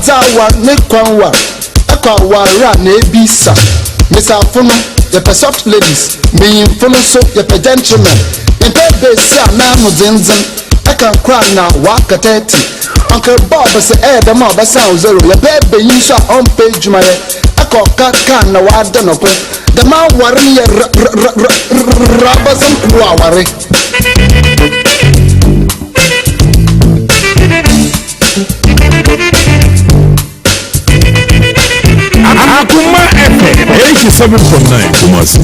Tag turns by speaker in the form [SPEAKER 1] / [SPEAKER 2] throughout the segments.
[SPEAKER 1] zawa ne kwanwa akwa wara na ebisa Mr. Funo the soft ladies me funo so the gentlemen in bed say na mo zinzin aka kra na waka 30 Uncle Bob say the mob sound zero your baby you so on page my aka ka na wada no ko the man worry rabazam kwa worry
[SPEAKER 2] Akoma FM 87.9 Kumasi.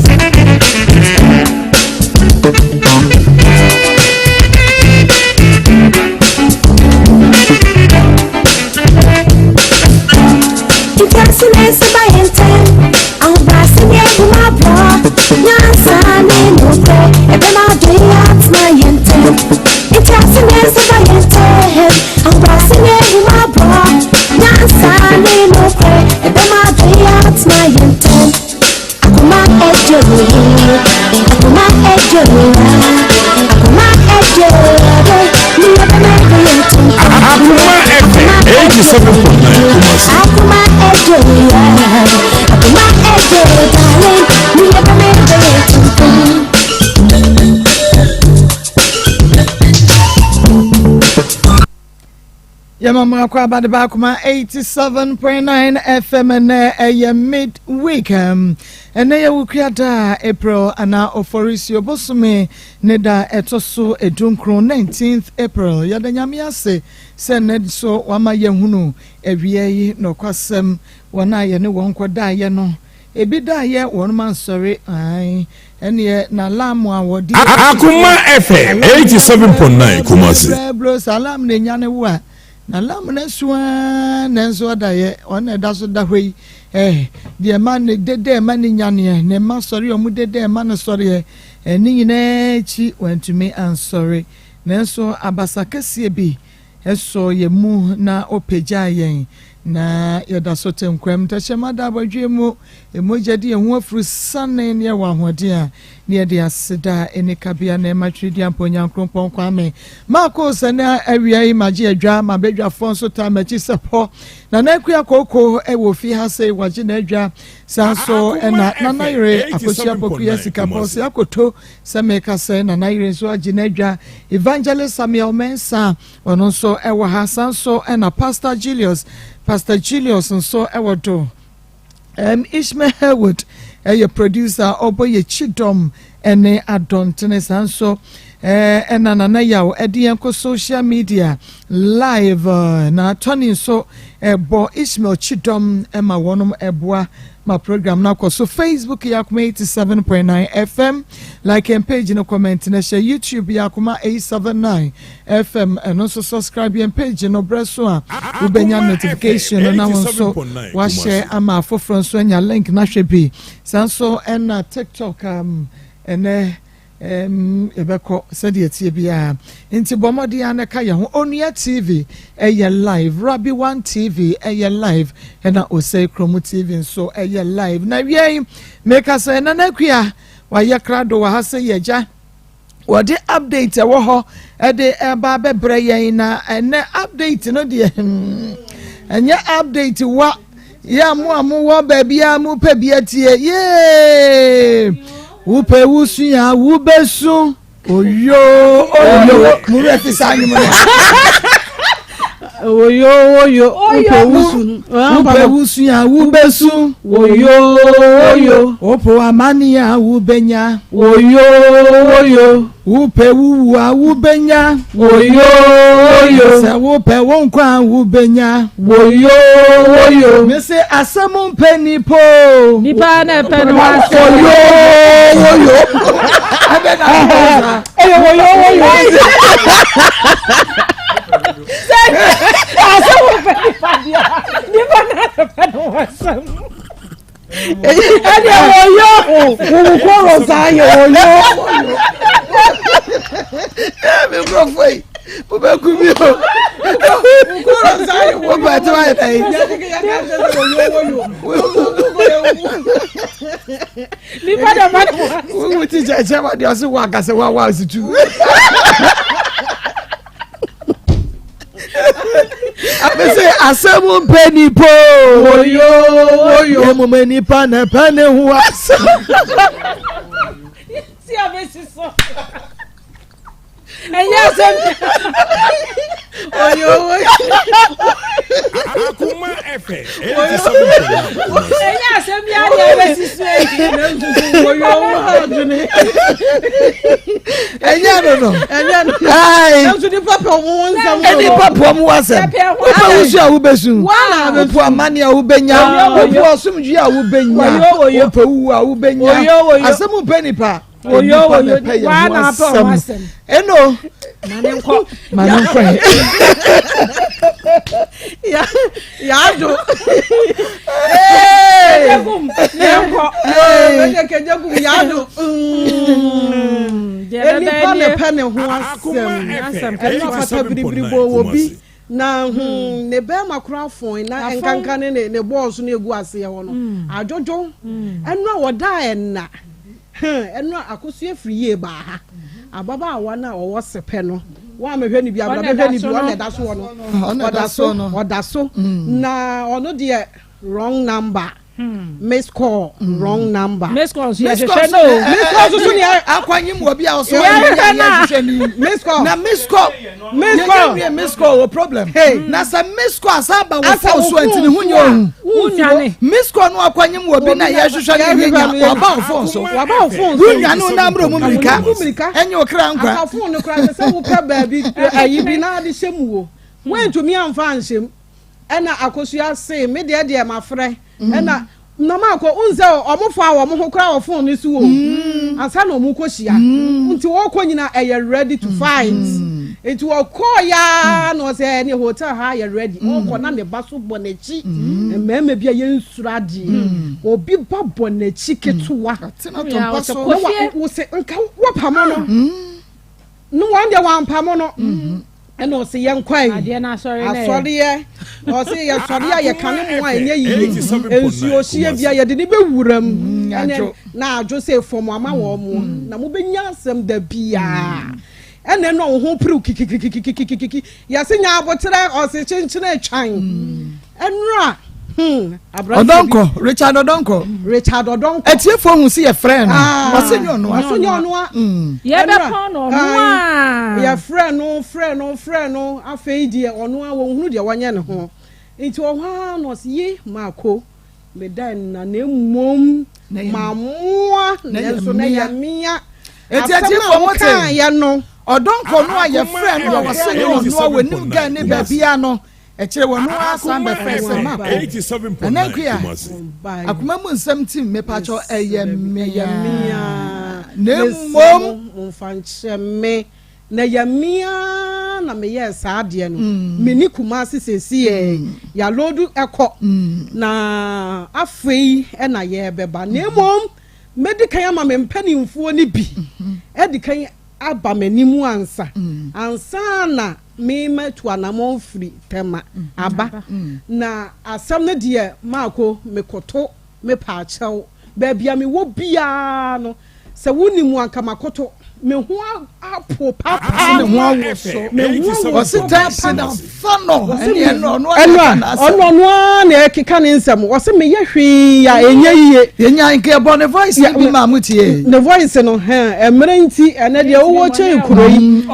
[SPEAKER 3] Yamama kwa bade ba kuma 87.9 FM and midweek and ya wukiada April ana oforisi obosume neda etoso edunkro 19th April yada nyame ase se ned so wama yehunu ewie no kwasem wana ye ne wonkoda ye no ebi da ye wonman sorry ai ene na lamu awodi
[SPEAKER 2] Akoma FM 87.9 Kumasi
[SPEAKER 3] bro salam ne nyane wa na lamna suwa nenso da ye ona da so da hwei de man dede man nyane ne ma sorry omu dede man sorry ni nyina chi wantumi an sorry nenso abasa kese bi eso ye mu na opeja yen na yada so tenkwam tachema da badwe mu emojade ehu afru sane ne wa hode a ne de aseda ene kabia na matwidi amponya nkrompon kwame Maa Akos na awia imaje adwa mabedwa fonso ta machi sepo na nakua koko ewo fi ha sei waje na adwa sanso na nanayre akosia pokuya sikapose akoto semeka se na nanayre so aje na adwa evangelist Samuel Mensa ono so ewo ha sanso na Pastor Julius nso ewodo Ishmael Haywood a producer oboye chidom ene adontene sanso enana yawo edienko social media live na Tony so ebo Ishmael chidom ema wonum eboa my program now so Facebook Yakuma 87.9 FM like and page no comment na share YouTube Yakuma 879 FM and also subscribe and page no breso a ubenya notification na wonso wa share ama for friends when your link na share bi sanso and TikTok and ebeko said ye bia inti bomodi anaka ye ho Onua TV eye live Rabbi 1 TV eye live na Osei Kromu TV so eye live na wie make us na nakua wa ye krado wa hase yeja wode update wo ho de eba bebre ye na ene update no de enye update wa ya mu wo ba bia mu pa bia tie ye upe wusu ya ubesu oyo mure fisani mo oyo upe wusu ya ubesu oyo opo amani ya ubenya oyo upe wuwa ubenya oyo se upe wonkwa ubenya oyo me se asamu peni po
[SPEAKER 4] nipa na peni wase
[SPEAKER 3] oyo abena oyo asamu peni padia nipa na peni wase oyo ukoro sayo oyo me profoi Baba kumio ukoro sayo wo bato ai ni pada mani wo ti jaja wa dia so wa kase wa situ Abese asemu penny po. Oyo. Emu nipa na pane hu asem.
[SPEAKER 4] Si abesi so. Enya asem. Oyo.
[SPEAKER 2] Akoma FM.
[SPEAKER 4] Enya asem ya ya abesi so. Oyo.
[SPEAKER 3] Enya no. Ai.
[SPEAKER 4] Nso di papa omo nsam.
[SPEAKER 3] Eni papa omo asem. Opa wusu a wubesu. Opa amani a wubenya. Opa osumju a wubenya. Opa wu a wubenya. Asemu penny pa.
[SPEAKER 4] Oyo wa na pa wasem
[SPEAKER 3] eno
[SPEAKER 4] manenko ya do kejagum ya do eni pa me pane ho asem eno pata biribiribo wo bi na ne be makura fon na enkanka ne boss na egu ase ye ho no ajojo eno woda enna eno akosu efriye ba ha ababa awa na owo sepe no wa mehwe ni bia mehwe ni bia na da so no oda so na ono de wrong number miss call wrong number
[SPEAKER 3] miss call so
[SPEAKER 4] ni
[SPEAKER 3] akwanyim wo bia so ya hwehwani miss call wo problem na sa miss call asaba wo phone so antini hunyane miss call no akwanyim wo bi na ya hwehwani nya oba wo phone so hunyane na mro mu mirika enye okra nkwa
[SPEAKER 4] asa phone no kra se wo pra ba bi ayi bi na de hyem wo wentumi amfa nhyem ena akosu ase me de ma frɛ ena na mako unze omofo a wo ho kra wo phone ni su wo ansa na omu kohia nti wo konyina ready to fight nti wo call ya no se ni hotel ha ready wo ko na ne baso bonachi mmemme bia yensura di obi ba bonachi ketuwa
[SPEAKER 3] tina to baso
[SPEAKER 4] wo se nka wo pamo no no wande wan pamo no ena o se yenkwai
[SPEAKER 3] ade na
[SPEAKER 4] asori ye o se ye sori ye kanu mu a enye yi ensu o hie bia ye de ni bewuram na ajo se fom ama wo mu na mo benya asem da bia ena no ho pru kikikikikiki ya se nya abotere o se chinchina atwan enra
[SPEAKER 3] Odonko Richard Odonko etiefo hu si ye friend wasenyo no
[SPEAKER 4] ye be pon no ye friend no afei die ono a wo hunu de wanye ne ho nti o hwa no ye mako me dan na nemom mamoa nenso na ya mia
[SPEAKER 3] etiefo mote
[SPEAKER 4] ya no
[SPEAKER 3] Odonko no a ye friend no wasenyo no wenim ga ne ba bia no echere wono asan be fese map
[SPEAKER 2] 87.9
[SPEAKER 3] Akoma mu nsem tim me pacho eyemia
[SPEAKER 4] nemom mfanche me na yamia na me yes ade no me ni kuma sesesi ya lodu ekọ na afei e na ye beba nemom medical ama me mpanimfuo ni bi edikan aba manimu ansa na me metu anamon free tema aba na asam ne de mako mekoto me pa achew ba bia me wo bia no se wonimu anka makoto me ho apo papa
[SPEAKER 3] me ho awoso me ho osita na fano eno
[SPEAKER 4] na ekeka ne nsem wo se me ye hwe ya enye yiye
[SPEAKER 3] yenya nke bo ne voice bi ma mutie
[SPEAKER 4] ne voice no emre nti ene de wo che kuro yi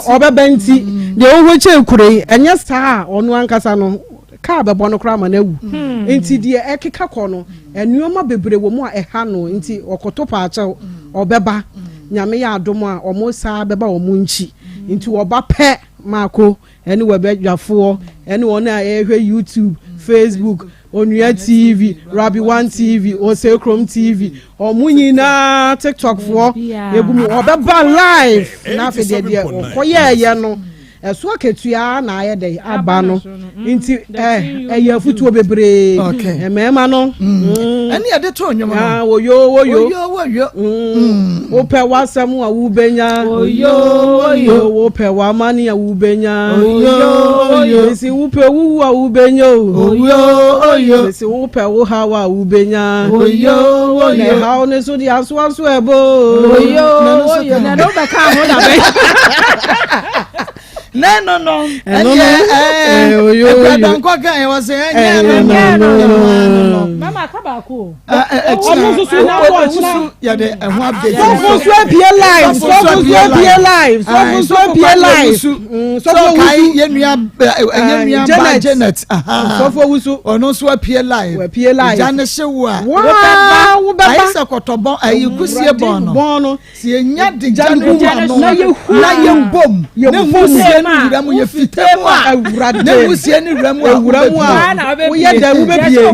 [SPEAKER 4] obeba nti de wo che kuro yi enye saa ono ankasa no ka bebo no kra ma na wu nti de ekeka ko no enuoma bebre wo mu a eha no nti okoto pa ache obeba nyame ya adom a omo saa beba omo nchi nti oba pe mako eni webedwafo eni wona ehwe YouTube Facebook Onua TV Rabi 1 TV Osekrom TV omunyina TikTok fo egumu obeba live na afede de okoye no eso aketua na ayede aba no nti eye futuo bebre emema no
[SPEAKER 3] eni ade to onwom no
[SPEAKER 4] woyo ope wasam a wubenya woyo ope wa mani a wubenya woyo si upe wu a wubenya woyo si upe wo hawa a wubenya woyo ne hawo ne so di aso ebo woyo na no be ka ho da be
[SPEAKER 3] no. Don't go again. I was saying, no.
[SPEAKER 5] Mama, come back.
[SPEAKER 3] Yeah, the Janet. Ono so appear live. Janet Shewa. Wow, I say kotobo ayi kusie bono. Si enya de Janet na ye bom. Na musie ni wuramu ye fitemu a. Na musie ni wuramu a. Wo ye da wo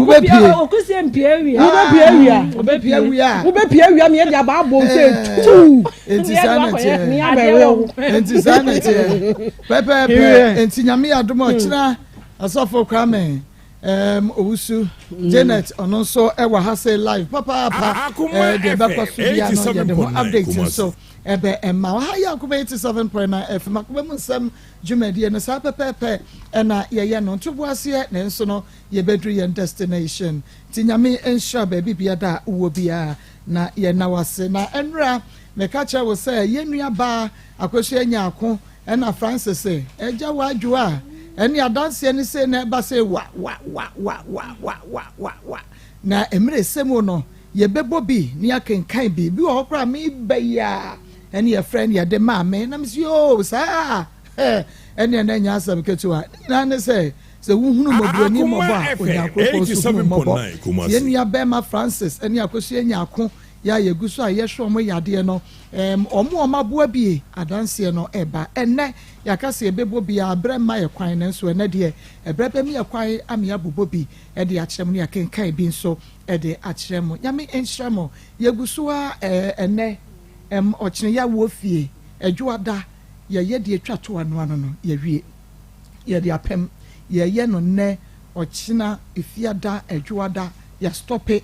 [SPEAKER 3] bepie.
[SPEAKER 5] Okusie mpie wi.
[SPEAKER 3] Wo bepie wi a.
[SPEAKER 4] Wo bepie wi am ye de aba abo say tu.
[SPEAKER 3] Enti sanete. Pepe enti nyame adomo kira asofo kwame owusu Janet ono so ewa ha say live papa de bakoso bia no ye de update so ebe emma ha ya Akoma 87.9 FM Akoma mu Nsem dwumadi no sa pepe na ye no ntobo ase na nso no ye bedru ye destination tinyame ensure baby bia da wo bia na ye na wase na enra meka cha wo say ye nua ba akosua anya ako na Francis eja wadwo a eni adanse ni say na ba say wa na emre semu no ye bebo bi ni akenkan bi wo kra me baya eni ye friend ye de ma me na me yo sa eni na nya asam ketua na ne say se wuhunu moduro ni mo ba onyankro so mo bo ye nua be ma Francis eni akosua nya ako ya yeguso a ye hwo mo yade no omo maboa bi adanse no eba enne yakase ebebo bi abrema ye kwan ne nso ene de ebrebe mi ye kwan ame abubo bi e de akyerem ne akenkan bi nso e de akyerem nyame enhyeremo yeguso a enne ochine ya wo fie adwoada ye de atwato ano no ye wie ye de apem ye no ne ochina efiada adwoada ya stope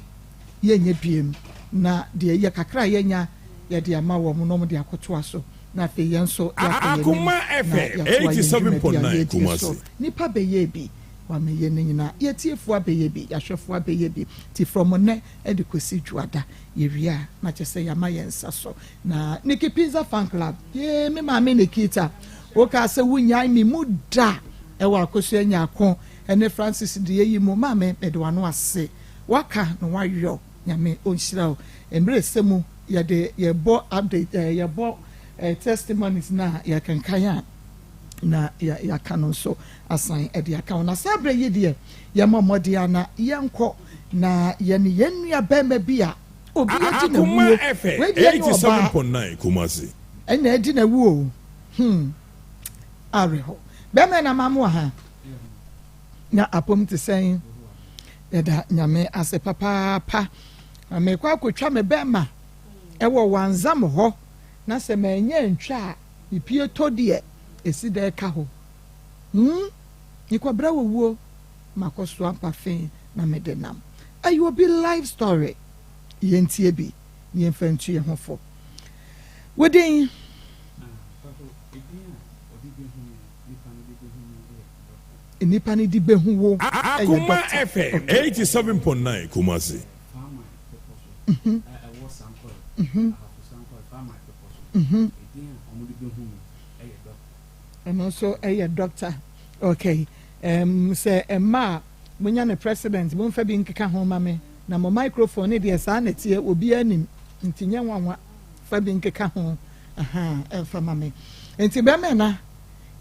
[SPEAKER 3] ye nye biem na de ye kakra ye nya ye de ama wo no mo de akoto aso na fe ye nso ya fe
[SPEAKER 2] Akoma FM 87.9 Kumasi
[SPEAKER 3] nipa be ye bi wa me ye nyina ye tiefo abeye bi ya hwefo abeye bi ti from ne e de kosi dwada ye wia na chese ya ma ye nsa so na Niki Pizza Fan Club ye me ma me Nikita o ka se wunya mi muda e wa akoso anya akon ene Francis de yi mu ma me de wano ase waka no wayo nyame onhyira emre semu ye de ye bo update ye bo testimonies na ya kankan na ya kanon so asan e de aka na sabre ye de ye mamodi ana ye nko na ye ne yenua bema bia obi ati na wuo
[SPEAKER 2] we 87.9 Kumasi
[SPEAKER 3] ena edi na wuo areho bema na mamu ha na apom te sen da nyame ase papa ame kwa kotwa me bema ewo wanzam ho na se menye ntwa ipie todie esi da ka ho nikobra wuo makoso ampafe na medenam ayo bi life story yentie bi ye mfantu ye hofo wedin nipa ni di behu wo
[SPEAKER 2] Akoma FM 87.9 Kumasi
[SPEAKER 3] and also a doctor okay say emma munya ne president mo fa bi nkeka ho mame na mo microphone dey sa na tie obi anim ntinye nwanwa fa bi nkeka ho fa mame enti be me na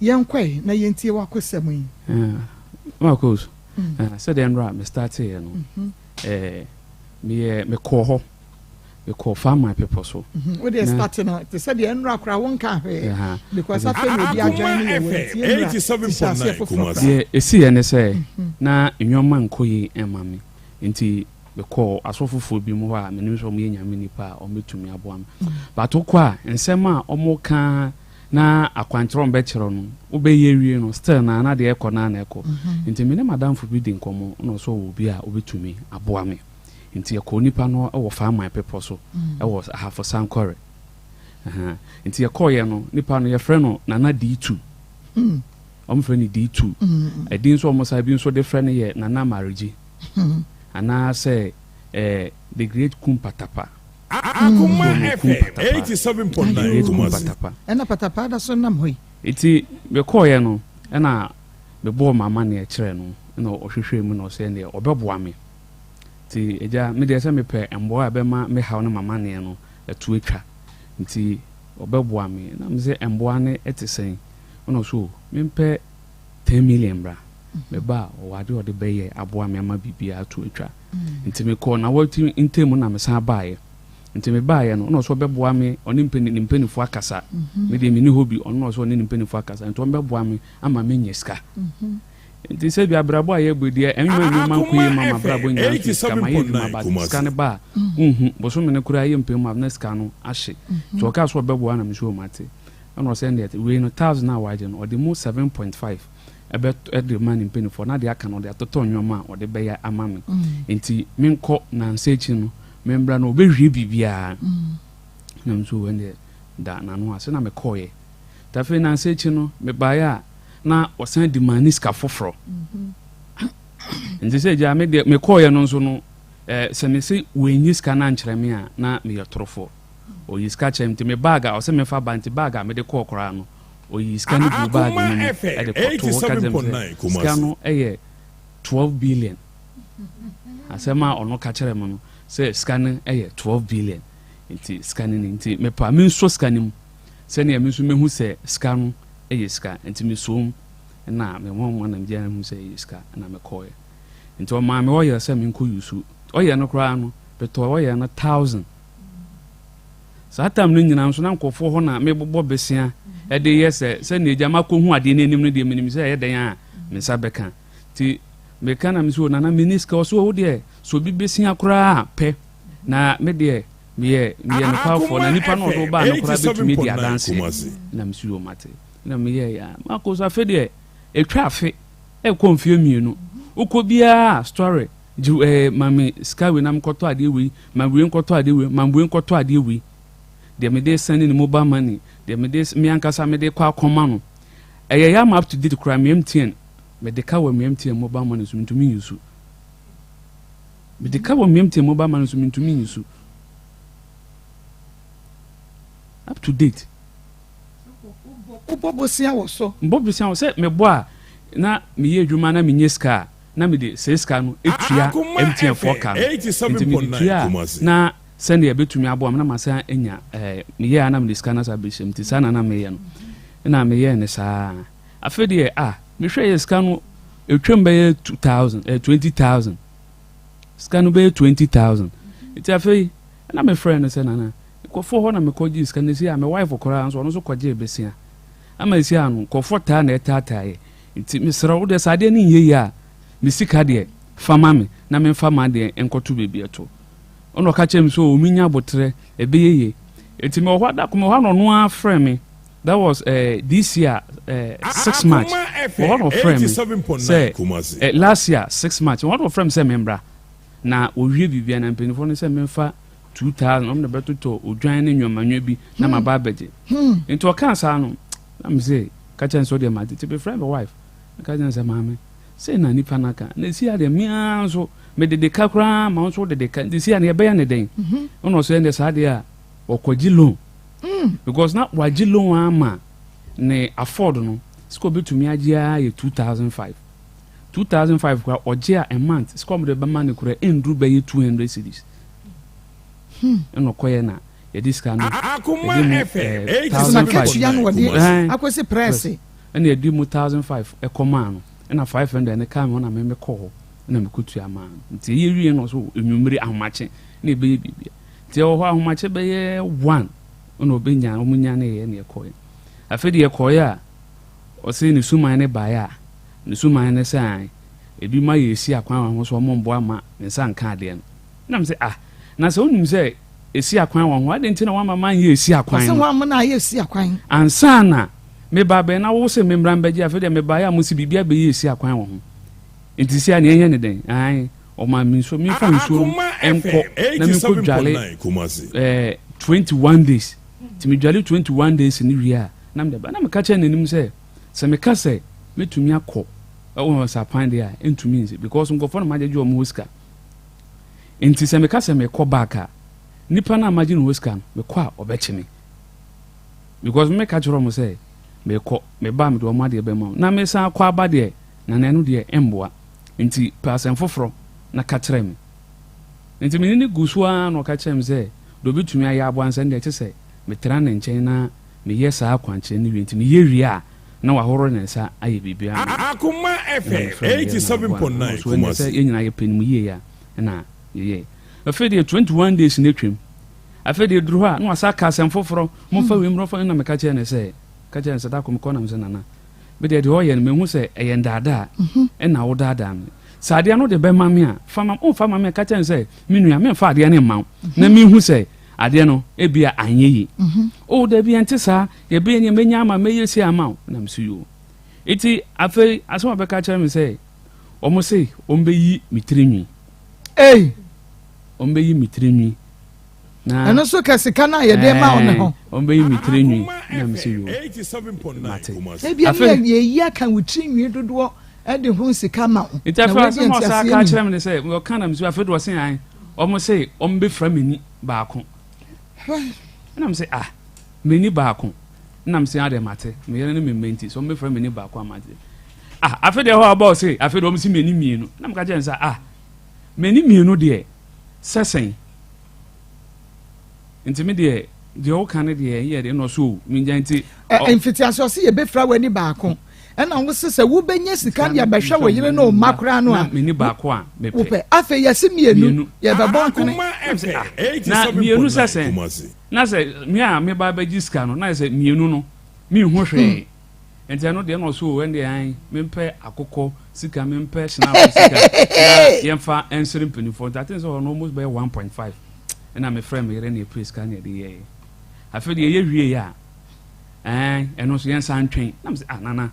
[SPEAKER 3] yenkwai na yentie wakosam yi
[SPEAKER 6] Maa Akos said enra me start here no me call ho we call farm my people so
[SPEAKER 3] we dey start na they said enra kra won ka he because after we dey join you
[SPEAKER 2] 87.9 Kumasi
[SPEAKER 6] ye esi ene say na enwoma nkoyi emame nti we call asofofo bi mu ha me nim so mo nyame nipa o metumi aboam but okwa nsem a omo ka na akwantrom be kiro no wo be ye wie no still na de ekọ na ekọ nti me ne madam fo bi di nkomo no so wo bi a obetumi aboa me nti ekọ nipa no e wo fa my people so e wo half sankore nti ekọ ye no nipa no ye frɛ no nana D2 frɛ ni D2 edin so omo sa bi so de frɛ no ye nana marriage ana say the great kumpatapa
[SPEAKER 2] Akoma FM 87.9 Kumasi
[SPEAKER 3] ena patapa da so nam hoi
[SPEAKER 6] iti be koye no na be bo mama na kire no na ohwehwe mu no se ne obeboa me ti eja me de se me pe embo a be ma me haw na mama ne no etu atwa nti obeboa me na me se embo ane etisen no so me pe 10 million bra me ba o wade o de beye aboa me ama bibia atu atwa nti me ko na wati ntemu na me san baaye nti me baaye no so beboa me oni mpenifu akasa me de me ni hobi ono so oni mpenifu akasa nti on beboa me ama me nyeska nti se bi abrabo aye bodi enwa man kuyi mama brabo nya ska ma ye duma ba ska ne ba boso me ne kura ye mpemu na ska no ahye to ka so beboa na me so mate ono se ndet we no 1000 na waje no odi mu 7.5 ebet the man in penny for na de aka no de atoto nwoma o de beya amame enti menko na nsechi no membra no obehwie bibia na mso wende da na no ase na mekoye tafe na nsechi no me baya na osan di maniska foforo enti se ja me de mekoye no nso no se me se wenyiska na nkyereme a na me yotrofo o yiska chemti me baga o se me fa banti baga me de kokora no oyi scan bu bag ni e de koto kadem scan 12 billion asema ono ka kire mo say scan 12 billion nti scanning nti me pa me so scanning se ne me so me hu se scan scan nti me so na me mo na me jana hu se scan na me koye nti o ma me o ye se me nko yusu o ye no kra no beto o ye na 1000 satam no nyina so na nkofo ho na me bobo besia e de yese se ne jama ko hu ade nenim no de menim se ye den a me sabeka ti me kana me so na miniska o so wo de so bi besia kra pe na me de me no powerful na nipa no do ba no kra betumi di adanse na me so mate na me ye ya mako so afi de etwa afi e konfie mienu uko bia story ju mami skawe na mkoto ade wi mabuwe nkoto ade wi mabuwe nkoto ade wi de me de send ni mobile money de me de me ankasa me de kwa Akoma no ya up to date kra me MTN me de ka wa me MTN mobile money so ntumi yusu me de ka wa me MTN mobile money so ntumi yusu up to date
[SPEAKER 3] bobosia wo so
[SPEAKER 6] bobosia wo se me boa na me ye dwuma na me nyeska na me de seska no etua MTN 4K na send ya betumi abo na masa enya me ye na me scanner service mti sana na me ye no na me ye ne sa afede me hwe ye scan no etwem be 20000 scan be 20000 iti afei na me friend no se na ko fo ho na me koji scan si me wife okora so no so koje besia ama si anu ko fo ta na etatae iti me sra wo de sade ni ye ya me sika de fama me na me fama de enkoto bebi eto ono ka chem so ominya botre ebeyeye eti me ohwa da ko me ohwa no no afre me that was this year 6 March one of frame say last year 6 March one of frame say membra na owie bibia na mpenifo no say memfa 2000 om na beto to odwan ne nyomanwa bi na maba beje into ka sa no na me say ka chem so de ma ti be friend wife ka chem say mama say na nipa naka na si ade mia so me de kakra ma so de ka si ane be ya ne den ono so ende sa de a okogi loan because na waji loan ama ne afford no siko betumi agea ye 2005 kwa oje a month siko mo de be ma ne kura endru be ye 200 cedis eno koye na ye diska no Akoma FM
[SPEAKER 3] 8 akwese press
[SPEAKER 6] ene edi mu 1005 Akoma no na 500 ne ka me na me call na me kutu ama nti ye wie no so enwumiri ahomache na ebe bibia nti o ho ahomache be ye 1 ono obenya omunya na ye na ekoye afedi ekoye a o se ni suman ne baya ni suman ne sai ebi ma ye si akwan ho so mombo ama ne san ka de na me se na se onim se esi akwan ho ade nti na wa mama ye esi akwan
[SPEAKER 3] se wa na ye esi akwan
[SPEAKER 6] ansa na me ba be na wo se me mbran baji afedi me baya musi bibia be ye esi akwan ho nti si ani enye ne den o ma mi so mi fa nso enko na mi ko dwale 21 days ti mi dwale 21 days ni wia na me ba na me ka che nanim se me ka se metumi akọ o sa pan dia entumi nse because ngofo na majeju o mo hoska nti se me ka se me ko back nipa na majeju no hoska me kwa obeche me because me ka choro mo se mekɔ meba me de ɔmo adeɛ bɛma na me san akɔ aba deɛ na nanu deɛ emboa nti pasɛn foforɔ na ka kyerɛ me nti me ne gu so a na ɔka kyerɛ me sɛ do bitumi ayɛ aboansa deɛ kyɛ sɛ metra ne nkyɛn na meyɛ saa akwankyerɛ ne wie nti meyɛ wie a na wahoro ne nsa ayɛ biribi
[SPEAKER 2] Akoma FM 87.9
[SPEAKER 6] Kumasi yɛ nyina yɛ pɛnimu yie ya na yɛ afei deɛ 21 days ne twam afei deɛ duru hɔ a na wasa ka asɛm foforɔ momfa wiem rɔfa na meka kyerɛ ne sɛ ka kyerɛ ne sɛ da kɔmekɔ nam sɛ nana bɛdeɛ deɛ ɔyɛ no mehu sɛ ɛyɛ ndaadaa ɛna wo daadaa me sɛ adeɛ no de bɛma me a ɔmfa ma me ka kyerɛ ne sɛ me nua memfa adeɛ ne mma wo na mehu sɛ adeɛ no ebia anyɛ yi o da bi ante saa yɛbɛyɛ ne menya ama mɛyɛ si ama wo na mso yo eti afei asɛm bɛka kyerɛ me sɛ ɔmo se ɔmbɛyi mitirinwi ɔmbɛyi mitirinwi na
[SPEAKER 3] ɛno so ka sika na yɛde ma wo ne ho
[SPEAKER 6] ɔmbɛyi mitirinwi na mso yo
[SPEAKER 2] 87.9 Kumasi
[SPEAKER 3] ebia yɛyi aka wo tirinwi dodoɔ ɛde ho sika ma wo
[SPEAKER 6] eti afei asɛm ɔsa ka kyerɛ me sɛ ɔka na mso afei de ɔse an ɔmo se ɔmbɛfra meni baako nam say meni baako nam say ade mate me yere ne me menti so me fra meni baako amate afi de ho about say afi do me si meni mienu nam ka je nsa meni mienu de sesen nti me de o kan de ye de no so me njanti
[SPEAKER 3] infitiaso se ye be fra wani baako ɛna wo se wo benye sika ya bɛhwɛ wo yere no makra no a
[SPEAKER 6] meni baako a me
[SPEAKER 3] pe afi ye se mienu ye be bon kan
[SPEAKER 6] na mienu sesen na sɛ me a me ba bɛgye sika no na sɛ mienu no me hu hwee enti ano de no so wende an me mpɛ akokɔ sika me mpɛ snap sika na yɛmfa ensere mpanifo that is almost by 1.5 na me frɛ me yere na price ka na de yɛ afɛ de yɛ wie ya ɛno so yɛn san twɛn na me sɛ nana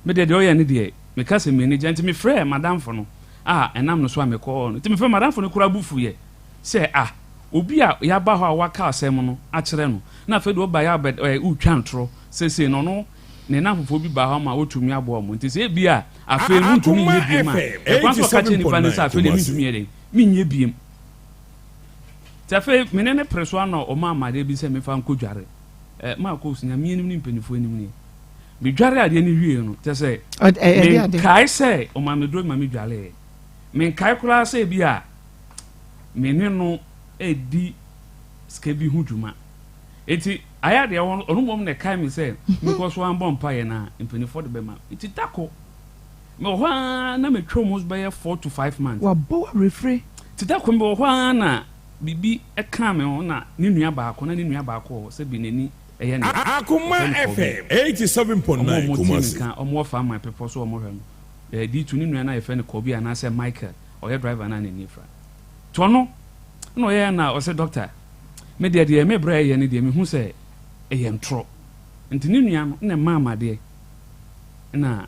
[SPEAKER 6] me de ɔyɛ ne de me ka sɛ me ne gye enti me frɛ madam fo no ɛnam no so a me kɔ no enti me frɛ madam fo no kura bufu yɛ sɛ obi a yaba hɔ a waka asɛm no akyerɛ no na afei de oba ya utwa ntoro sese no no ne na fofo bi ba hɔ ma otumi aboa mo nti sɛ bi a afei no ntumi nye bi ma ɛkwan so ka kyerɛ nipa ne sɛ afei de ntumi yɛ de menye biem ti afei mene ne preso ano ɔma amade bi sɛ mefa nkɔdware Maa Akos nya mie nim ne mpanifo anim ne bi dware adeɛ ne wie no tɛ sɛ kai sɛ ɔma me dro ma me dware me kai kura sɛ bi a mene no edi skebi hu dwuma eti aya de onu mom ne kai me say because one bomb pa ye na mpanifo de bema eti tako me ho na me twom us be 4 to 5 months
[SPEAKER 3] wa bo refre
[SPEAKER 6] ti tako me ho na bibi e ka me ho na ne nua baako na ne nua baako se bi nani eye ne
[SPEAKER 2] Akoma FM 87.9 Kumasi
[SPEAKER 6] omo fa my people so omo hwe no di tu ne nua na ye fe ne Kobi ana se Michael oye driver na ne nifra to no no ye na o se doctor me de me bra ye ne de me hu se eye ntro nti ne nua no na mama de na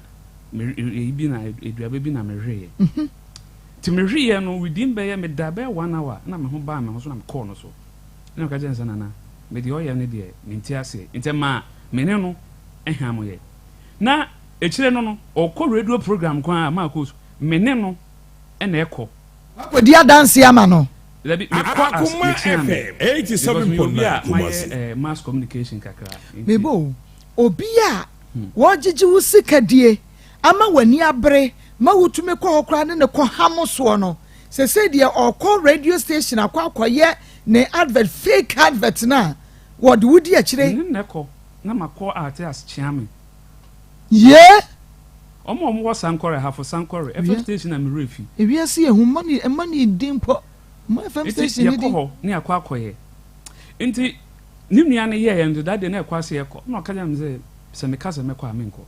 [SPEAKER 6] me bi na eduaba bi na me hwe ye ti me hwe ye no within be ye me da be 1 hour na me ho ba me ho so na me call no so na ka jensa na me de o ye ne de me nti ase nti ma me ne no ehwa mo ye na echire no no okọ radio program kwa Maa Akos me ne no na ekọ
[SPEAKER 3] akodi adanse ama no
[SPEAKER 2] Akoma FM 87.9 Kumasi
[SPEAKER 6] mass communication kakra
[SPEAKER 3] mebo obi a wojiji wo sikadie ama wani abre ma wotume kɔ hokra ne kɔ hamoso no se de okɔ radio station akɔye ne advert fake advert na wode wudi akire
[SPEAKER 6] ne kɔ na makɔ artist chiame
[SPEAKER 3] ye
[SPEAKER 6] omo wo sankore hafo sankore FM station na me refi
[SPEAKER 3] ewiase ehu mani dimpo mo FM station ni
[SPEAKER 6] di ne akɔye nti ni nua ne ye ndo dade na ɛkwase yɛkɔ na ɔka jam se me kasa me kɔ amenkɔ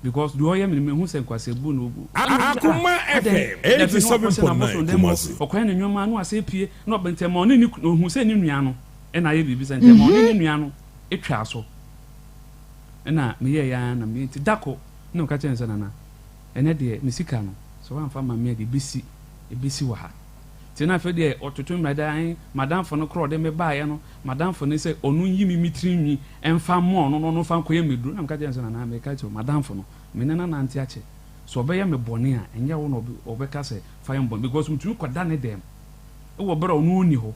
[SPEAKER 6] because do oye me hu se nkwase bu no bu
[SPEAKER 2] Akoma FM 87.9 Kumasi
[SPEAKER 6] ɔkɔ ne nwoma no ase pie na ɔbɛntɛm ɔne ni hu se ni nua no ɛna ye bibi se ntɛm ɔne ni nua no etwa so ɛna me ye ya na me nti dako na ɔka kyɛn se nana ɛne de me sika no so wan fa ma me de ebisi wa ha tina fe de ototo mradan madam fo no kro de me baaye no madam fo ne se onu yi mi mitrinwi emfa mo no fa koye medru na mka je na me ka che madam fo no me ne na nante ache so obeye me bone a enye wo no obeka se fa yem bon because mtu ko da ne dem e wo bra onu ni ho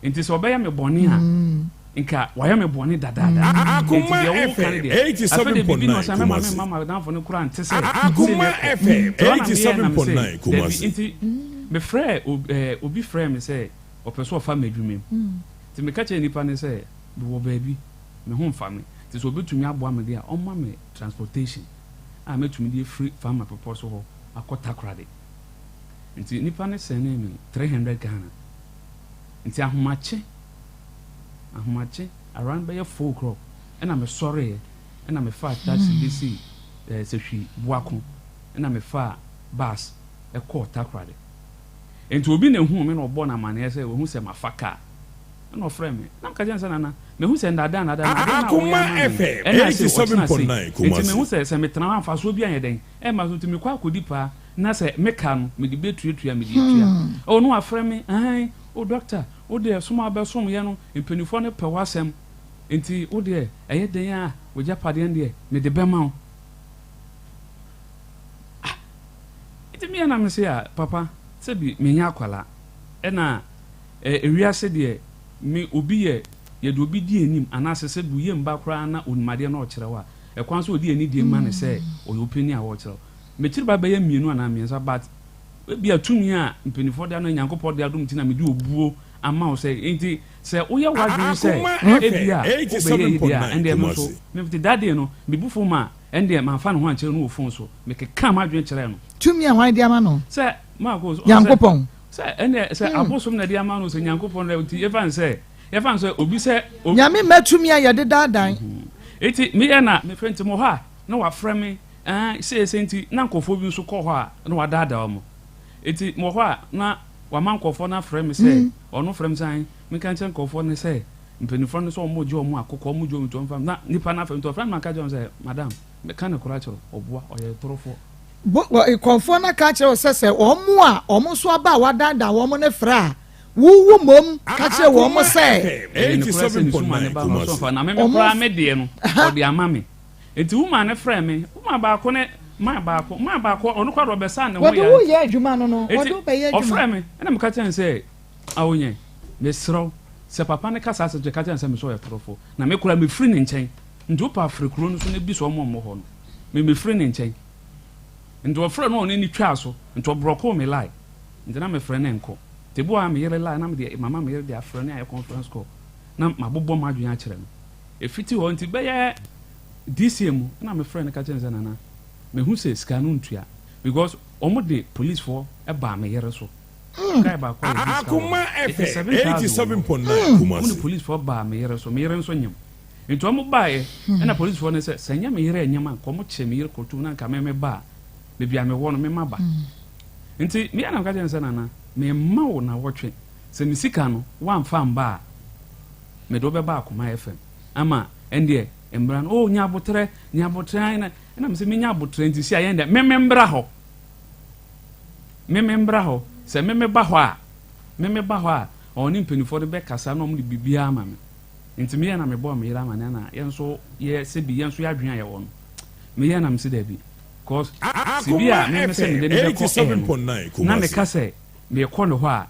[SPEAKER 6] enti so obeye me bone a nka wayɛ me bɔne dadaada
[SPEAKER 2] Akoma FM 87.9 Kumasi.
[SPEAKER 6] mama danfo no kura nte sɛ
[SPEAKER 2] Akoma FM 87.9 Kumasi.
[SPEAKER 6] nti me frɛ obi frɛ me sɛ ɔpɛ so ɔfa m'adwuma mu nti meka kyerɛ nipa ne sɛ wɔ baabi me ho mfa me nti sɛ obɛtumi aboa me de a ɔma me transportation a mɛtumi de free farm apopɔ so hɔ akɔ takorade nti nipa ne sɛ ne me 300 Ghana nti ahomakye around bɛyɛ 4 o'clock ɛna me sɔre ɛna me fa taxi de si sɛ hwi boako ɛna me fa bus ɛkɔ takorade nti obi na hu me na ɔbɔ na mane sɛ wo hu sɛ mafa car ɛna ɔfrɛ me na mka kyɛn sɛ nana me hu sɛ ndada na
[SPEAKER 2] Akoma FM 87.9
[SPEAKER 6] nti me
[SPEAKER 2] Kumasi.
[SPEAKER 6] hu sɛ me tena amfa so bi anyɛ den ɛma so nti me kɔ akodi pa na sɛ meka no me de betuatua me de tua o no afrɛ me ai o doctor o de soma abɛsom yɛ no mpanifo no pɛ wasɛm nti o de ɛyɛ den a wo japadeɛ deɛ me de bɛma wo nti me na me sɛ a papa sɛ bi me nya akwala ɛna ewiase deɛ me obi yɛ de obi di anim anase sɛ bu yɛ mba koraa na onimadeɛ na ɔkyerɛ wa ɛkwan so odi ani die ma ne sɛ ɔyɛ opani a wɔkyerɛ me kyerɛ ba bɛyɛ mienu ana miensa but bi atumi a mpanifo de no nyankopɔ de adom tina me di obuo ama wo sɛ enti sɛ woyɛ wadwene sɛ ebia obɛyɛ yi dia ɛnde me so me fiti dade no me bufo ma ɛnde ma fa no ho ankyerɛ no wo phone so me keka ma adwene kyerɛ no
[SPEAKER 3] tumi a hwan de ama no
[SPEAKER 6] sɛ Maa Akos
[SPEAKER 3] Nyankopɔn
[SPEAKER 6] sɛ ɛnde sɛ abosom na de ama no sɛ Nyankopɔn na nti yɛfan sɛ obi sɛ
[SPEAKER 3] nyame matumi a yɛde daadan
[SPEAKER 6] eti me yɛ na me frɛ nti mo ha na wafrɛ me sɛ nti na nkɔfo bi nso kɔ hɔ a na wadaadaa mo eti mo hɔ a na wama nkɔfo na frɛ me sɛ ɔno frɛ me sɛ meka nkyɛn nkɔfo ne sɛ mpanifo no sɛ ɔmo gye ɔmo akokɔ ɔmo gye ɔmo to ɔmfam na nipa na frɛ me to frɛ me ka gye ɔmo sɛ madam meka ne kora kyerɛ ɔboa ɔyɛ torofo
[SPEAKER 3] kɔnfo na ka kyerɛ sɛ ɔmo a ɔmo so aba a wadaadaa wɔn ne frɛ a wuwu mom ka kyerɛ wɔn sɛ
[SPEAKER 2] 87.9 Kumasi.
[SPEAKER 6] na me kora me deɛ no ɔde ama me enti wuma ne frɛ me wuma baako ne maa baako ɔno kwa rɔbɛ sa ne ho
[SPEAKER 3] wɔde wo yɛ adwuma no wɔde wo bɛyɛ adwuma
[SPEAKER 6] ɔfrɛ me ɛna meka kyɛn sɛ awonyɛ mesrɛw sɛ papa ne kasa asɛ ka kyɛn sɛ me so yɛ torofo na me kora me firi ne nkyɛn nti wo pa afiri kuro no so ne bi so ɔmo hɔ no me firi ne nkyɛn nti ɔfrɛ no ɔne ni twa so nti ɔbrɔko me lie nti na me frɛ ne nkɔ tebu a me yere lie na me de mama me yere de afrɛ ne ayɛ conference call na mabobɔ ma adwene akyerɛ no efiti hɔ nti bɛyɛ DCM mu na me frɛ ne ka kyɛn sɛ nana me hu sɛ sika no ntua because ɔmo de police for ɛba me yere so guy ba kɔ
[SPEAKER 2] Akoma FM 87.9
[SPEAKER 6] ɔmo
[SPEAKER 2] Kumasi.
[SPEAKER 6] de police for ba me yere so me yere nso nyam nti ɔmo baeɛ ɛna police for ne sɛ sɛ nya me yere nyam a kɔmo kyɛ me yere kɔtu na nka me ba bebi a me wɔ no me ma ba nti me yana ka kyɛn sɛ nana me ma wo na wɔtwe sɛ me sika no wamfa mba a me do bɛba Akoma FM ama ɛndeɛ mbra no nya abotre na me sɛ me nya abotre nti si ayɛ ndɛ me mbra hɔ sɛ me ba hɔ a ɔne mpanifo de bɛkasa na ɔmo de bibia ama me nti me yɛ na me bɔ me yɛ ama na yɛn so yɛ sɛ bi yɛn so yɛ adwene ayɛ wɔ no me yɛ na me sɛ da bi cause sibi a me sɛ me de ne bɛkɔ
[SPEAKER 2] 87.9 Kumasi.
[SPEAKER 6] na me ka sɛ me kɔ no hɔ a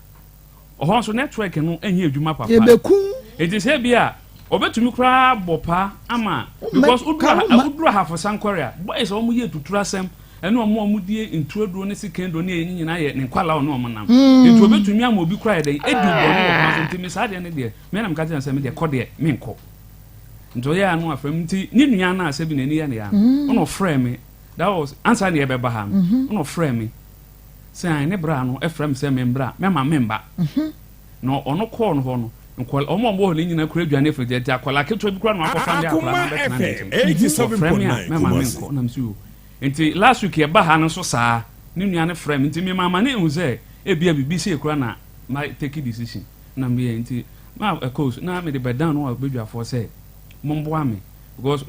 [SPEAKER 6] ɔhɔ nso network no ɛnyɛ adwuma papa
[SPEAKER 3] yɛbɛku
[SPEAKER 6] enti sɛ bi a obetumi kura bɔ pa ama because udura half sankɔre a boys ɔmo yɛ tutura sɛm ɛne ɔmo die nturo ne sikendo ne yɛ nyina yɛ ne nkwala ɔno ɔmo nam enti obetumi ama obi kura yɛ dɛ edu bɔ no wɔ kwan enti me saa deɛ ne deɛ me na me ka kyerɛ sɛ me deɛ kɔ deɛ me nkɔ nti ɔyɛ ano afrɛ nti ne nua na asɛ bi na ni yɛ ne ya ɔno frɛ me that was answer ne yɛbɛba ha ɔno frɛ me sɛ ne bra no ɛfrɛ me sɛ me mbra mɛma me mba na ɔno kɔɔ no hɔ no nkɔla ɔmo hɔ ne nyina kura aduane firi deɛ akɔla ketewa bi kura no akɔfa ne akɔla no bɛtena ne nkyɛn
[SPEAKER 2] 87.9
[SPEAKER 6] mɛma me nkɔ nam so nti last week yɛba ha no so saa ne nua ne frɛ me nti me mama ne ehu sɛ ebia bibi sɛ ekura na ma take decision na me yɛ nti Maa Akos na me de bɛdan no a bedwafoɔ sɛ momboa me because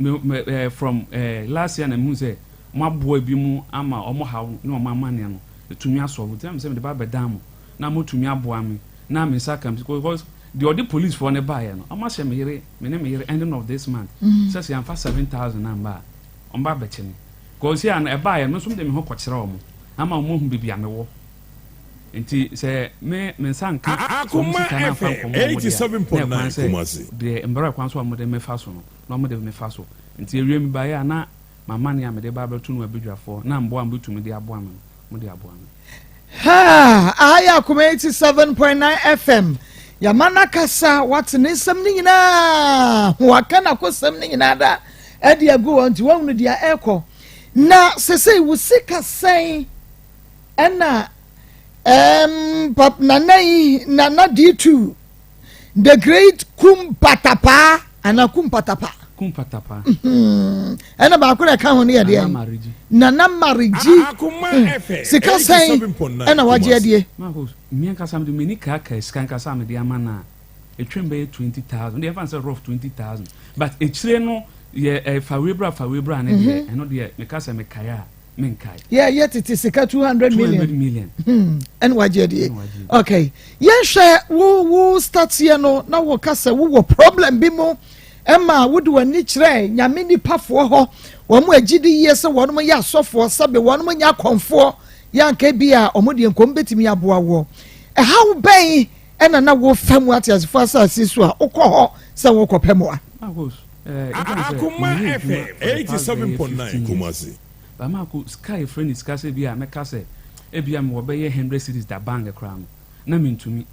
[SPEAKER 6] from last year na mu sɛ maboa bi mu ama ɔmo haw na ɔmo amane no etumi asɔwo nti na me sɛ me de ba bɛdan mo na mo tumi aboa me na me nsa kam because the other police for ne buy no ama hye me yere ending of this month says yam fa 7,000 namba on ba beche me cause here na e buy no so de me ho kɔkyerɛ omo ama omo hu bibia me wo nti sɛ me nsanka
[SPEAKER 2] Akoma FM 87.9 Kumasi
[SPEAKER 6] de mbara kwan so amode me fa so no na amode me fa so nti ewie mi bae na mama ne amede ba beto no abedwafo na mbo am betumi de aboa me mo de aboa me
[SPEAKER 3] aya Akoma 87.9 FM yamana kasa wate ne nsɛm ne nyinaa waka na kosɛm ne nyinaa da ɛde agu wɔn nti wɔn no dia ɛkɔ na sesei wo sika sɛn ɛna pap nana D2 the great kumpatapa ana kumpatapa ɛna ba akora ka ho ne yɛde nana marigi sika sɛn ɛna wagye ɛde
[SPEAKER 6] me kasa me de meni kaka sika kasa me de amana etwem be 20,000 they have say rough 20,000 but echire no ye fawebra ne de eno de me kasa me kaya me nkai
[SPEAKER 3] yeah titi sika 200 million and wagye ɛde okay yɛhwɛ wo start here no na wo kasa wo problem bi mo Emma would wani kyerɛ nyame nipafoɔ hɔ wɔn mo agidi yie sɛ wɔn mo yɛ asɔfoɔ sabe wɔn mo nya kɔnfoɔ yanka bi a wɔn de nkom betimi aboa wɔ ɛhaw bɛn ɛna na wo fam ate asefo asase so a wokɔ hɔ sɛ wokɔ pɛ mo a
[SPEAKER 2] Akoma FM 87.9 Kumasi
[SPEAKER 6] ba ma ko sky friend is kase bi a meka sɛ ebia me wɔbɛyɛ 100 cities da bang kra no na mentumi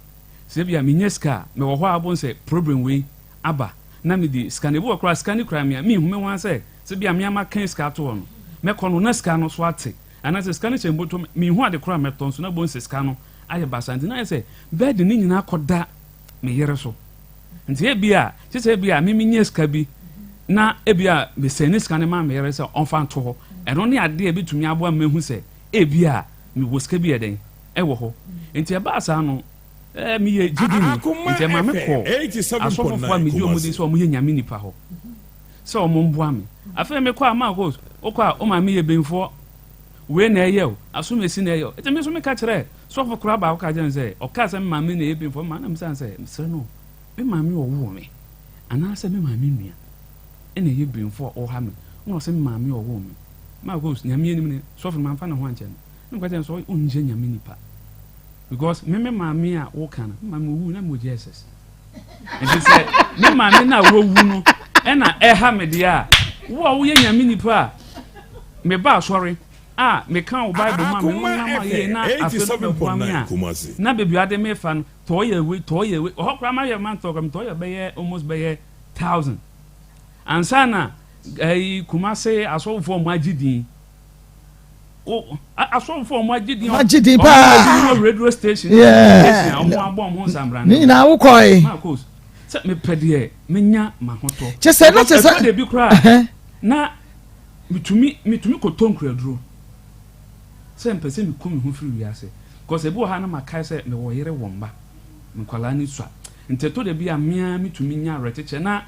[SPEAKER 6] sɛ ebia me nye ska me wɔ hɔ abon sɛ problem we aba na me di scan ebo akra scan kra me me hume wan se bia me ama kan ska to no me kɔ no na ska no so ate ana se scan che mboto me hu ade kra me ton so na bon se ska no aye basante na se bed ni nyina akɔda me yere so nti e bia se bia me nye ska bi na e bia me se ni ska ne ma me yere se onfa to ho eno ne ade e bitumi abo am mehu se e bia me wo ska bi eden e wo ho nti e ba asa no mi ye jidini nti ma me ko asofo mi di omudi so omo ye nyame nipa ho so omo mboa me afa me ko Maa Akos okwa o ma me ye benfo we na eye o aso me si na eye o ete me so me ka kire sofo kura ba o ka jen se o ka se me ma me na ye benfo ma na me san se me sere no me ma me owo me ana se me ma me nua e na ye benfo o ha me no se me ma me owo me Maa Akos nyame enim ne sofo ma fa na ho anche no kwa jen so o nje nyame nipa because me mama a wo kana mama wu na mo Jesus and he said me mama na wo wu no e na e ha me dia wo ye nyame nipa me ba sorry me kan o bible ma me na ma ye na afem na bebi ade me fa no to ye we o kra ma ye man to kam to ye be ye almost be ye 1,000 ansana Kumasi aso fo mo agidin asɔmfo mo agidi
[SPEAKER 3] pa
[SPEAKER 6] radio station station o mo abɔ mo nsambra
[SPEAKER 3] ni na wo koi
[SPEAKER 6] Maa Akos sɛ me pɛde menya mahoto
[SPEAKER 3] kyese na kyese
[SPEAKER 6] de bi kra na mitumi ko tonkra duro sɛ mpɛsɛ mi ko mi ho firi wiase because ebi wɔ ha na makai sɛ me wo yere womba me kwala ni sua nteto de bi a mea mitumi nya reteche na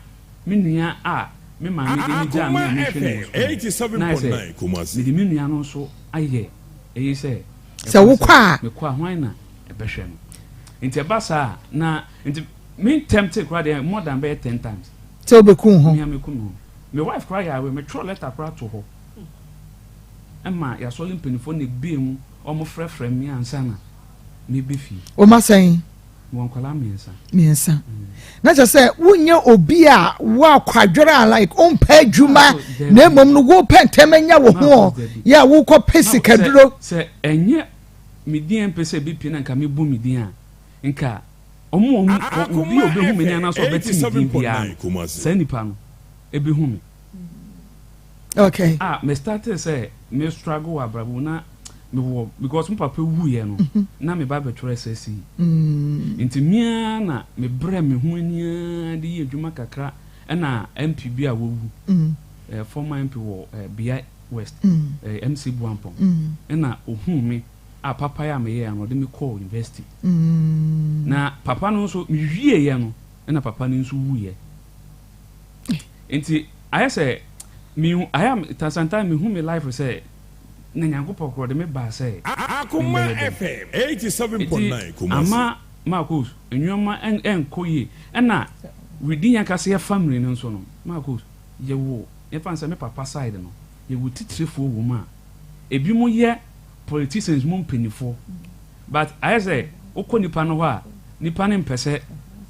[SPEAKER 6] me nua a me ma me de mi ja me hwene
[SPEAKER 2] 87.9 Kumasi
[SPEAKER 6] me nua no so aye eyi
[SPEAKER 3] sɛ wo kwa
[SPEAKER 6] me kwa hwan na ebehwe no nti basa na nti me tempted kra de more than 10 times
[SPEAKER 3] sɛ obeku ho
[SPEAKER 6] me ku me wife kra ya we me throw letter kra to ho emma ya so limpenifo ne biemu omo frɛfrɛ me ansa na me befi
[SPEAKER 3] o ma sɛn
[SPEAKER 6] won kwala
[SPEAKER 3] miensa na kyerɛ sɛ wonye obi a wa kwadwere like ompa adwuma na mmom no wo pentemanya wo ho ya wo kɔ pesika duro
[SPEAKER 6] sɛ enye midien pese bi pina nka me bu midien nka omo obi obehu me na so beti midien bia sɛ nipa no ebehu me
[SPEAKER 3] okay
[SPEAKER 6] me started say me struggle abrabu na me wo because me papa wu ye no na me ba betwere sesi nti mia na me bre me ho ania de ye dwuma kakra na MP bi a wo wu former MP wo Bia West MC Buampong na ohun me a papa ya me ye no de me call university na papa no so me wie ye no na papa no so wu ye nti I say me I am tasanta me hu me life say na nyangopo kro de me ba say
[SPEAKER 2] Akoma FM 87.9 Kumasi
[SPEAKER 6] ama Maa Akos enwoma enkoye na within yakase family no so no Maa Akos ye wo e fan say me papa side no ye wo titrefo wo ma ebi mo ye politicians mo mpanifo but I say oko nipa no ho a nipa ne mpese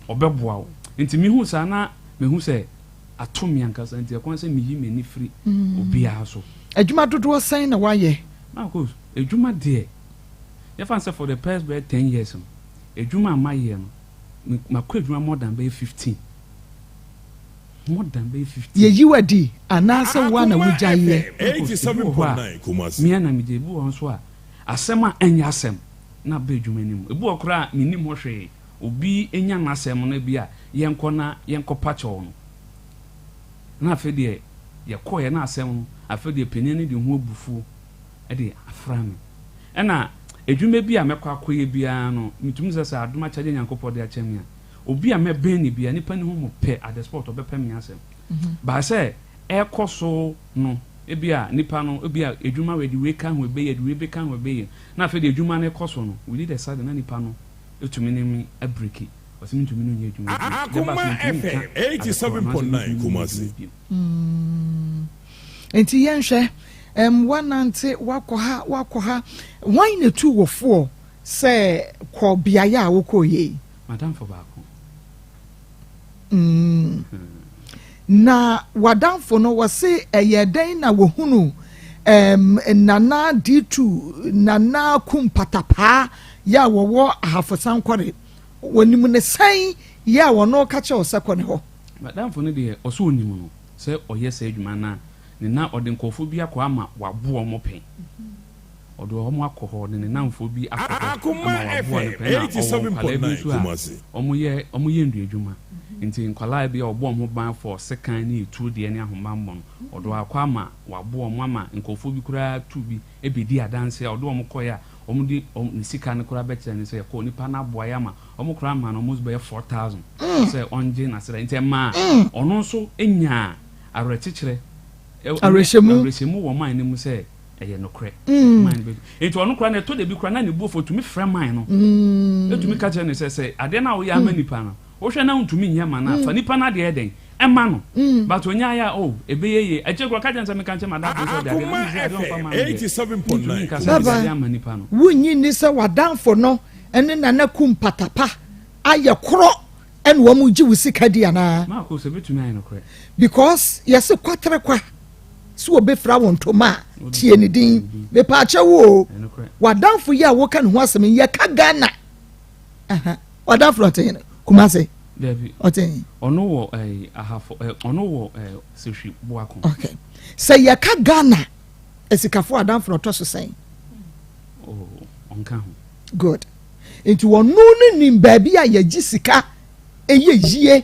[SPEAKER 6] obeboa wo nti mi hu sa na me hu se atomi ankasa nti akon se mi yi me ni free obi a so
[SPEAKER 3] adwuma dodo san na waye
[SPEAKER 6] Maa Akos adwuma de you fan say for the past 10 years adwuma ma ye no makwa adwuma more than 15 ye
[SPEAKER 3] yiwadi anase wa na wugya ye
[SPEAKER 2] 87.9 Kumasi
[SPEAKER 6] me na me je bu won so a asem a enya asem na ba adwuma nim ebu okra me nim ho hwe obi enya na asem no bia yenko pacho no na afede ye koye na asem no afede penini de ho abufu e de afra me ena adwuma bi a mekwa akoye bia no mitum sesa adoma chaje nyankopɔ de achemia obi a meben ni bia nipa ni ho mo pe at the spot obepɛ me asem ba se ekoso no ebia nipa no ebia adwuma we di we kan ho be ye di we be kan ho be ye na afede adwuma na ekoso no we need decide na nipa no etumi ne mi abreki wasimi ntumi no nye adwuma
[SPEAKER 2] Akoma FM 87.9 Kumasi
[SPEAKER 3] enti yenhwe wanante wakoha why na tu wofo se ko biaya a wokoye
[SPEAKER 6] madam for baako
[SPEAKER 3] na wadamfo no wose eyeden na wohunu nana ditu nana kumpatapa ya wowo ahafosan kware wonimu ne san ya wono ka che osekone ho
[SPEAKER 6] madam for no de oso onimu no se oyese adwuma na ne na ode nkofo bi akọ ama wabo omo pen ode omo akọ ne namfo bi akọ
[SPEAKER 2] Akoma FM 87.9 Kumasi
[SPEAKER 6] omo ye ndu adwuma nti nkwala bi obo omo ban for sekan ni etu de ne ahomambo ode akọ ama wabo omo ama nkofo bi kura tu bi ebedi adanse ode omo koya omo di sika ne kura beche ne se ko nipa na boa ya ma omo kura ma no must be 4000 se onje na sere nti ma ono so enya arechichire areshemu wo man ni mu se eye nokre man be enti ono kura na to de bi kura na ne buofo tumi frɛ man no etumi ka che ne se ade na wo ya ma nipa no wo hwɛ na ntumi nya ma na fa nipa na de eden ema no but onya ya ebeyeye eche kura ka che me ka che ma da so de ade na se don fa man
[SPEAKER 2] 87.9
[SPEAKER 6] ka se ma nipa no
[SPEAKER 3] wunyi ni se wadanfo no ene nana kumpatapa aye kro ene wo mu gi wusika dia na
[SPEAKER 6] Maa Akos betumi ayi nokre
[SPEAKER 3] because yes kwatere kwa so obefra won toma tie ne din be pa ache wo wadanfo ya wo ka ne ho asem ye ka Ghana wadanfo oten Kumasi
[SPEAKER 6] David
[SPEAKER 3] oten
[SPEAKER 6] ono wo ahafo ono wo sehwi boako
[SPEAKER 3] okay say ye ka Ghana esikafo wadanfo oto so sen
[SPEAKER 6] onka ho
[SPEAKER 3] good enti wonu ne nim ba bia ye gisika eye yie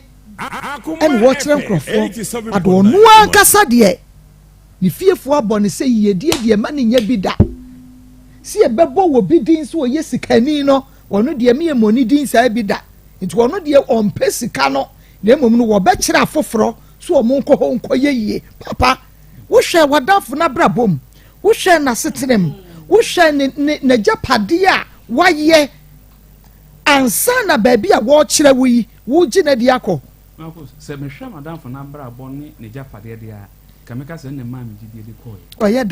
[SPEAKER 3] en watching crofo adonu ankasa de ni fiefo abone se yedie de ma ne nya bi da si e bebo wo bi din so ye sikani no wono de me emoni din sa bi da nti wono de on pesika no na emom no wo be kire afoforo so o monko ho nko ye papa wo hwe wadafo na brabom wo hwe na setenem wo hwe ne japade a waye ansa na baby a wo kire wo yi wo gi na de akọ
[SPEAKER 6] Maa Akos se me hwe madam for na brabom ni ne japade de a kameka se ne mam gi de ko
[SPEAKER 3] waye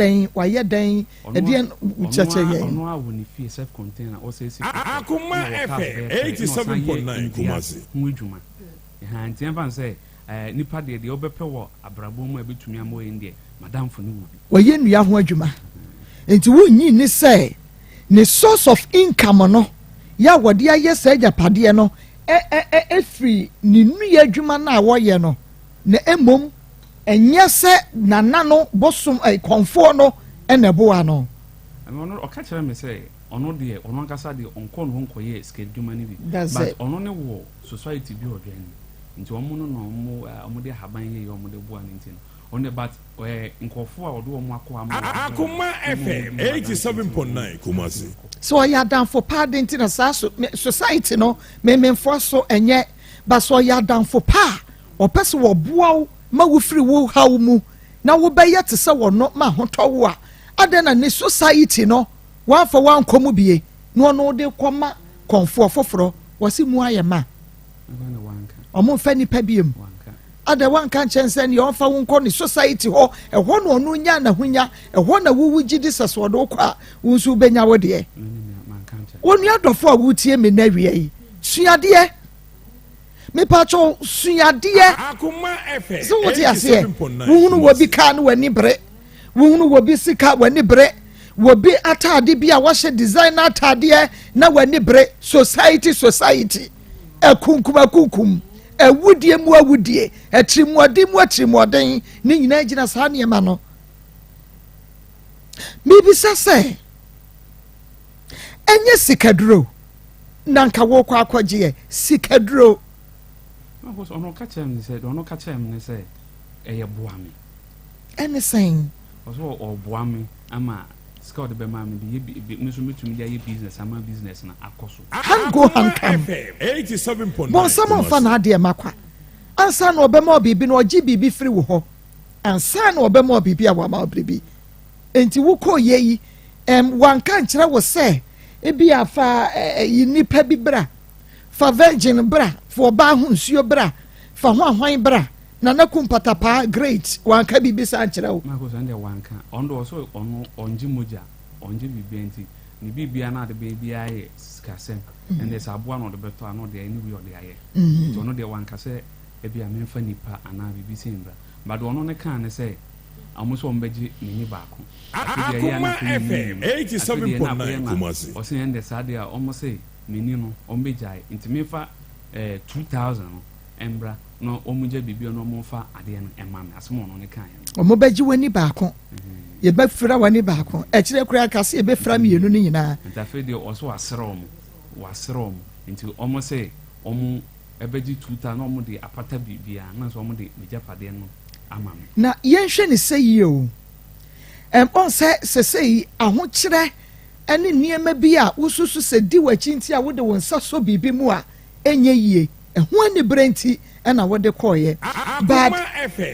[SPEAKER 3] dan e uchache ye
[SPEAKER 6] ono a wo ni fie self container o se si
[SPEAKER 2] Akoma FM 87.9 Kumasi
[SPEAKER 6] hu adwuma ha nti emfa se nipa de obepɛ wo abrabom a betumi amoye ndie madam for no wo bi
[SPEAKER 3] waye nua ho adwuma enti wonyi ni say ne source of income no ya wode aye say japade no free ni nua adwuma na wo ye no na emom enye se nana no bosom konfo no eneboa no
[SPEAKER 6] ono o ka kire me say ono de ono nkasa de onko no nkoye schedule ni bi but ono ne wo society bi odwan nti omo no omo de haban ye omo de boa ni nti ono but nkofo a odo omo akọ ama
[SPEAKER 2] Akoma FM 87.9 Kumasi
[SPEAKER 3] so ya dan for pardon nti na society no mememfo so enye but so ya dan for pa o pese wo boa ma wo free wo haw mu na wo be yet se wo no ma hotowo a adena ne society no wan fa wan komu bie no no de koma konfo foforo wasi mu aye ma omo fa ni pa biem ada wan kan chense ne on fa won ko ne society ho ho no no nya na hunya ho na wo wugi di seso do kwa wo nsu benya wo de Oni adofo a wutie me na wie yi. Suade. Me pacho suade.
[SPEAKER 2] Akoma FM.
[SPEAKER 3] So what you say? Wunu wo bi ka no wani bre. Wunu wo bi sika wani bre. Wo bi atade bi a wo hye designer atade na wani bre. Society. Akunkum. Awudie mu awudie. Atrimode ni nyina gina saa ne ma no. Bibi sase. Enye sikaduro. Nanka wo kwa akwaje sikaduro.
[SPEAKER 6] Akos ono ka chem ni say eye boa me.
[SPEAKER 3] Anything.
[SPEAKER 6] Oso oboa me ama ska de be ma me de ye me so metumi de ye business ama business na akoso.
[SPEAKER 3] Hango hankam.
[SPEAKER 2] 87.9.
[SPEAKER 3] Bon sama fa na ade makwa. Ansa na obema obibi na oji bibi free wo ho. Ansa na obema obibi a wa ma obibi. Enti wo ko ye yi wanka nkyere wo se ebi afa nipa bi bra fa virgin bra for ba hu nsuo bra fa ho ahwan bra na kumpata pa great wanka bibi sa nkyere wo
[SPEAKER 6] ma ko so ande wanka ondo so ono onji moja onji bibi enti ni bibi ana de bibi aye skasem ende sa abo no de beto ano de ani wi ode aye so no de wanka se ebi amemfa nipa ana bibi sembra but ono ne kan ne se amuso ombeji nini baako
[SPEAKER 2] Akoma FM 87.9 Kumasi
[SPEAKER 6] osin ende sade a omo say nini no ombejai intimefa 2000 embra no omuje bibio no omofa ade no ema me asemo no ne kan
[SPEAKER 3] omo beji wani baako ye ba fira wani baako e kire kura kase e be fira mienu ni nyina
[SPEAKER 6] ntafe de oso wasrom inti omo say omo ebeji 2000 no omo de apata bibia na so omo de mejapade no amame
[SPEAKER 3] na yenhwe ne seyi o on se ahokyere ene niema bi a ususu se di wachinti a wode wonsa so bibi mu a enye yie eho ani brenti ena wode koye but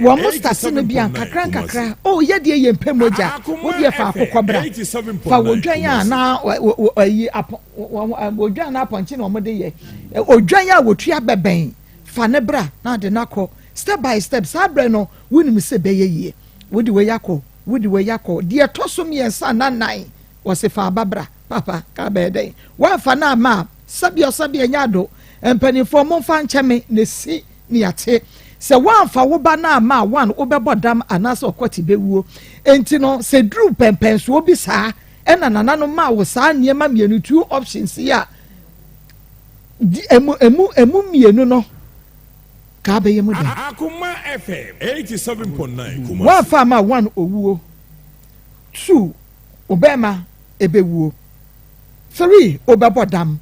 [SPEAKER 3] wo mo start no bi an kakra o ye de ye mpemogya wo de fa akokobra fa wodwan a na yi wodwan na aponche na wo de ye odwan a wotua beben fa ne bra na de nakọ step by step sabre no wunim se be ye wodi we yakọ de tosom yensa nanan wose fa babra papa ka be den wa fa na ma sabia nyado empanifo mo fa ncheme ne si ni ate se wa fa wo ba na ma wan obebodam anase okoti bewuo enti no se dru pempenso obi saa ena nanano ma wo saa niema mienu two options ya emu mienu no ka be yemu da
[SPEAKER 2] Akoma FM 87.9 Kumasi
[SPEAKER 3] wa fa ma wan owuo 2 obema ebewuo 3 obebodam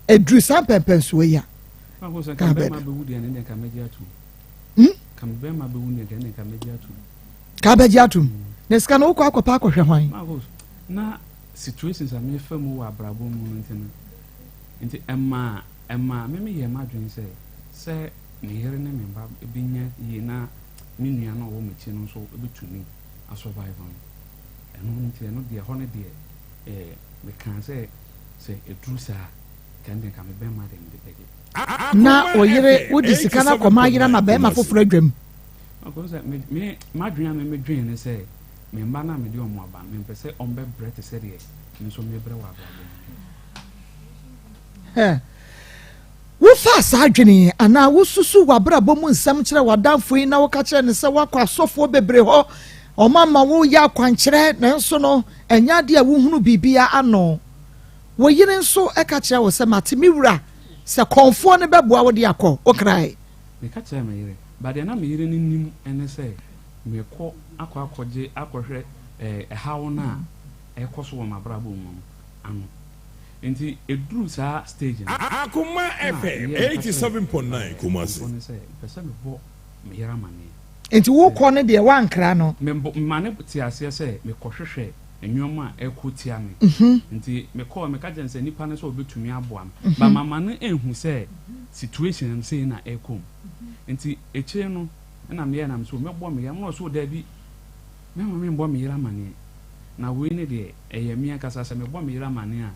[SPEAKER 3] edru sam pempenso ya
[SPEAKER 6] ka be ma be wudi ene ne ka meji atu ka be ma be wudi ene ka meji atu
[SPEAKER 3] ka be ji atu ne ska no kwa akopa akohwe hwan
[SPEAKER 6] na situations a me famu wa brabo mu nti emma me ye ma dwen se me here ne me ba ebinya ye na me nua no wo mechi no so ebetumi a survive on eno nti no de ho ne de me kan se edru sa kan de ka me be ma de de
[SPEAKER 3] na oyire wodi sika na koma yira ma be ma foforo adwam
[SPEAKER 6] akoze me ma dwen me dwen ne se me mba na me de omo aba me pese ombe brete se de me so me bre wa
[SPEAKER 3] brabo wo fa sa adwene ana wo susu wa brabo mu nsam kire wadanfo yi na wo ka kire ne se wakọ asofo bebre ho omama wo ya kwankire na nso no enya de a wo hunu bibia ano wo yire nso e ka kire wo se matemi wura se konfo ne beboa wo de akọ okrai
[SPEAKER 6] me ka kire me yire ba de na me yire ni nim ene se me kọ akọje akọhwe hawo na e koso wo mabrabo mu ano enti edru sa stage
[SPEAKER 2] Akoma FM 87.9 Kumasi
[SPEAKER 6] pesa me bo me yira mane
[SPEAKER 3] enti wo kọ ne de wankra no
[SPEAKER 6] me mane ti ase se me kọhwehwe enwoma ekotia me enti me kọ me ka jense nipa ne so obetumi aboa ba mama ne ehun se situation say na ekom enti eche no na me na me so me bo me ya no so da bi me mama me bo me yira mane na we ne de eyemi akasa se me bo me yira mane a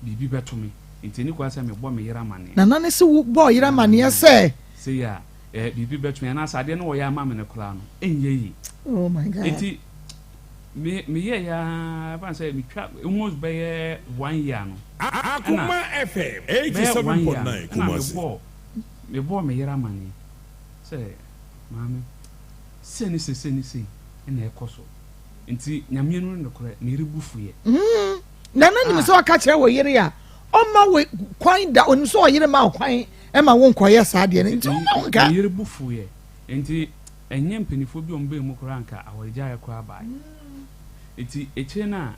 [SPEAKER 6] bibi betumi ntini kwa se me bo me yira mane
[SPEAKER 3] na nane se wo bo yira mane se
[SPEAKER 6] ya bibi betumi na sade no wo ya mama ne kula no enye yi
[SPEAKER 3] oh my god
[SPEAKER 6] enti me ya ba say me twa almost be 1 year no
[SPEAKER 2] Akoma FM 87.9 Kumasi
[SPEAKER 6] me bo me yera mani say mami seni na ekoso nti nyame no ne kore me rebufu ye
[SPEAKER 3] na nim so aka kire wo yere ya o ma we kwan da onu so yere ma kwan e ma wo nkoye sa de nti o nka
[SPEAKER 6] yere bufu ye nti enye mpanifo bi ombe mu kora nka awagya ya kwa bai eti eche na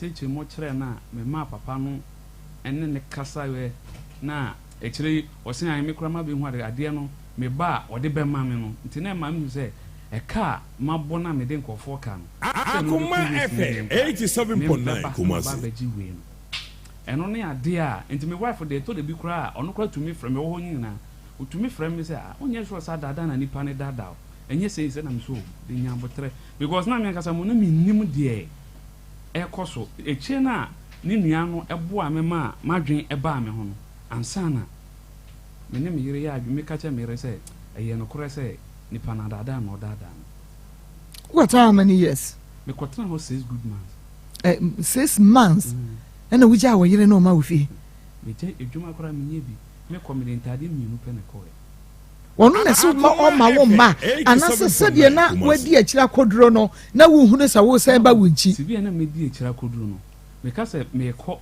[SPEAKER 6] eche mo kire na me ma papa no enne ne kasa we na echire osen an me kora ma be hu ade no me ba ode be ma me no nti na ma me se eka mabona me den kofo ka no
[SPEAKER 2] Akoma FM 87.9 Kumasi
[SPEAKER 6] eno ne ade a nti me wife de to de bi kora ono kora tumi frem me wo ho nyina utumi frem me se onye sure sa dada na nipa ne dada enye se na me so de nya botre because na me kasa mo na me nim de e koso eche na ni nua no ebo a me ma madwen e ba me ho no ansa na me ne me yire ya adwe me ka che me re se eye no kora se nipa na dada na dada.
[SPEAKER 3] What how many years?
[SPEAKER 6] Me kwatena ho 6 good months.
[SPEAKER 3] 6 months. And we ja we yire no ma ofi.
[SPEAKER 6] Me je edwuma kora me nye bi. Me community ade mienu pe ne koe.
[SPEAKER 3] Wono na so ma o ma wo ma anase se de na wadi akira koduro no na wo hunu sa wo se ba wunchi.
[SPEAKER 6] Sibi na me di akira koduro no. Me ka se me ko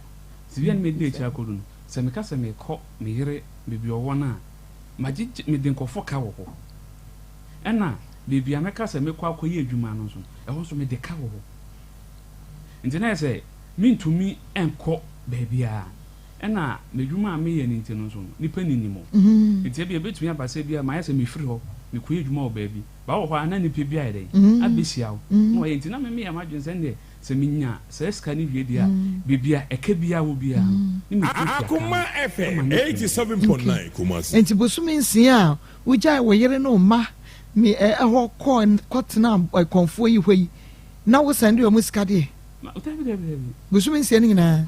[SPEAKER 6] sibi na me di akira koduro no. Se me ka se me ko me yire me bi owo na maji me den kofo ka wo ho. Ena baby ameka se me kwa akoye adwuma no so e ho so me de ka wo ho nti na se mintumi enko baby a ena me dwuma me ye ni nti no so nipa ninimo nti e betumi abase bia ma yese me firi ho me koye adwuma wo baby ba wo ho ana nipa bia ide abesia wo no ye nti na me ya madwen se nde se minya se ska ni wie dia bibia eka bia wo bia ni me
[SPEAKER 2] Akoma FM 87.9 Kumasi
[SPEAKER 3] nti bosumi nsia wo ja wo yire no ma me ho kotena konfo yi hwei na wo sande o musika de busumi nsia ni na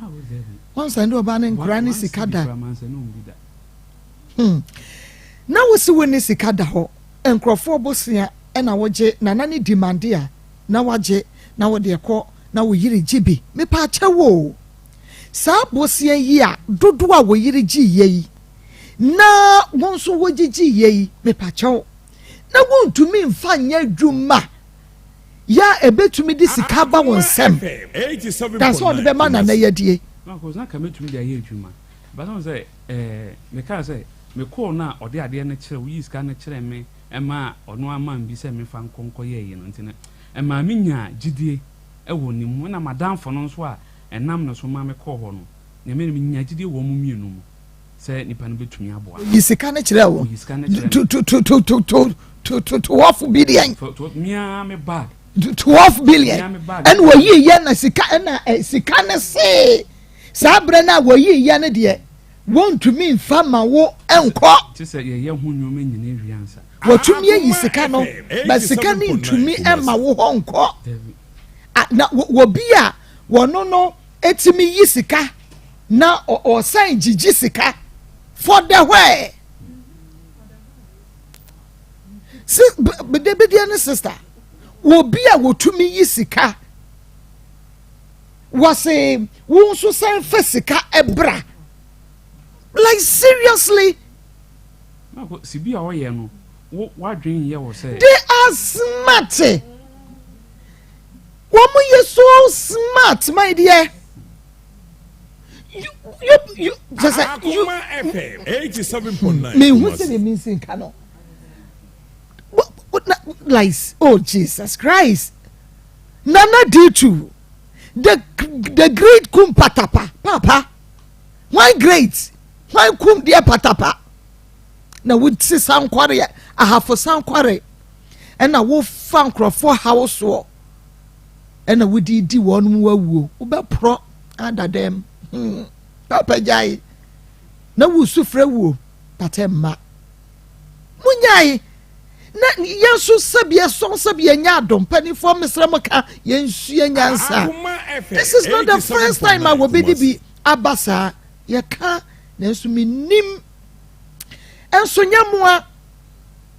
[SPEAKER 3] won sande o ba ne nkra ni sikada na wo si woni sikada ho enkrofo bosia e na woje na nani demande a na waje na wo de ko na wo yiri jibi me pa chewo sa bosia yi a dodo a wo yiri ji yi na won so wo jiji yi me pa chewo na wontumi mfa nya dwuma ya ebetumi di sika ba won sem that's all the man na yedie
[SPEAKER 6] na ko na ka metumi dia ye dwuma ba so say me ka say me ko na ode ade na kire wo sika na kire me ema ono ama mbi se me fa nkonko ye yi no ntine ema me nya gidie e wo nim na madam fo no so a enam no so ma me ko ho no na me nya gidie wo mu mienu mu se nipa no betumi aboa
[SPEAKER 3] sika na kire wo to 12 billion
[SPEAKER 6] to me bag
[SPEAKER 3] 12 billion and wo yi ye na sika na sika na se sabre na wo yi ye na de want to mean fama wo enko
[SPEAKER 6] ti se ye hu nyoma nyina wiansa
[SPEAKER 3] wo tumi yi sika no ba sika ni tumi ema wo honko na wo bia wo no etimi yi sika na o san jiji sika for the way bedebede ne sister wo bia wo tumi yi sika wase wo so san fa sika ebra like seriously
[SPEAKER 6] no si bia wo ye no wo adwen ye wo say
[SPEAKER 3] they are smart wo mo ye so smart my dear you just you
[SPEAKER 2] FM 87.9
[SPEAKER 3] me who say the mean sin cano lies oh Jesus Christ nana due to the great kum patapa papa why great why kum dear patapa na would see some quarry I have for some quarry and I will find for house war and I would di one wo ube pro under them papa jai na wo sufre wo patemma munyai na yesu sabia son sabia nya dom pani for mesramoka yensu nyansa this is not the first time I will be di abasa ye ka na ensu minim enso nyamoa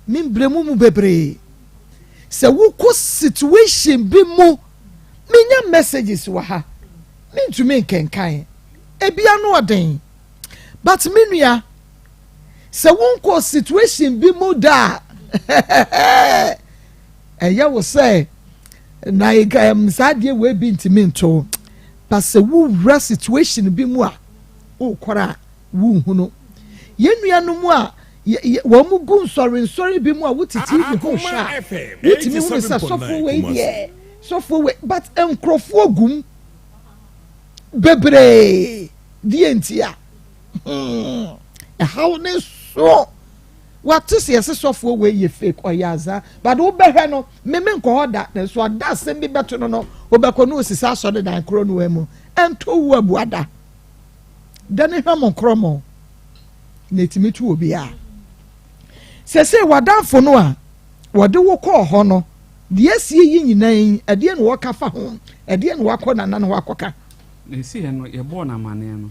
[SPEAKER 3] mimbremu mu bebre se wo ko situation bi mu menya messages wa ha mentumi nkenkan ebia no oden but menua se wonko situation bi mu da eya wo say na sadie we bi ntimi nto but se wo ra situation bi mu a o kora wo hunu yenua no mu a wo mu gun sorry bi mu a wotiti bi ho sha wotimi hu se sofo we die sofo we but enkrofo gum bebre die ntia how ne so what is yes sofo we ye fake oyaza but wo behwe no me nko hoda na so ada sem bi beto no wo beko no osisa so de dan kro no wemu ento wo abuada dane hwam nkromo na timitu obi a sese wadanfo no a wode wo kɔ hɔ no de asie yi nyinan ade no wɔka fa ho ade no wakɔ nana no wakɔka
[SPEAKER 6] esi he no ye bɔ na mane no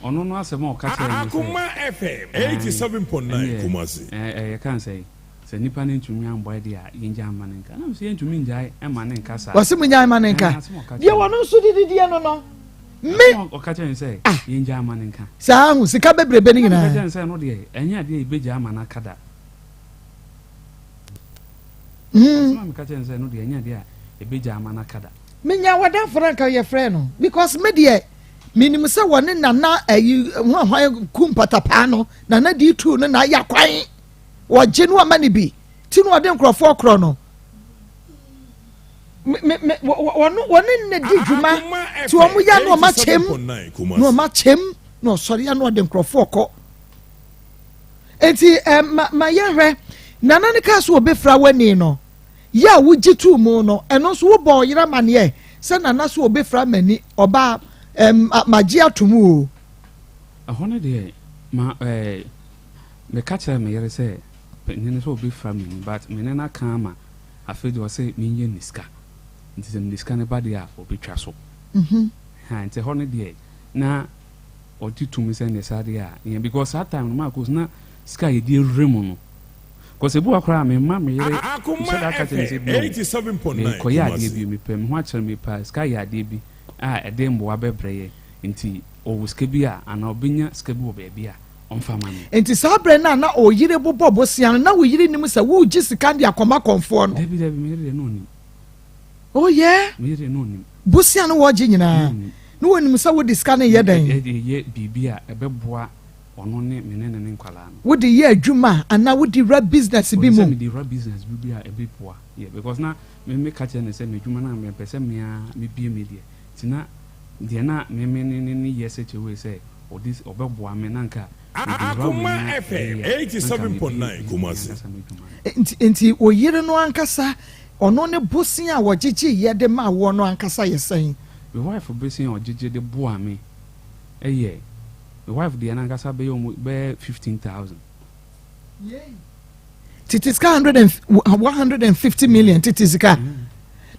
[SPEAKER 6] ono no asɛm a ɔka kyerɛ ni
[SPEAKER 2] Akoma FM 87.9 Kumasi
[SPEAKER 6] ye kan sɛ sɛ nipa ne ntumi ambɔ de a yɛngya amane nka na sɛ yɛntumi ngyae ɛmane nka sa
[SPEAKER 3] wɔse munya amane nka de wɔno nso dididie no no me
[SPEAKER 6] ɔka kyerɛ ni sɛ yɛngya amane nka
[SPEAKER 3] saa hu sika bebrebe ni nyina
[SPEAKER 6] ɔka kyerɛ ni sɛ no de ɛnya de ibegya amana kada me ka kyerɛ ni sɛ no de ɛnya de a ibegya amana kada
[SPEAKER 3] menya wadanfo ranka yɛ frɛ no because me de minim sɛ wɔne nana ayi hwan kumpatapa no nana di tu no na ya kwan wɔgye no ama ne bi ti no ɔde nkrɔfoɔ korɔ no wɔne ne di dwuma ti wɔn ya no ɔma kyɛm na ɔsɔre ya no ɔde nkrɔfoɔ kɔ eti ma yɛ hwɛ nana ne kaa so obɛfra w'ani no yɛ a wogye tu mu no ɛno nso wobɔ ɔyera maneɛ sɛ nana so obɛfra m'ani ɔbaa magye atomu o
[SPEAKER 6] ɛhɔ no deɛ ma meka kyerɛ me yere sɛ panyin sɛ obɛfra me ni but mene no aka ama afei deɛ ɔsɛ menyɛ niska nti sɛ niska no ba deɛ a ɔbɛtwa so nti ɛhɔ no deɛ na ɔgye tumi sɛ ne saa deɛ a yɛ because saa time no Maa Akos na sika yɛdi awura mu no because ebu akora me ma me yere sɛ da ka kyerɛ sɛ bi
[SPEAKER 2] 87.9
[SPEAKER 6] kɔyɛ adeɛ bi mepɛ me ho akyerɛ me pa sika yɛ adeɛ bi a ɛde mboa bɛbrɛyɛ nti ɔwɔ sika bi a ana ɔbɛnya sika bi wɔ baabi a ɔmfa ma no
[SPEAKER 3] nti saa berɛ na ɔyere bobɔ bosia no na wɔyere nim sɛ wogye sika de akɔma kɔmfoɔ no
[SPEAKER 6] dabi me yere no nim
[SPEAKER 3] oh yeah
[SPEAKER 6] me yere no nim
[SPEAKER 3] bosia no wɔgye nyinaa na wɔnim sɛ wode sika no yɛ dɛn
[SPEAKER 6] yɛ biribi a ɛbɛboa ɔno ne mene ne nkwalaa no
[SPEAKER 3] wode yɛ adwuma anaa wode ra business bi mu
[SPEAKER 6] mede ra business bi a ɛbɛboa yɛ because na me ka kyerɛ ne sɛ medwuma no a mepɛ sɛ mea mebie me deɛ tina deɛ na meme ne yɛ sɛ kyɛwei sɛ ɔbɛboa me na nka
[SPEAKER 2] Akoma FM 87.9 Kumasi
[SPEAKER 3] nti oyere no ankasa ɔno ne bosia a wɔgyegye yɛ de ma wɔ no ankasa yɛ sɛn
[SPEAKER 6] me wife bosia a ɔgyegye de boa me ɛyɛ me wife deɛ na ankasa bɛyɛ 15,000
[SPEAKER 3] titi sika 150 million titi sika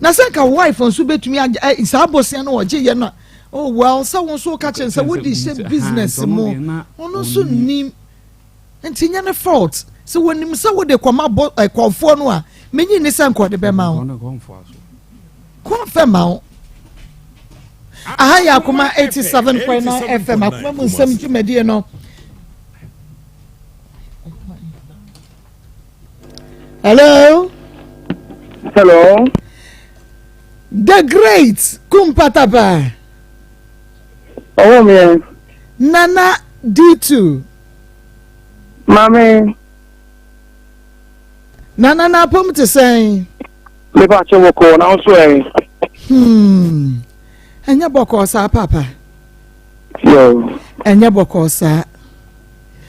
[SPEAKER 3] na sɛ nka wife nso bɛtumi saa bosia no wɔgye yɛ no oh well sɛ wo nso ka kyɛn sɛ wode hyɛ business mu ɔno nso nim nti nyɛ ne fault sɛ wɔnim sɛ wode kɔma kɔmfoɔ no a menyi ne sɛ nkɔde bɛma wo kɔmfɛ ma wo aha yɛ Akoma 87.9 FM Akoma mu nsɛm dwumadie no hello the great Kumpatapa
[SPEAKER 5] Oh, man.
[SPEAKER 3] Nana D2
[SPEAKER 5] Mami.
[SPEAKER 3] Nana na pom te sɛn
[SPEAKER 5] Me ba che wo ko na so
[SPEAKER 3] enya bɔkɔ saa papa
[SPEAKER 5] Yo.
[SPEAKER 3] enya bɔkɔ saa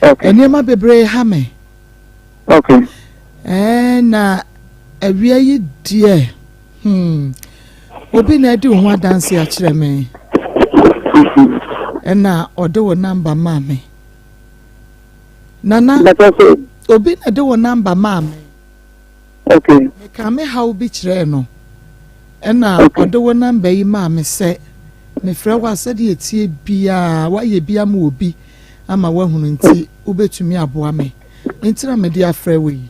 [SPEAKER 5] Okay.
[SPEAKER 3] enema bebree ha me
[SPEAKER 5] Okay.
[SPEAKER 3] na awia yi die obi na edi ho adanse akyerɛ me na ɔde wo number ma me nana obi na de wo number ma me
[SPEAKER 5] Okay.
[SPEAKER 3] me ka me ha obi kyerɛ no na ɔde wo number yi ma me sɛ me frɛ wa sɛ de etie bia wa yɛ bia ma obi ama wa hunu nti obetumi aboa me nti na me de afrɛ wo yi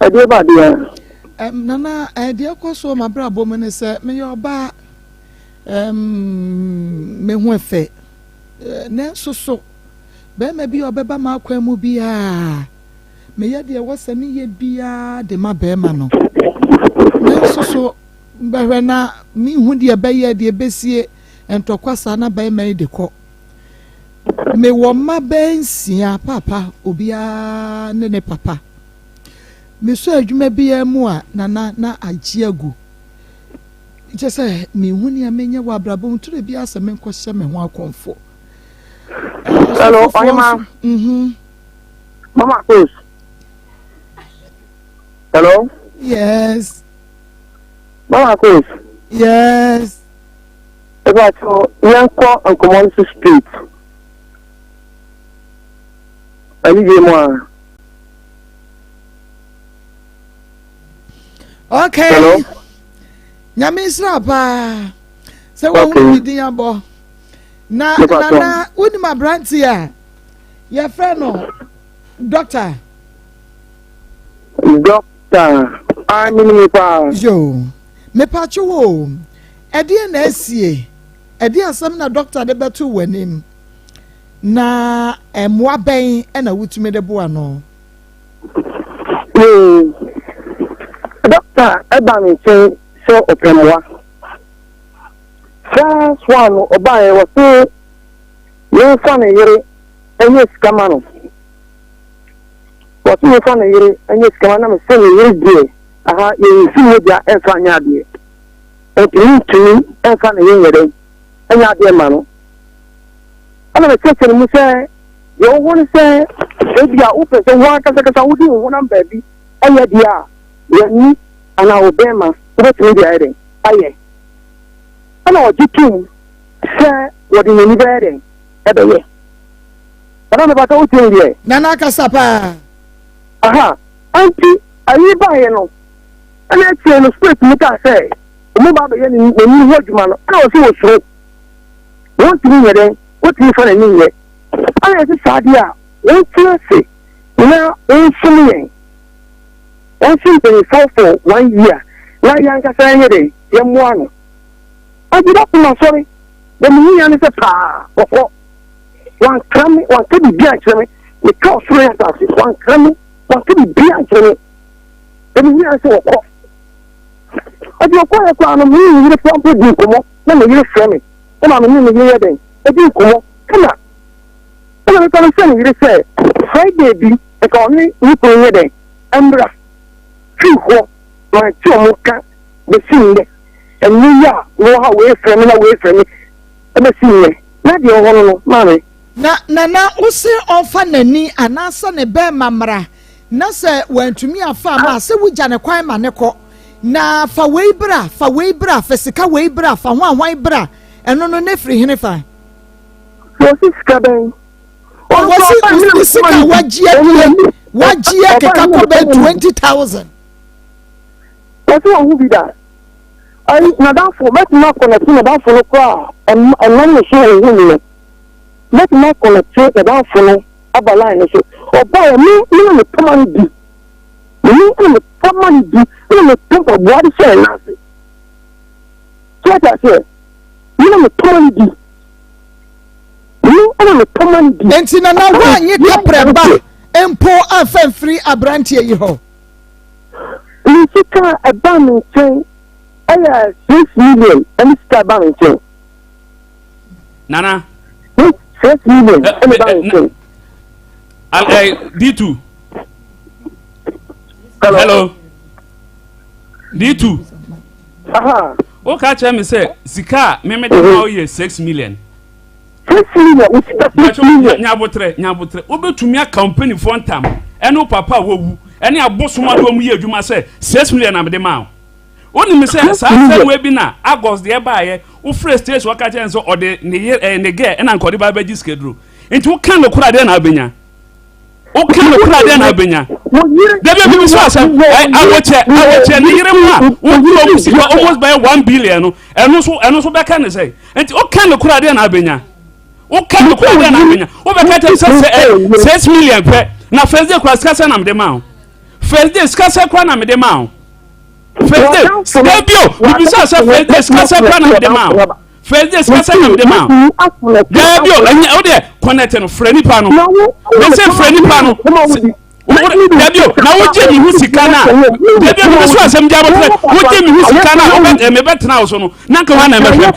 [SPEAKER 5] Ade ba dia.
[SPEAKER 3] nana deɛ kɔ so ma bra bɔ mu ne sɛ me yɛ ɔba me ho efe ne so bɛrima bi ɔbɛba ma akwa mu bia me yɛ deɛ wɔsɛ me yɛ bia de ma bɛrima no ne so bɛhwɛ na me hu deɛ bɛyɛ deɛ besie ntɔkwa saa na bɛrima yi de kɔ me wɔ ma bɛnsia papa obia ne papa me so adwuma bia mu a na agye agu je sɛ me hu ne amenye wɔ abrabɔ mu tore bia sɛ me nkɔ hyɛ me ho akɔmfo.
[SPEAKER 5] Hello, Oyema. Mama Akos. Hello?
[SPEAKER 3] Yes.
[SPEAKER 5] Mama Akos.
[SPEAKER 3] Yes.
[SPEAKER 5] About Yanko and Commonwealth Street. I need you more.
[SPEAKER 3] Okay.
[SPEAKER 5] Hello?
[SPEAKER 3] Nyame isra pa. Se wo hu din abo. Na woni ma branti a. Your friend no doctor.
[SPEAKER 5] Doctor. I mean pa.
[SPEAKER 3] Yo. Me pa chuo. Ede na asie. Ede asam na doctor de beto wanim. Na emwa ben e na wutumi de bo ano.
[SPEAKER 5] Doctor Ebami say so openwa. First one obaye was so you fan yere enye skama no. What you fan yere enye skama na me say yere die. Aha ye fi media enfa nya de. O tumi enfa na yere enya de ma no. Ana me say mu say you won say ebia o pese wa kasa wudi wo na baby enya dia yani ana obema what me dey there aye ana ojitu say what in ni there ebeye ana me bata o tin there
[SPEAKER 3] Nana kasapa.
[SPEAKER 5] aha anti ayi ba ye no ana tie no spirit mu ta say mo ba be ye ni ho adwuma no ana o se o so won tin ye den o tin fa na ni ye ana se sade a won tin se na o sumi yen and simply for 1 year. Now, young Cassandra, young one. I did up my sorry. The million is a car. One coming, one could be actually. The cost rate one coming, one could be actually. The million is a walk. I do quite a plan of me, you can't put you come up. Let me use from it. Come on, you hear them. I do come up. Come on. I'm going to send you to say, Friday, baby, a colony, you put in there. Ambra. My chomoka, the singer, and we are away from me, and the singer. Not your one, mammy.
[SPEAKER 3] Na use ofa nani anasa ne be mamra. Na se when to me a farmer, se we jana kwai maneko. Na fa weibra, fesika weibra, fa wan bra, and no nefri hinefa.
[SPEAKER 5] So this cabin.
[SPEAKER 3] Or was it sika wajia kekako be 20,000.
[SPEAKER 5] What's wrong with that? I not for let not connect about for the car and then show women. Let not connect about for a line so or buy me the common do. You the common do in the top of what is saying nothing. So I said, you the common do. You the common do.
[SPEAKER 3] And in another one, you can buy and pour a free a brand here you ho.
[SPEAKER 5] You see, a banning chain, I have 6 million, and it's a banning chain.
[SPEAKER 6] Nana.
[SPEAKER 5] 6 million, and a banning chain.
[SPEAKER 6] D2. Hello. D2.
[SPEAKER 5] Aha.
[SPEAKER 6] Okay, tell me, say, Sika, me now ye 6 million.
[SPEAKER 5] 6 million, which is 6 million.
[SPEAKER 6] Nyabotre. Obe to me a company for one time, and no papa wo. Any a boss one do mu adwuma say 6 million am de ma. Oni me say sa we bi na Agos de ba ye wo fresh stage waka chen so ode ne ge na nkode ba ba schedule. Enti wo kan no kura de na abenya. Wo kan no kura de na abenya. De be so asa awoche ne yire mu a wo kuro mu sika almost by 1 billion no. Eno so be kan ne say. Enti wo kan no kura de na abenya. Wo kan no kura de na abenya. Wo be ka tell say 6 million pe na first day kura sika say na am de ma. First day skasa kwa na me de ma. First day, we say first day skasa plan of the man. First day skasa of the man. Debio, and you there connect no friendly panel. We say friendly panel. Debio, now what Jimmy who sikana? Debio, this was some job. What Jimmy who sikana? Me better now so no. Nanka wana me. You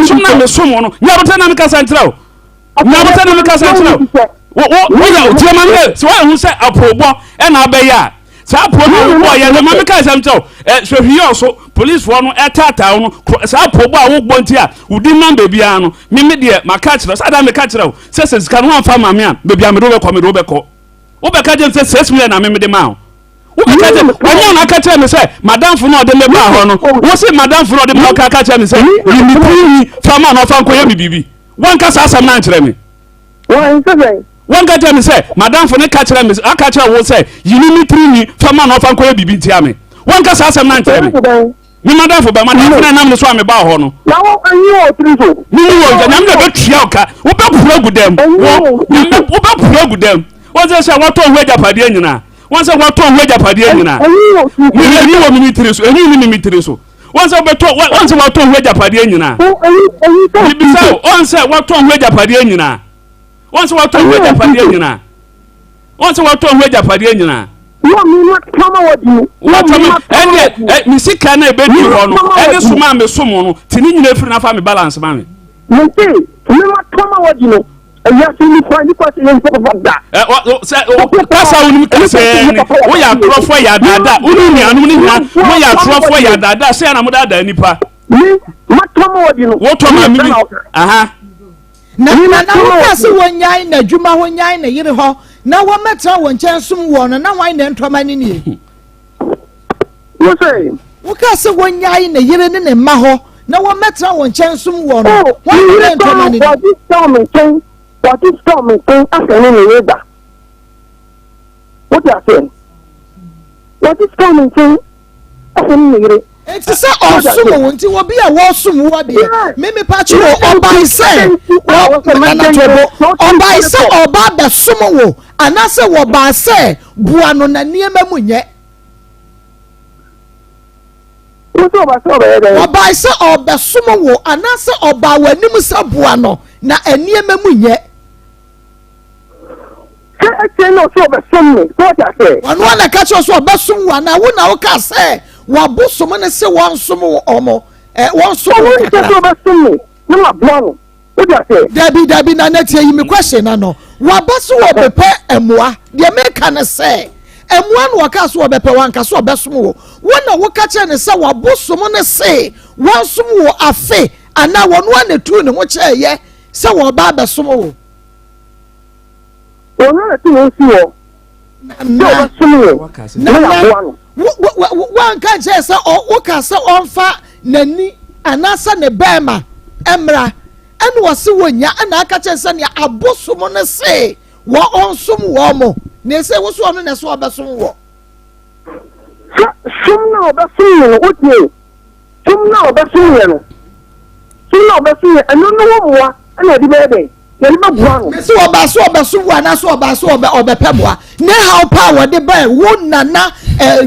[SPEAKER 6] so na me someone. Ya botana me kasa ntro. Na botana me kasa ntro. Wo ya otiamane. So who say aprobo e na abeya. Sa probo boy ya ma me kasa ntro. So here so police for no etata no. Sa probo a wo gbonti a udi number bia no. Me de maka kire. Sa da me ka kire. Say sika no amfa ma me a. Be bia me do be ko. Obeka je say 6 million na me de ma. Obeka je onye na ka tell me say madam fu no de me ba ho no. Wo say madam fu no de me ka tell me say you me fama no fa nkoye me bibi. One ka sa asam na nkire me. One ka tell me say madam fu ne ka tell me aka tell wo say you me 3 ni fama no fa nkoye bibi ntia me. One ka sa asam na nkire me. Ni madam fu ba madam fu na nam no so me ba ho no.
[SPEAKER 5] Na wo anyi o 3 so.
[SPEAKER 6] Ni wo nyam de be tua oka. Wo be pura gudem. Wo be pura gudem. Wọ́n sẹ́ wọ́n tó ń wé japadé nyina wọ́n sẹ́ wọ́n tó ń wé japadé nyina mi wọ́n mi tiri so ẹ̀yin ni mi tiri so wọ́n sẹ́ wọ́n tó ń wé japadé nyina bibisa wọ́n sẹ́ wọ́n tó ń wé japadé nyina wọ́n sẹ́ wọ́n tó ń wé japadé nyina wọ́n sẹ́ wọ́n tó ń wé japadé nyina.
[SPEAKER 5] wọ́n mi ní tọ́mọ wọ́n di.
[SPEAKER 6] wọ́n tọ́mọ ẹni mi si kan náà ebe di hɔ no ẹni suma mi sumu no tí ni nyina efiri n'afa mi balance ma mi.
[SPEAKER 5] mi ti mi ma tọ́mọ wọ́n di no. Yes, you need to find that.
[SPEAKER 6] That's how we can say we are trough for ya dada. We are trough for ya dada. Say na muda da nipa. What me? Aha.
[SPEAKER 3] Na wo se wonyai na dwuma wonyai na yire ho. Na wo metra wo nchen sum wo no na wan na ntoma ni ni.
[SPEAKER 5] Wo say?
[SPEAKER 3] Wo ka se wonyai na yire ne ne ma ho. Na wo metra wo nchen sum wo no. Wan na ntoma ni ni.
[SPEAKER 5] What is coming thing after any weather? What you are saying? What is coming thing after any weather?
[SPEAKER 3] It's a awesome until we be a awesome what dear. Mimi Pacho or by say, or by say, or by the sumo, and I say, what by say, Buano na near Memunye. Or by say, or the sumo, and I say, or by when you must have Buano, na a near Memunye.
[SPEAKER 5] No, so the sum. What I say?
[SPEAKER 3] One I catch us or Bassum one, I wouldn't know say. What Bosom and say one sumo omo, one sumo. No, Blano. What I say? Debbie, Nanette, you me question, I know. What Basso or Bepe and moi, the American say. And one wakas or Bepe one casso Bassumo. One I will catch and say what Bosom say. One sumo a fe, and now one the two in which yeah, so what Baba Sumo.
[SPEAKER 5] One
[SPEAKER 3] can say so or waka so on fa nani anasa ne bema emra and was when ya and I catch a ya abosumon say what on some womo ne say was one as well basum wo
[SPEAKER 5] some now basum what you some now basum some now basum and no more and I did
[SPEAKER 3] so obaso obaso wana so obaso obepeboa ne how power de buy won nana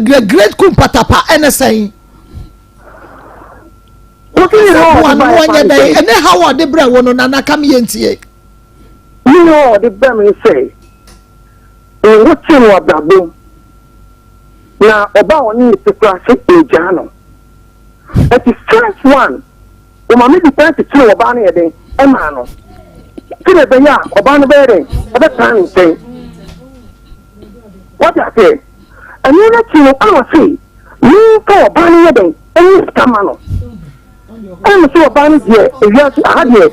[SPEAKER 3] great kumpatapa NSA
[SPEAKER 5] what you know
[SPEAKER 3] and how de bra won nana kam yentie
[SPEAKER 5] you know the bem say what you know about them na oba woni se class e jano at the first one o ma me depend to oba na yeden e ma no kile benya oba no bere oba tan say what you say and you let you know say you ko oba no yeden any scam no and so oba no je e wi ahade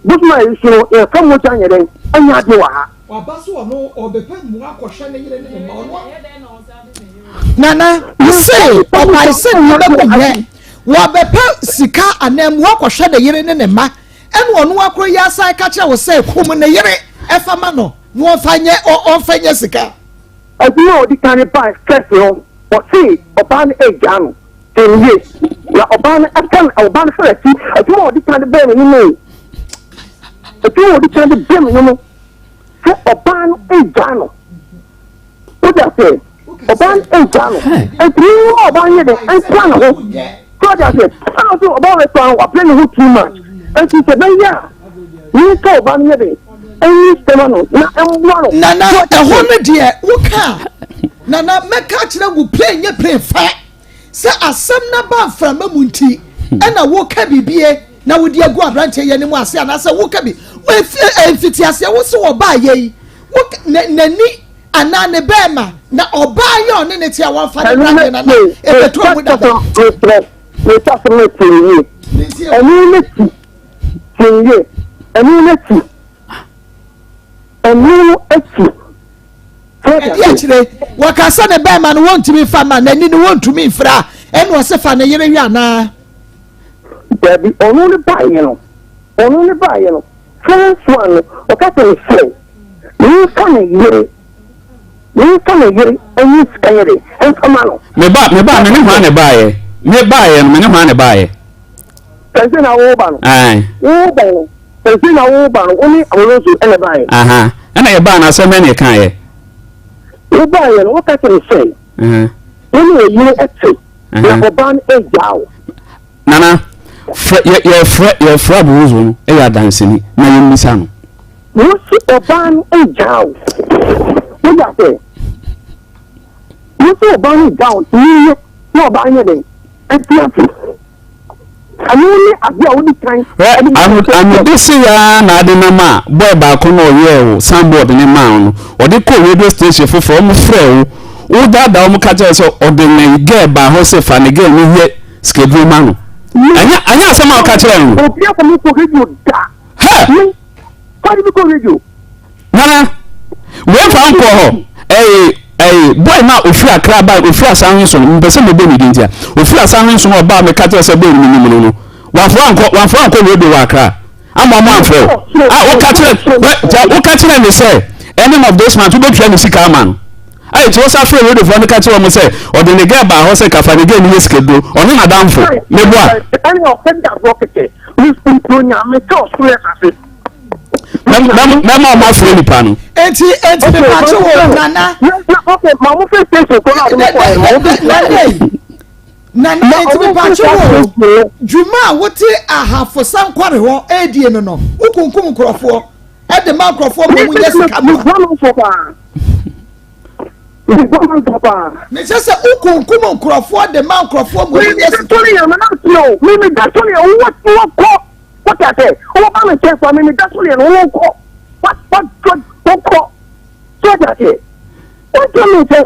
[SPEAKER 5] but my issue e come mo tan yeden anya de wa ha
[SPEAKER 3] wabaso no obepemu akohwe ne yire ne ma ono nana say oba say no be wabepe sika anem wakohwe ne yire ne ma enu onu akro ya sai ka che wo say kum ne yire efama no no onfanye sika
[SPEAKER 5] abi o di kan pa stress no o see oba ne ejanu ten years na oba ne akan oba ne fereti abi o di kan be me ni abi o di kan be me no so oba ne ejanu o da say Oban and Plano. And you are buying it and Plano. So that's it. I don't know about it. I'm playing with too much. And she said, yeah. You saw Banyade. And you Stefano.
[SPEAKER 3] Nana, a 100 year. Wuka. Nana, Mekachina will play your play fat. Say, a some number from Munti. And a Woka BBA. Now, would you go a branch here anymore? Say, and I said, Woka be. Well, if it's yes, I was so buy ye. Wook Nani. Anane bema na oba yo ne ne tia wan fa de na na e beto mu da
[SPEAKER 5] we talk about you enu ne ti tinye enu ne ti enu eti
[SPEAKER 3] e chire wakasa ne bema no wontumi fa ma na ni no wontumi fra enu o se fa ne yere wi ana
[SPEAKER 5] baby onu ne ba ye no first one o ka se say you can hear you can hear and you scare it and come on
[SPEAKER 6] me ba me hwa ne bae me hwa ne bae
[SPEAKER 5] person na wo ba no person na wo ba no oni awolo so ene bae
[SPEAKER 6] aha na ye ba na se me ne kan ye
[SPEAKER 5] wo ba ye no ka se say oni e yire etse na oban e jaw
[SPEAKER 6] nana ye fra buzo no e ya danseni na ye misa no
[SPEAKER 5] wo si oban e jaw wo ya se you see Bonnie down, you no buying it. And I only at the only time.
[SPEAKER 6] I'm this year, Nadinama, boy back on all year, soundboard in a mound, or the cool radio station for almost frail. All that down catches or the get by Joseph and again we hear schedule man. I know somehow catch them. Hey, what did you go with you? Nana, where found for her? Boy na ofia akra ba ofia sanwe so mpese me be mi dintia ofia sanwe so ba me kata se be mi no wanfo anko we be wa akra ama anfo wo kata me say any of those man to be try me sika man ai to sa free we do for me kata mo say o de ne ga ba ho say kafa ne ga ni skedo oni na damfo me boa
[SPEAKER 5] any of them that rocket we put nya me to so yes
[SPEAKER 6] Mama ma free ni pano.
[SPEAKER 3] Enti me pacho wo nana.
[SPEAKER 5] Okay, mamu fe station ko na
[SPEAKER 3] nana enti me pacho wo. Juma wote ahafo sankware ho edie no no. Ukunkum krofo. E de man krofo mo mu yesika me say ukunkum krofo de man krofo mo mu yesika.
[SPEAKER 5] Me that's what what I say? Oh, I'm a chef for me. That's what you call. What? So that's it. What do you say?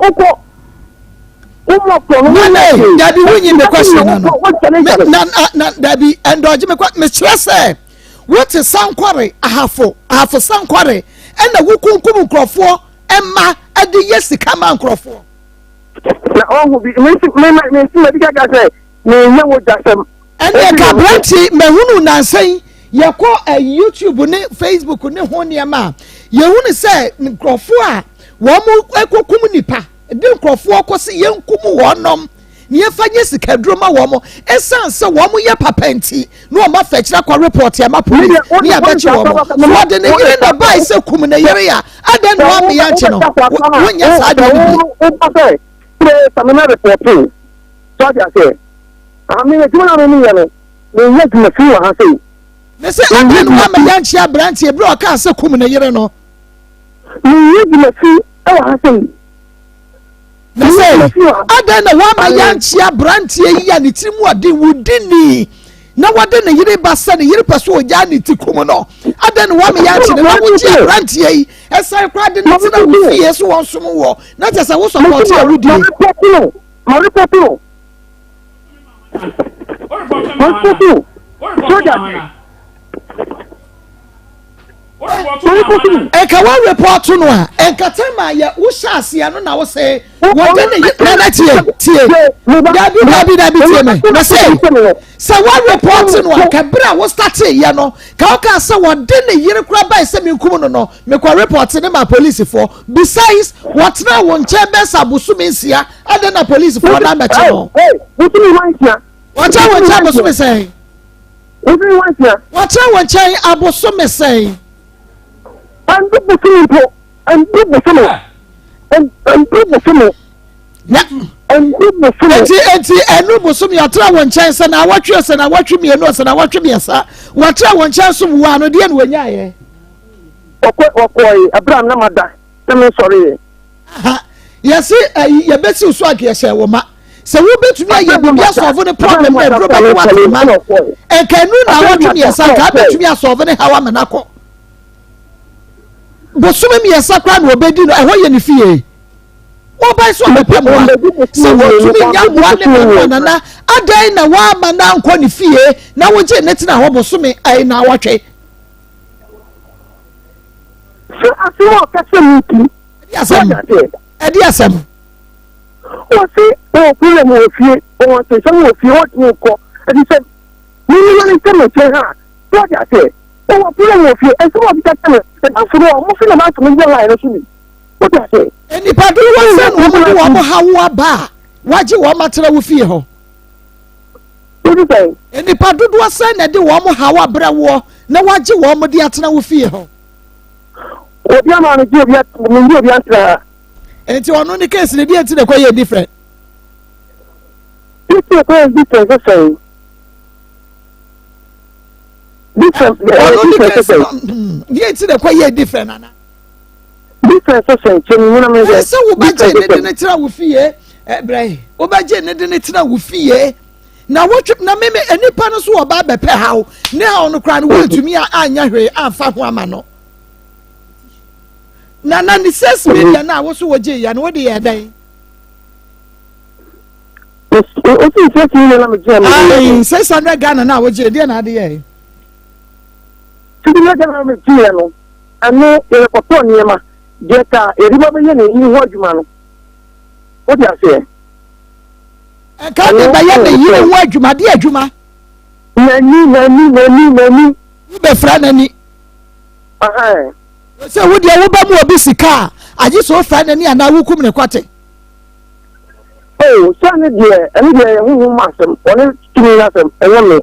[SPEAKER 3] That be winning the question. That be and me quite me say. What is sankware ahafo sankware and the wukunkum krofo emma ade yesika man krofo.
[SPEAKER 5] Na oh be me say me wo dasem.
[SPEAKER 3] And the Cabranti, Mahunu Nansen, Yako a YouTube, Facebook, ne Honiama. You want to say, Crofua, Wamu Eco Comunipa, then Crofua, Cosi, young Kumu Wanum, near Fanyes, Cadroma Wamo, and Sans, so Wamu Yapapenti, no more fetch like a report, Yamapu, near Betcha. What the name of the buy so Kumuna area? I don't want me, Anchino. When yes, I
[SPEAKER 5] don't. So I say. I mean, I don't know. We make me feel I say.
[SPEAKER 3] They say I don't want my young chia branch, bro. I can't say come in a year no.
[SPEAKER 5] We make me feel I say.
[SPEAKER 3] They say I don't know why my young chia branch here and it's more than would now what then a year bassa the year pass or Janny to come no. I don't know why my young chia branch here as I cried in the years once more. Not as I was about to read you.
[SPEAKER 5] Maripato.
[SPEAKER 3] Eka wa report no a enka tema ya wo hyase ano na wo say wo de ne na tie dabi tie me na say wa report no a ka bra wo start ya no ka o ka say wo de ne yire kura bai say me nkum no me kwa report ne ma police for besides what na wo nche be sabusu me nsia ade na police for na me che no
[SPEAKER 5] what you want here
[SPEAKER 3] what I want abusu me say
[SPEAKER 5] what you want here
[SPEAKER 3] what I want abusu me say
[SPEAKER 5] and do the film and do the film and do the film
[SPEAKER 3] eti enu bosom yatra won nkyɛn na awatwe sɛ na awatwe mienu sɛ na awatwe miɛsa watra won nkyɛn so wo ano de na wanya ye
[SPEAKER 5] okoi Abraham na mada na sorry
[SPEAKER 3] yesi ye besi so ake yɛ wo ma sɛ wo betumi ayɛ bibia solve the problem na dro ba ni watema e kanu na awatwe miɛsa ka betumi asolve ne hawa menakɔ bosom miɛsa kra na obedi no ɛhɔ yɛ ne fie wọ́n sọ pẹ̀pẹ̀ mọ́ sẹ wọ́n tún ní nyàmúwa ní mímọ́ nana adé na wọ́n ama náà nkọ́ ní fìyè na wọ́n jẹ́ ẹ̀nẹ́tì náà wọ́n bọ̀ súnmi ẹ̀yìn náà wọ́n twẹ́.
[SPEAKER 5] ṣé àfihàn kẹsẹ̀ mi kì í.
[SPEAKER 3] ẹ̀dí àsẹ̀mù.
[SPEAKER 5] wọ́n sí wọn kúrò mọ̀ òfin wọn tẹ̀ sọ́wọ́n òfin wọ́n ti mú kọ́ ẹ̀dí sẹ́ mímú wọn ní sẹ́mi ṣe hàn wọ́n ti àtẹ̀ wọn kúrò mọ̀ òfin ẹ̀sìn wọn ti tẹ̀
[SPEAKER 3] nipa do wọn sẹ na wọn de wọn hawo aba wagye wọn matera wo fie hɔ nipa dodoɔ sɛ na de wọn hawo abra wo na wagye wọn de atena wo fie hɔ
[SPEAKER 5] obi ama no je obi atera
[SPEAKER 3] enti ɔno ne case ne deɛ nti na kɔ yɛ different
[SPEAKER 5] different so different
[SPEAKER 3] ɔno ne case deɛ nti na kɔ yɛ different ana
[SPEAKER 5] different so nkyɛn na me
[SPEAKER 3] sɛ wo ba gye ne de ne tena wo fie brɛ wo ba gye ne de ne tena wo fie na wotwe na meme enipa no so wo ba bɛpɛ haw ne haw no kra no wontumi anya hwee amfa ho ama no na ne 6 million na wo so wo gye ya no wo de yɛ dan
[SPEAKER 5] o si 6 million na me gye na
[SPEAKER 3] ai 600 Ghana na wo gye de na ade yɛ
[SPEAKER 5] ti na Ghana me gye no ano e ko to niema Jeta eriba be ye ne yi ho adwuma no o ti ase
[SPEAKER 3] ka de ba ye ne yi ho adwuma de adwuma
[SPEAKER 5] nani
[SPEAKER 3] wo be fra nani se wo de wo ba mu obi sika aje so fra nani ana wo kum ne kwate
[SPEAKER 5] oh so ne de ani de hu masem one tumi nasem enwo me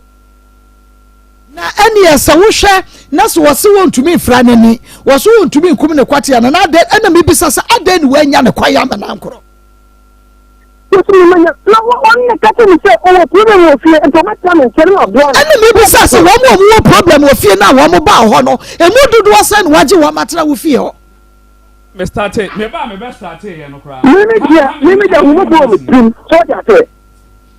[SPEAKER 3] na eni esa wo hwe na so wo se wo ntumi fra nani wo so wo ntumi nkum ne kwate ya na ade ena me bisa sa ade ni wanya ne kwaya ma na nkoro
[SPEAKER 5] so me manya na won ne kate ni se o problem o fie information me nteri odo
[SPEAKER 3] ena me bisa sa wo mo problem o fie na wo mo ba ho no emu dudu wo se ne waje wo matera wo fie ho
[SPEAKER 6] me start me be start here no kra
[SPEAKER 5] me da wo mo bo me prim so ja se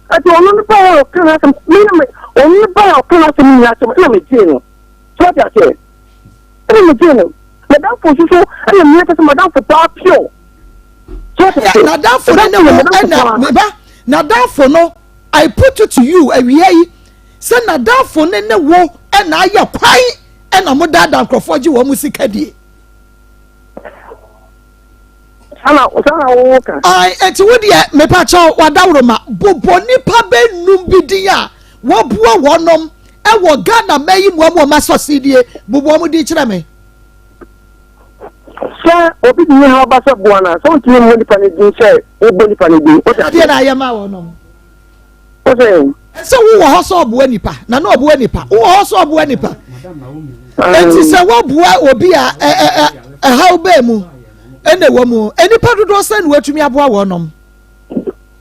[SPEAKER 5] ati onu ni pa o kana sam me onu pa o kana sam ni aso na me tie no so ja se ene me tie no madam for so ene me ta madam for pa pure so ja
[SPEAKER 3] na dan for ne wo ena me ba na dan for no I put it to you awie say na dan for ne wo ena aye kwan ena mo dada nkrofo gi wo musika die
[SPEAKER 5] sana wo ka
[SPEAKER 3] ai eti wo de me pa cho wadawro ma bobo nipa be num bidia wo boa wonom e wo Ghana mayi mo ma sosidie bobo mo di kire me
[SPEAKER 5] so obi ni ha ba se boana so ntimi mo nipa ne din se o bo nipa ne din o ta
[SPEAKER 3] de na ya ma wonom
[SPEAKER 5] o
[SPEAKER 3] se wo ho so obo nipa na na obo nipa wo ho so obo nipa enti se wo boa obi a how be mu ene wo mu enipa dodo se na watumi aboa wonom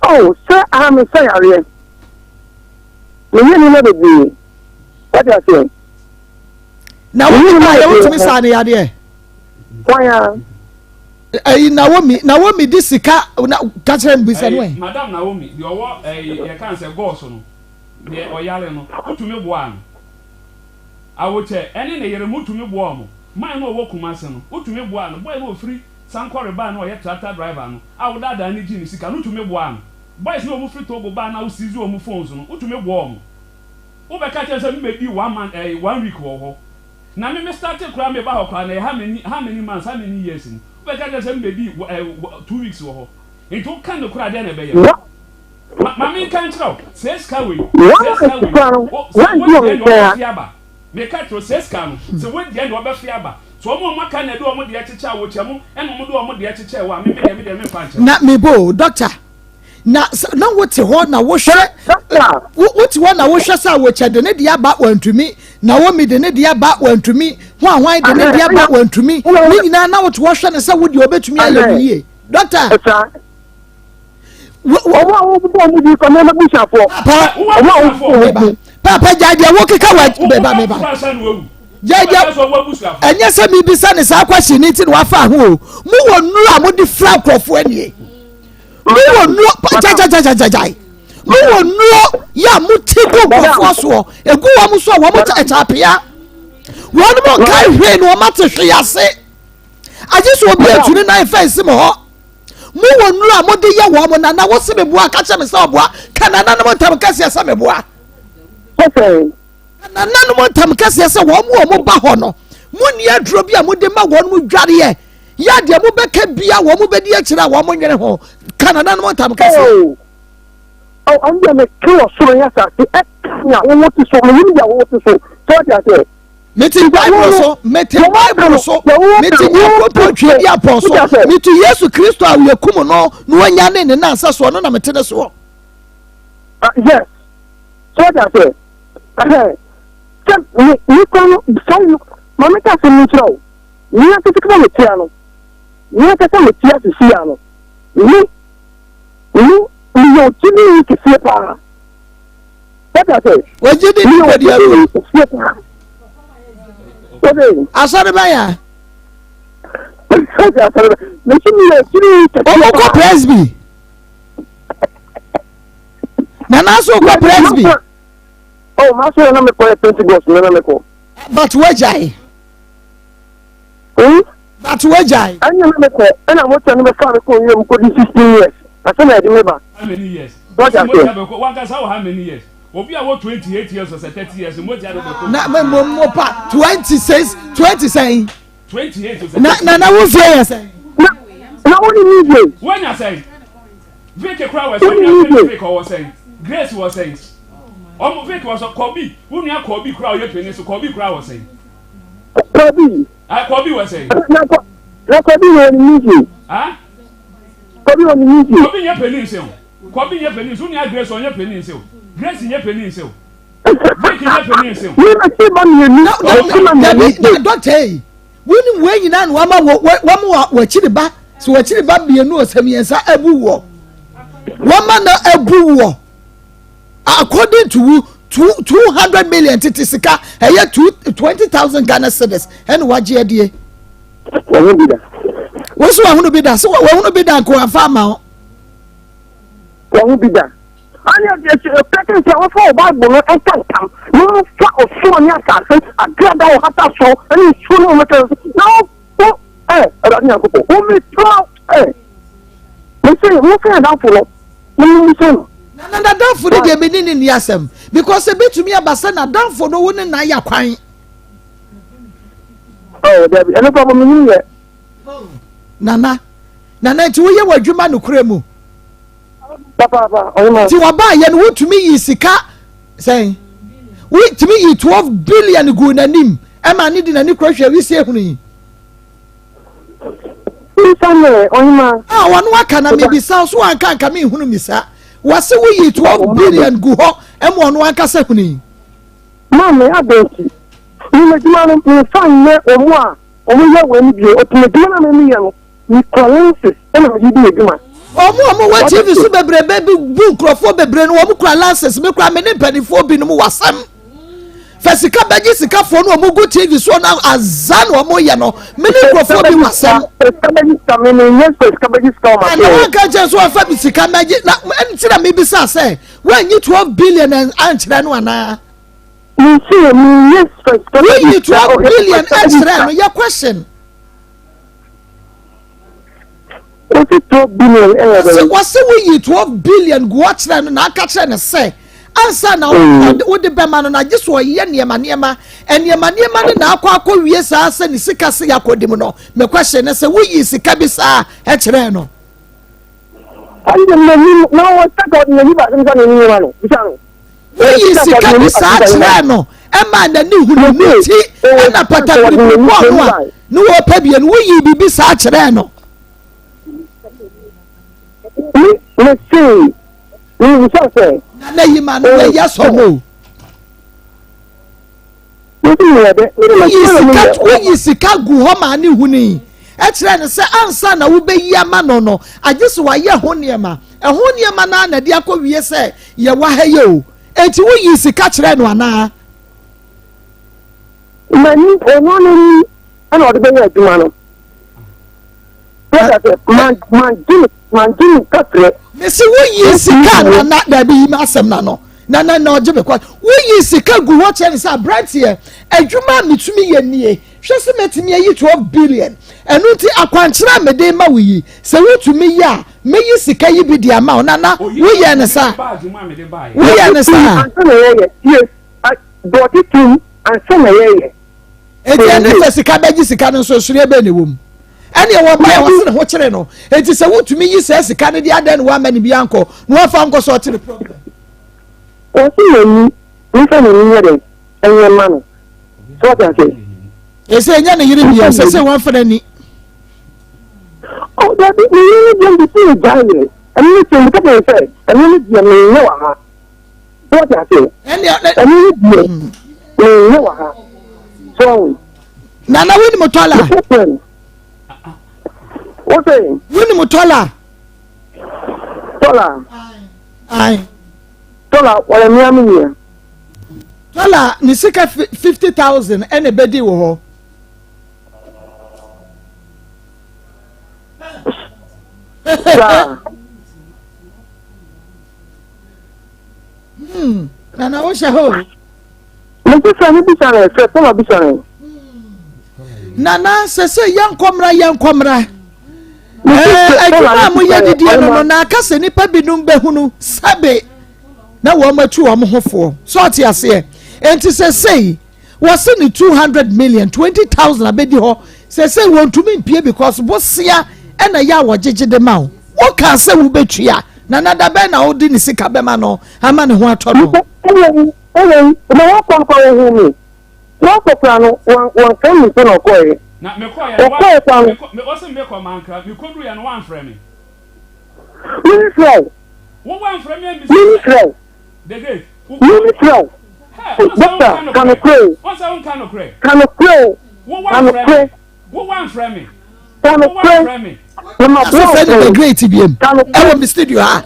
[SPEAKER 5] oh so am say are me ni na be what you say
[SPEAKER 3] na wo nipa ya watumi sa ne yade
[SPEAKER 5] why
[SPEAKER 3] Naomi di sika na kachere mbisa no
[SPEAKER 6] madam Naomi di owo ye kan se goso no de oyare no utumi boa no awoche ene ne yere mutumi boa mo man no owo kumase no utumi boa no boy no free sankore ba no ye tractor driver no awoda da ni gini sika no utumi boa no boys no omu free togo ba na usizi omu phones no utumi boa mo wo be ka chere se me be 1 week wo ho na me started kura me ba ho kwa na how many months how many years ni we ka just maybe 2 weeks wo ho into kan no kura de na be ye ma me kan tro says ka we me ka tro says ka no se we de no be fiaba so mo maka na de o mo de echeche wo chemu eno mo de o mo de echeche wa me de me fa nche
[SPEAKER 3] na me bo doctor na wote ho na wo hwe wote ho na wo hwe sa wo chede ne dia ba wantumi na wo mi de ne dia ba wantumi hwan de ne dia ba wantumi ni nyina na wote ho hwe ne sa wo de obetumi aye yie doctor
[SPEAKER 5] ọmọ àwọn púpọ̀ ọmọ ìdí kan náà bíṣà fọ ọmọ àwọn púpọ̀
[SPEAKER 3] papa jade wo keka wa beba jade enye se mi bisa ne sa kwashi ni ti wa fa ho mu wo nu a mo di fra krofo anie mu wo nu jajajajajai mu wo nu ya mu ti go krofo so egu wa mu so wo mo cha pia won mo kai hwe no ma te hwe ase aje so obi atuni na fence mo ho mu wo nu a mo de ye wo mo na wo se me bua ka che me se obua kana na mo tam ka se me bua na nanu mo tam kase se wo mo ba ho no mo ni aduro bi a mo de ma wo mo dware ye ya de mo beka bia wo mo bedi akira wo mo nwere ho kana nanu mo tam kase
[SPEAKER 5] am de me kilo so ya sa ti nya wo ti so mo ni ya wo ti so so ja se
[SPEAKER 3] meeting bible so meeting apopo twa di apostle meeting Yesu Kristo a we kum no wanya ne na ansa so no na metene so
[SPEAKER 5] yes so ja se ni kono sai mama ka se ni tro ni a te kama metia no ni a te kama metia se sia no ni yo tini ke se pa ta se
[SPEAKER 3] we jidi ni ko dia ru asare ba ya
[SPEAKER 5] ni tini ke
[SPEAKER 3] o ko presby na so ko presby.
[SPEAKER 5] Oh, master, na me ko 20 goals, na me ko.
[SPEAKER 3] But wajai. But wajai.
[SPEAKER 5] Anya na me ko, na mo tell me fa ko yem ko 16 years. Asa na di me ba.
[SPEAKER 6] How many years?
[SPEAKER 5] What are you?
[SPEAKER 6] One can say how many years? Obi a 28 years or 30 years, mo ja do ko.
[SPEAKER 3] Na mo pa 26, 20 say.
[SPEAKER 6] 28 or
[SPEAKER 3] na wo fear say.
[SPEAKER 5] Na only need.
[SPEAKER 6] When you say Vicky Crow was saying, Grace was saying. Omo Vicky was Kobe. Who knew Kobe Crow ye penny so Kobe Crow was saying.
[SPEAKER 5] Kobe.
[SPEAKER 6] Kobe was saying.
[SPEAKER 5] Na Kobe no need.
[SPEAKER 6] Ah?
[SPEAKER 5] Kobe no need.
[SPEAKER 6] Kobe ye penny so. Kobe ye penny so nya Grace on ye penny so. Grace ye penny so. Vicky ye penny so.
[SPEAKER 5] We na say man you.
[SPEAKER 3] Doctor. Woni we nyina no wama wa chiriba so wa chiriba bienu osamiensa abu wo. Wama na abu wo. According to 200 million titisika eye 20,000 Ghana cedis and waje die
[SPEAKER 5] wo bi da
[SPEAKER 3] wo so ahunu bi da so wo hunu bi da ko afa ma
[SPEAKER 5] wo bi da anya je peke se wo fo Bible no enkantam no fa oso nya asase agrada wo hata so ani so no meta no ara nya ko wo mi tro mo se da fo no so
[SPEAKER 3] na danfo de me ni asem because e betumi abasa na danfo no wo ne na ya kwan
[SPEAKER 5] Debbie eno pa mo ni ye
[SPEAKER 3] nana ti wo ye wadwuma no kure mu
[SPEAKER 5] papa oyima
[SPEAKER 3] ti wa ba ye no wotumi yi sika sen we tumi yi 12 billion go nanim e ma ni di na ni kro hwe wi sie hunu yi
[SPEAKER 5] Nsem oyima
[SPEAKER 3] wonu aka na me bisa so anka anka me hunu misa wase wo yi 12 billion go ho e mo no anka sa hunu yi
[SPEAKER 5] mama abeti ni medima no ni fan ne omu a omu ye we ni bi o tumi dima na me ye no ni collenses e na me di eduma
[SPEAKER 3] omu wa TV so bebre be bu krofo bebre no omu kra lances me kra me ne panifo bi no mu wasam fasika baji sika fo no omu go TV so na azan omu ye no me ne krofo bi wasam
[SPEAKER 5] kabaji ska me ne yes kabaji ska ma
[SPEAKER 3] na ka je so afa bi sika maji na ntira me bi sa say when you 12 billion and anchira no ana
[SPEAKER 5] you see me yes
[SPEAKER 3] when you 12 billion anchira no your question
[SPEAKER 5] what is 12 billion
[SPEAKER 3] so what's we 12 billion go anchira no na aka kire ne say ansa na wo de be ma no na giso ye niema eniema ne na akwa wie saa se ni sika se yakodim no me question ne se wo yi sika bi saa e kire no
[SPEAKER 5] ande me no what God ni ba nza ni niema no bisa no
[SPEAKER 3] wo yi sika bi saa kire no e ma na ni hunu ti e na patakuri ko no a no wo pa bia no wo yi bibi saa kire no
[SPEAKER 5] me see ni bisa se
[SPEAKER 3] na yi ma no ya so mo wo yi sika gu ho ma ni huni kyerɛ ne sɛ ansa na wobɛyi ama no agye so wayɛ ho nneɛma ɛho nneɛma na de akɔ wie sɛ yɛwɔ ha yɛ o enti woyi sika kyerɛ no anaa
[SPEAKER 5] mani ɛwɔ ana ɔde bɛyɛ adwuma no mangyini katrɛ
[SPEAKER 3] mesi woyi sika na dabi yi asɛm na no na ɔgye me kwa woyi sika gu hɔ kyerɛ ne sɛ aberanteɛ adwuma metumi yɛ nie hwɛ sɛ mɛtumi ayi 12 billion ɛno nti akwankyerɛ a mede ma wo yi sɛ wotumi yɛ a mɛyi sika yi bi de ama wo nana woyɛ ne sa woyɛ ne sa
[SPEAKER 5] dɔɔte tum ansa na yɛyɛ
[SPEAKER 3] eti ɛne sɛ sika bɛgye sika no nso sure bɛ ne wɔm ɛne ɛwɔ ba a wɔse ne ho kyerɛ no eti sɛ wotumi yi sɛ sika no de adɛn ne woama ne bi ankɔ na wɔafa nkɔ so ɔte ne problem
[SPEAKER 5] wɔse n'ani nfa n'ani yɛ dɛ ɛnyɛ ma no so ɔte ase
[SPEAKER 3] ɛsɛ ɛnyɛ ne yere bia sɛ sɛ wɔmfa n'ani
[SPEAKER 5] dabi ne yere bia de sɛ ɛgya yɛ ɛno ne sɛ meka kyerɛ sɛ ɛno ne deɛ menyɛ wɔ ha so ɔte ase ɛno ne deɛ menyɛ wɔ ha so
[SPEAKER 3] nana woni motɔla
[SPEAKER 5] what's it?
[SPEAKER 3] Wini mutola.
[SPEAKER 5] Tola.
[SPEAKER 3] Aye.
[SPEAKER 5] Tola, wala miami niya.
[SPEAKER 3] Tola, ni sika 50,000 ene bedi wo ho. Nana wo sha ho. Nana sese yankomra adwuma mo yɛ didie no na aka sɛ nipa binum behunu sabe na wo matu wo hofo so ɔte ase enti sɛ sei wɔse ne 200 million 20,000 abedi hɔ sɛ sei wɔntumi mpie because bosia ɛna ya wɔgyegye de ma wo ka sɛ wo betua na nada bɛ na wo di ne sika bɛma no ama ne ho atɔ no
[SPEAKER 5] na wa kon ko hu mi no ko plano wan kan mi so no ko e
[SPEAKER 6] na me ko ya wa me o se me ko manka me ko du ya no wan frɛ me
[SPEAKER 5] ministro
[SPEAKER 6] wo wan frɛ me
[SPEAKER 5] ministro
[SPEAKER 6] de ge
[SPEAKER 5] ministro doctor can pray
[SPEAKER 6] o se un can pray wo wan frɛ me
[SPEAKER 5] na ma
[SPEAKER 3] so the great biem e wo studio ha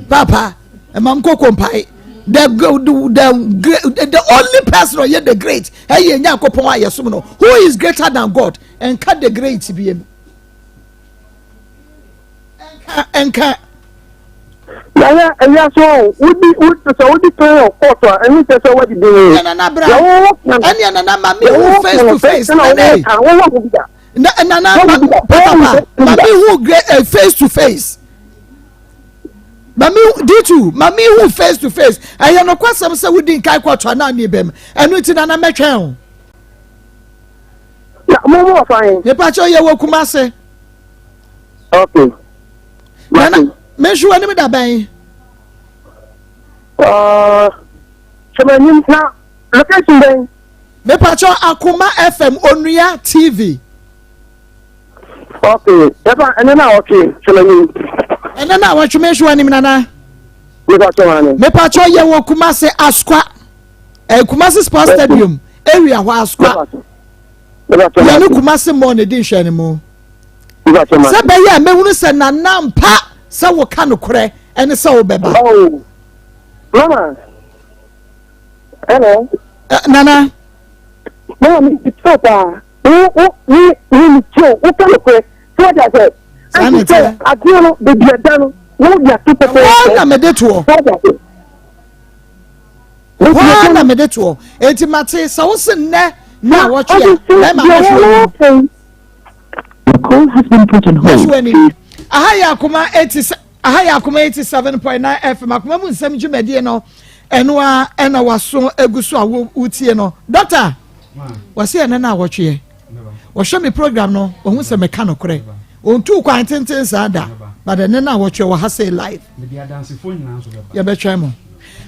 [SPEAKER 3] papa e mam ko kompai the only person or the great hey Yakopon ayesum who is greater than God and cut the great biem enka
[SPEAKER 5] ya so would pray of court and it say what you do
[SPEAKER 3] na bra and na mami who face to face na papa mami who great face to face mami who face to face aye no kwasam se wudi nkai kwotwa na ne bem enu ti na metwen ho
[SPEAKER 5] na mo fine
[SPEAKER 3] ne pa cho ye wokuma se
[SPEAKER 5] okay
[SPEAKER 3] na me shu ani me da ban
[SPEAKER 5] chamanim na location ben
[SPEAKER 3] me pa cho Akoma FM Onua TV
[SPEAKER 5] okay eba enena okay chamanim
[SPEAKER 3] enena wa tweme shu ani nana me pa cho ye wokuma se Askwa Kumasi Sports Stadium area wa Askwa ya no Kumasi mo ne din hwe ne mo se be ya mehunu se nana mpa se wo ka no korɛ ene se wo beba
[SPEAKER 5] oh mama hello
[SPEAKER 3] nana
[SPEAKER 5] mama it's so far we cho wo ka no korɛ so that say agino de biadano wo ya tupo
[SPEAKER 3] na medeto na medeto enti mate se wo se ne na wo twa na ma wo
[SPEAKER 5] call has been put on hold.
[SPEAKER 3] Ahaya Akoma 87.9 FM Akoma mu nsɛm dwumadie no ɛno a ɛna waso eguso a wutie no doctor wase ɛne na awɔtwe wɔhwɛ me program no ohun sɛ me ka no korɛ ontu kwan tenten saada but ɛne na awɔtwe wɔ ha say live ya betwa mo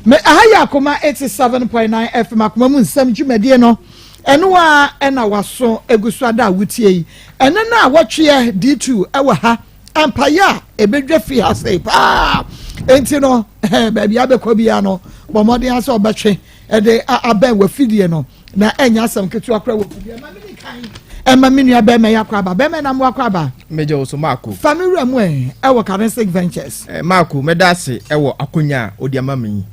[SPEAKER 3] me Ahaya Akoma 87.9 FM Akoma mu nsɛm dwumadie no ɛno a ɛna waso eguso ada wutie yi ɛne na awɔtwe D2 ɛwɔ ha ampaya ebedwa fi ase pa enti no baabi abekɔ bia no bomode ase obetwe de aben wa fidie no na enya asem ketu akra wa fidie ma me kan Emma Minia Bema Yakwaba, Bema and Wakwaba.
[SPEAKER 7] Major also Marco.
[SPEAKER 3] Family Ramwe, our Caresic Ventures.
[SPEAKER 7] Marco, Medasi, Ewo Akunya, Odia Mami.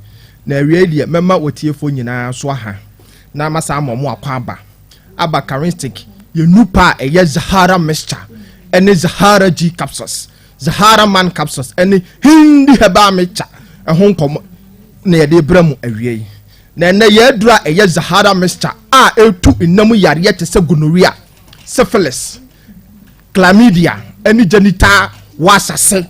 [SPEAKER 7] Na really, Memma would tear for you now, Swaha. Na Masamo Mwakaba. Aba Caristic, you knew pa a yes Zahara Mester, and Zahara G capsules, Zahara man capsules, and Hindi Haba Mecha, a Hong Kong near the Bremo area. Na yedra a yes Zahara Mester, two in Namu Yariet Segunuria, syphilis, chlamydia, any genital was a say,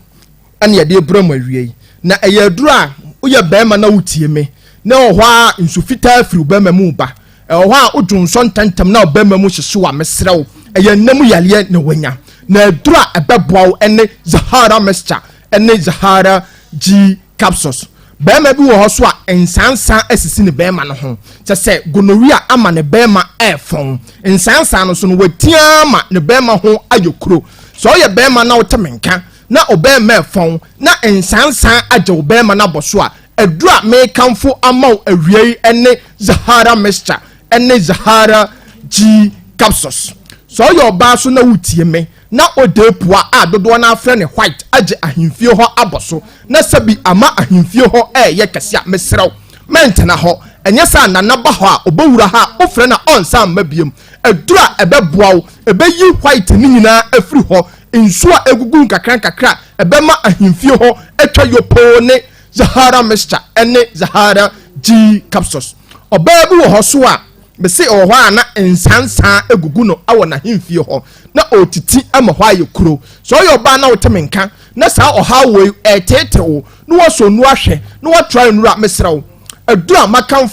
[SPEAKER 7] and ya dear Bremo area. Na a yedra, uya bema na utieme, no wa in sufita through Bema Muba. Wa udunson tantam na obema mu hyeso a mesrew eye nam yale ne wanya na dura ebeboaw ene Zahara mixture ene Zahara G capsules bema bi wo hoso a ensansan asisi ne bema no ho se gonorrhea ama ne bema efon ensansan no so no watia ma ne bema ho ayokuro so ye bema na wotemenka na obema efon na ensansan agye obema na boso a edura me kamfo amaw awiei ene Zahara mixture ene Zahara G capsules so your baso na wutie me na odepua a dodo na afre ne white age ahemfie ho aboso na sabi ama ahemfie ho ye kese a mesrew mentena ho enye sa nanaba ho a obawura ha ofre na onsa mabiem edura ebeboaw ebeyi white ni nyina afri ho nsu a egugu kakra ebema ahemfie ho etwa yopo ne Zahara mixture ene Zahara G capsules obabu wo ho so a be say o hwa na ensansan egugu no awo na hemfie ho na otiti ama hwa yekuro so yo ba na wotemenka na sa o ha wo etetewo no wo so nu ahwe no wo try nura mesrew adura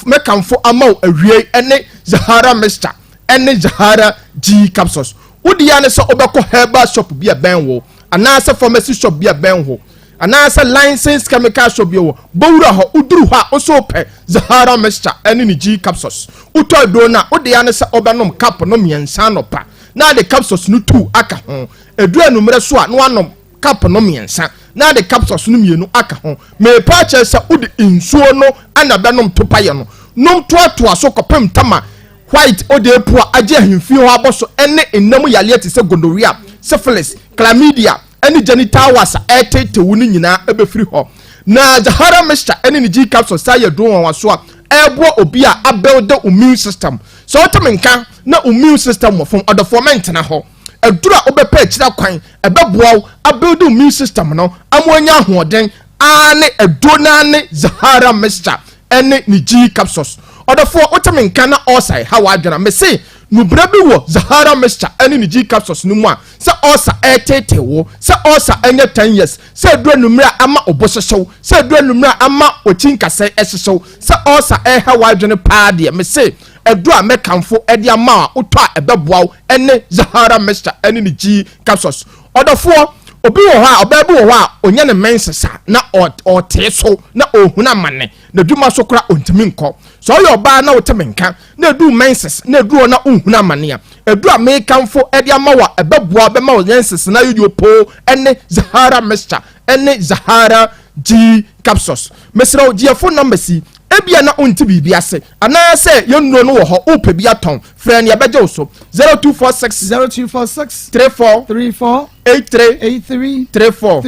[SPEAKER 7] mekamfo ama o awie ene Zahara mixture ene Zahara G capsules wodi ya ne so obekọ herbal shop bia benwo anasa pharmacy shop bia benwo anasa licensed chemical shop bia bowura ho uduru ho oso pe Zahara mixture ene ni G capsules uto do na wodi ya ne so obenom cap no miensa no pa na de capsules no tu aka ho edua numere so a no anom cap no miensa na de capsules no mienu aka ho me pa che se udi insuo no ana benom topaye no nom to aso kopem tama white odepua age ahemfie ho aboso ene enam yale ate se gonorrhea syphilis chlamydia ene genital was etete woni nyina ebefiri ho na Zahara mixture ene ni G capsules sa ye do won so a ebo obi a build the immune system so otemenka na immune system mo from other ferment na ho edura obepa akira kwan ebeboaw a build the immune system no amonya hoden ane edona ne Zahara mixture ene ni G capsules otherefore otemenka na osai how adwana me say nubra bi wo Zahara mixture ene ni G capsules no mu a se osa etete wo se osa enye 10 years se edura numra ama obososow se edura numra ama ochinkase esesow se osa how adwane pa de me say edura mekamfo ede ama utọ a ebeboaw ene Zahara mixture ene ni G capsules otherefore obi wo ha obabu wo ha onye ne mensesa na oteso na ohuna mane na duma so kra ontimi nko so yo ba na wotemenka na edu menses na edu na ohuna mane a edu a mekamfo ede amawa ebeboa be ma onyenses na yopo ene Zahara mixture ene Zahara G capsules mesra odiefo number si ebia na onti bibia se ana se yonno no wo ho ope bia ton friend ya beje so 0246 34 83 34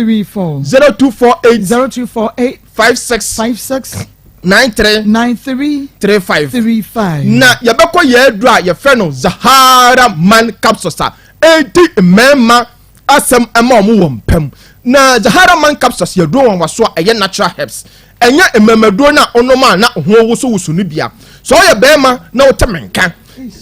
[SPEAKER 7] 0248 56 93 35 na ya beko ye edu a ye friend no Zahara man capsules a edi mema asem ema omo wo mpam na Zahara man capsules ye do won waso a ye natural herbs enya ememaduo na onoma na ho wusu no bia so ye bema na wotemenka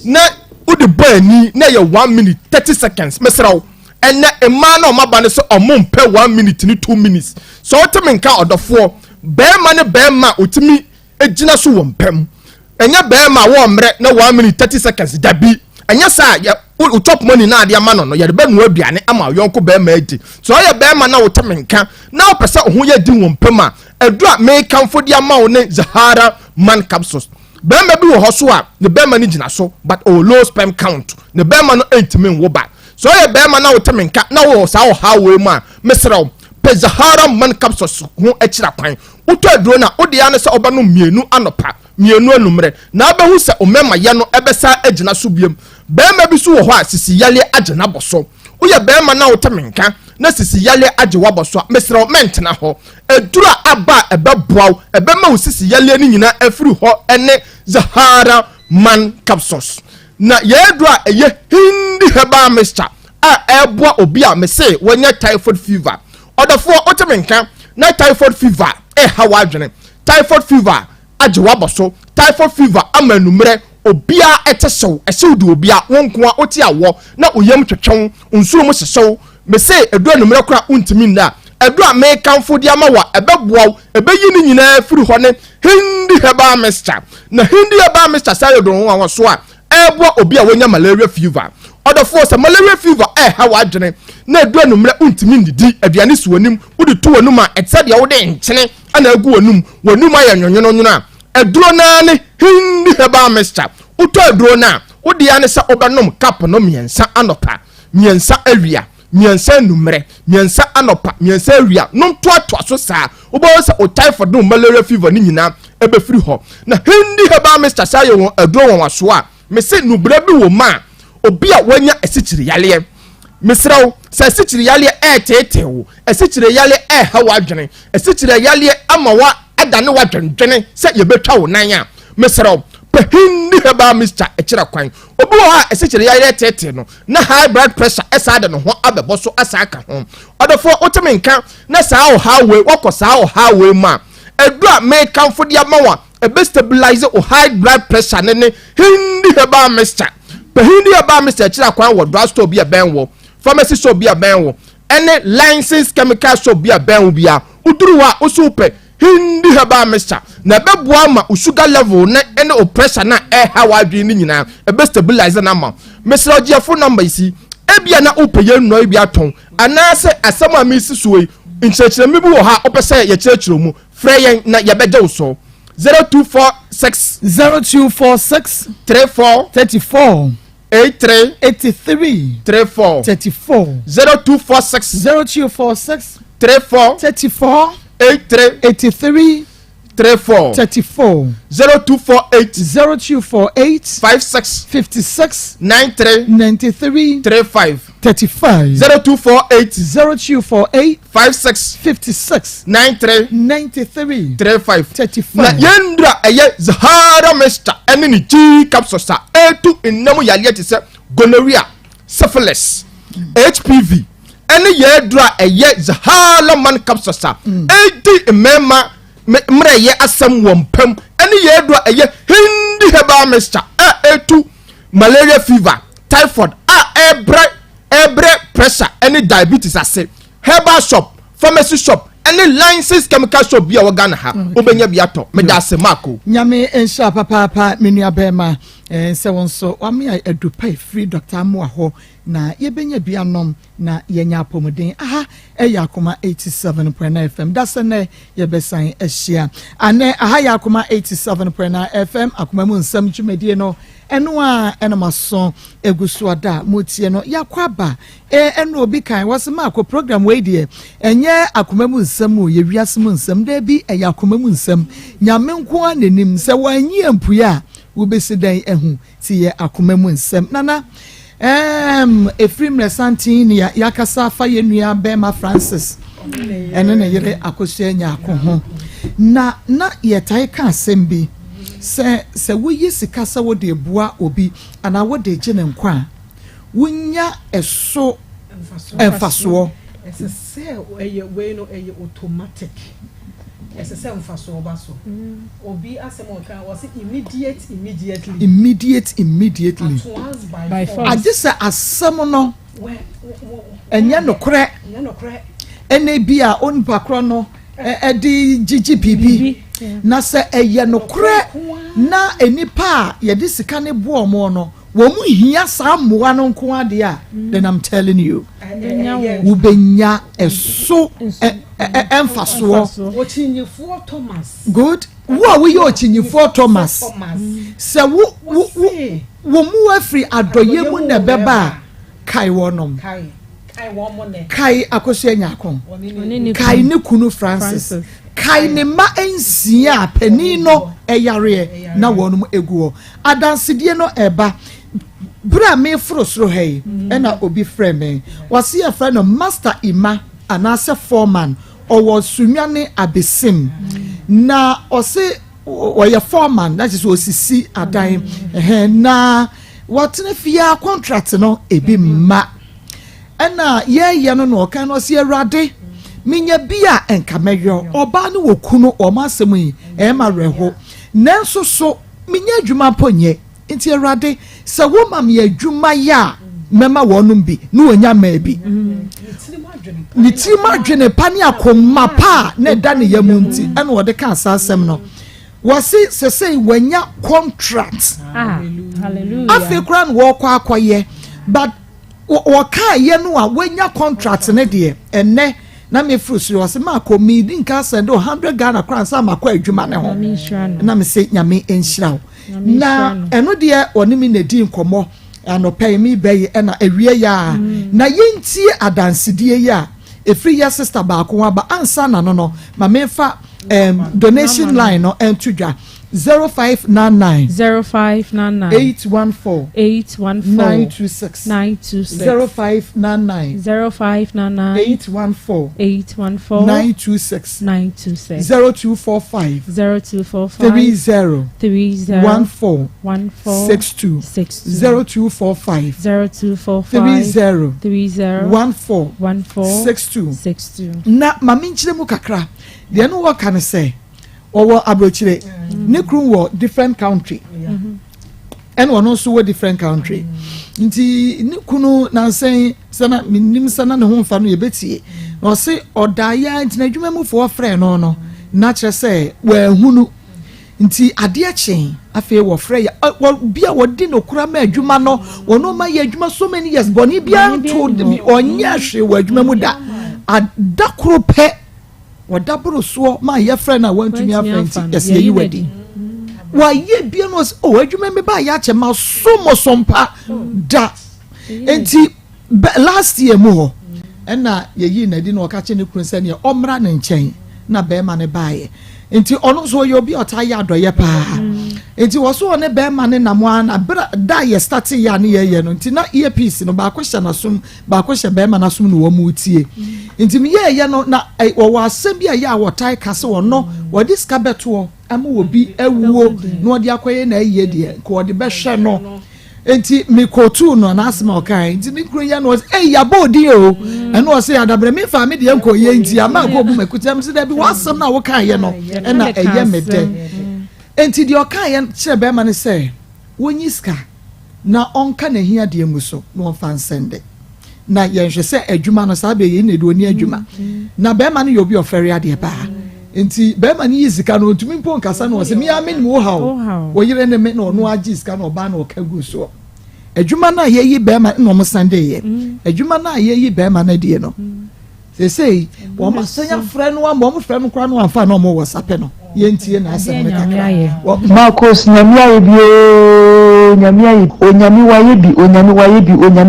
[SPEAKER 7] na udi bani na ye 1 minute 30 seconds mesraw enya ema na omaba ne so omompe 1 minute ni 2 minutes so wotemenka odofo bema ne bema otimi ejina so wompem enya bema wo mre na 1 minute 30 seconds dabi enya sa ya utop money na ade ama no ye de benu aduane ama yonko bema edi so ye bema na wotemenka na opese ho ye di wompem a edua mekamfo di ama wo ne Zahara man capsules bema bi wo hoso a ne bema ni gina so but low sperm count ne bema no entimen wo ba so ye bema na wotemenka na wo sa wo ha wo mu a mesraw pe Zahara man capsules ho akira kwan uto aduro na odi ya ne se oba no mienu anopa mienu anumre na abehu se omema ye no ebesa agina so biem bɛrima bi so wɔ hɔ a sisi yale agye na bɔ so woyɛ bɛrima na wote menka na sisi yale agye wabɔ so a mesrɛ mentena hɔ eduru aba ɛbɛboaw ɛbɛma wo sisi yale ni nyina afiri hɔ ɛne Zahara man capsules na yɛdu a ɛyɛ hindi herbal mixture a ɛboa obi a mese wɔnyɛ typhoid fever ɔdɔfoɔ wote menka na typhoid fever ɛha wadwene typhoid fever agye wabɔ so typhoid fever ama numere obia ɛtɛhyɛw ɛhyɛw de obia wonkoa oti awɔ na oyam twetwɛn nsuro mu hyɛhyɛw me se edu anumere kora untimi nda edu a me kanfo de ama wa ɛbɛboaw ɛbɛyi ni nyinaa firi hɔ ne hindi herbal mixture na hindi herbal mixture sa yɛdo ho awɔ so a ɛboa obi a wonya malaria fever ɔdɔfo sɛ malaria fever ɛha wadwene na edu anumere untimi ndidi aduane si wanim wode to wanum a ɛtsɛ de wode nkyene ana agu wanum ayɛ nwonwono a eduro na ne hindi herbal mixture uto eduro na wodi ya ne sa obenom cup no miensa anopa miensa awia miensa numere miensa anopa miensa awia no to so saa obawo sa o typhoid no malaria fever ni nyina ebefiri ho na hindi herbal mixture sa ye won eduro won aso a me se nubra bi wo ma obi a wanya asikyiri yale mesraw sa asikyiri yale tetewo asikyiri yale ha wadwene asikyiri yale amawa adane wadwendwene se yebetwa wo nan a mesraw hindi herbal mixture ekira kwan obi wo ha esikyere yare tete no na high blood pressure esa de no ho abebo so asa aka ho odofo otemenka na saa o highway wakosa o highway ma edu a me kanfo de amawa ebe stabilize o high blood pressure ne hindi herbal mixture hindi herbal mixture ekira kwan wo drugstore bi abenwo pharmacy shop bi abenwo ene licensed chemical shop bi abenwo bia uduru wa osupe hindi herbal mixture na beboa ma o sugar level na ene o pressure na ha wadwe ni nyina ebe stabilize na ma mesra ogia phone number isi ebia na opeye no ebia ton anase asem a mesi suwe nchechire mi bi wo ha opese ye chechire mu freyen na ye beje wo so 0246 34 83 34 0246 34 83 34 0248 56 93 35 0248 56 93 35 na yendra eye Zahara mixture ene ni G capsules a etu enam yale te se gonorrhea syphilis HPV ene yedra eye Zahara man capsules a edi emema mre ye asem wompam ene yedra eye hindi herbal mixture etu malaria fever typhoid ebre pressure ene diabetes ase herbal shop pharmacy shop ene licensed chemical shop bia wogana ha obenya biato meda ase mako
[SPEAKER 3] nyame ensha papa menua bema se wonso wame edupai free Dr. Moaho na yebenya bianom na yenya apomuden aha Akoma 87.9 FM dasene yebesan ehia ane aha Akoma 87.9 FM akoma mu nsam twumedie no eno a enamaso egusuada motie no yakwaba eno obi kan wasema akọ program we die enye akoma mu nsam o yewiase mu nsam da bi Akoma mu nsam nyame nko anenim se wanyi ampuya wobesidan ehu ti ye akoma mu nsam nana Efrim Lesantin yakasa fa yenua Bema Francis ene ne yere akosua nya akoho na yetai ka sembi se woyi sika sa wo de bua obi ana wo de gye ne nkwa wonya eso emfaso
[SPEAKER 4] se eye we no eye automatic se emfaso baso obi asemo kan was immediately by force
[SPEAKER 3] adisa asemo no enya no kre ene bia onpa kro no edi GGPB na se eye no kre na enipa ye de sika ne bo mo no wo mu hia sa moa no nko ade a then I'm telling you wo benya eso emfaso
[SPEAKER 4] ochinyefo Thomas
[SPEAKER 3] good wo we yo ochinyefo Thomas se wo mu afri adoye mu na beba kai wonom kai akosua nyakon kai ne kunu Francis kai ne ma ensia pani no eyare na wonum eguo adansedie no eba bra me frosro hey ena obi frame me wase ya friend no master ima anase foreman or sunyane abesim na ose oye foreman that is osisi adan na watene fia contract no ebi ma ena ye no kan no se awrade minya bia enka meyo oba no wokunu o masem yi e ma reho nanso so minya adwuma ponye nti awrade se wo mam ye adwuma ya mema wonum bi no onya ma bi ni ti ma dwene pani akoma pa na da ne yamu nti ena wode ka asasem no wasi sesei wanya contract
[SPEAKER 8] hallelujah
[SPEAKER 3] African wo kwa akoye but waka ye no a wanya contract ne de enne na me frusri wasi ma ko mi din ka send 100 Ghana crowns ama kwa adwuma ne ho na me se nyame enhyira na eno de oni mi na di nkomo anopai mi beye na awie ya na yentie adansedie ya efri ya sister ba ko ba ansa na no ma mefa donation line no entudwa 0599 814 926 0599 814 926 0245 30 14 62 0245 30 14 62 na mami nchire mu kakra de no wo kan say owo abrochire ne kru wo different country and one so wo different country nti ne kunu na sen sana minim sana ne ho mfa no ye betie no se odaya nti na dwuma mu fo frɛ no na kyerɛ sɛ wa hunu nti ade achen afi wo frɛ ya bia wodi no kura ma adwuma no wono ma ye adwuma so many years boni bia to onya hwe wa adwuma mu da adakro pɛ wadabro so ma ye frɛ na wantumi afrɛnti yesi yi wadi wa ye bia no adwuma me ba ya che ma so mo sompa da enti last year mu ho ɛna ye yi na di no ka che ne kunu sɛ ne ɔmra ne nkyɛn na be ma ne baaye enti ono so ye obi ɔta ya adoye pa enti wo so ne be ma ne namo ana da ye start ya ne ye no enti na earpiece no ba ko hye na som ba ko hye be ma na som no wo mu tie enti me ye no na wo asem bia ya wo tai kase wo no wo di ska beto am wo bi awuo na wo di akoye na aye de ko wo di be hwe no enti me kotu no na asema okai enti ni kuro ya no ya bodi o eno o se adabre me fa me de enko ye enti ama ko bu mekuta me se da bi wasem na wo kan ye no na eye me de enti de okan ye kire be ma ne se wonyi ska na onka na hia de mu so no fa nsende na ye hwe se adwuma no sa be ye na de oni adwuma na be ma ne yo bi ofere ade ba enti be ma ne yizika no ntumi mpo nkasa no se me ameni wo hawo wo yire ne me no no agi ska no ba na o kagu so adwuma na ye yi be ma no mo Sunday ye adwuma na ye yi be ma na de no say wo ma senya frɛ no wa mo frɛ no kra no amfa no mo WhatsApp no ye ntie na asem me kakra
[SPEAKER 9] Maa Akos nyamia ye bi nyamia ye onyami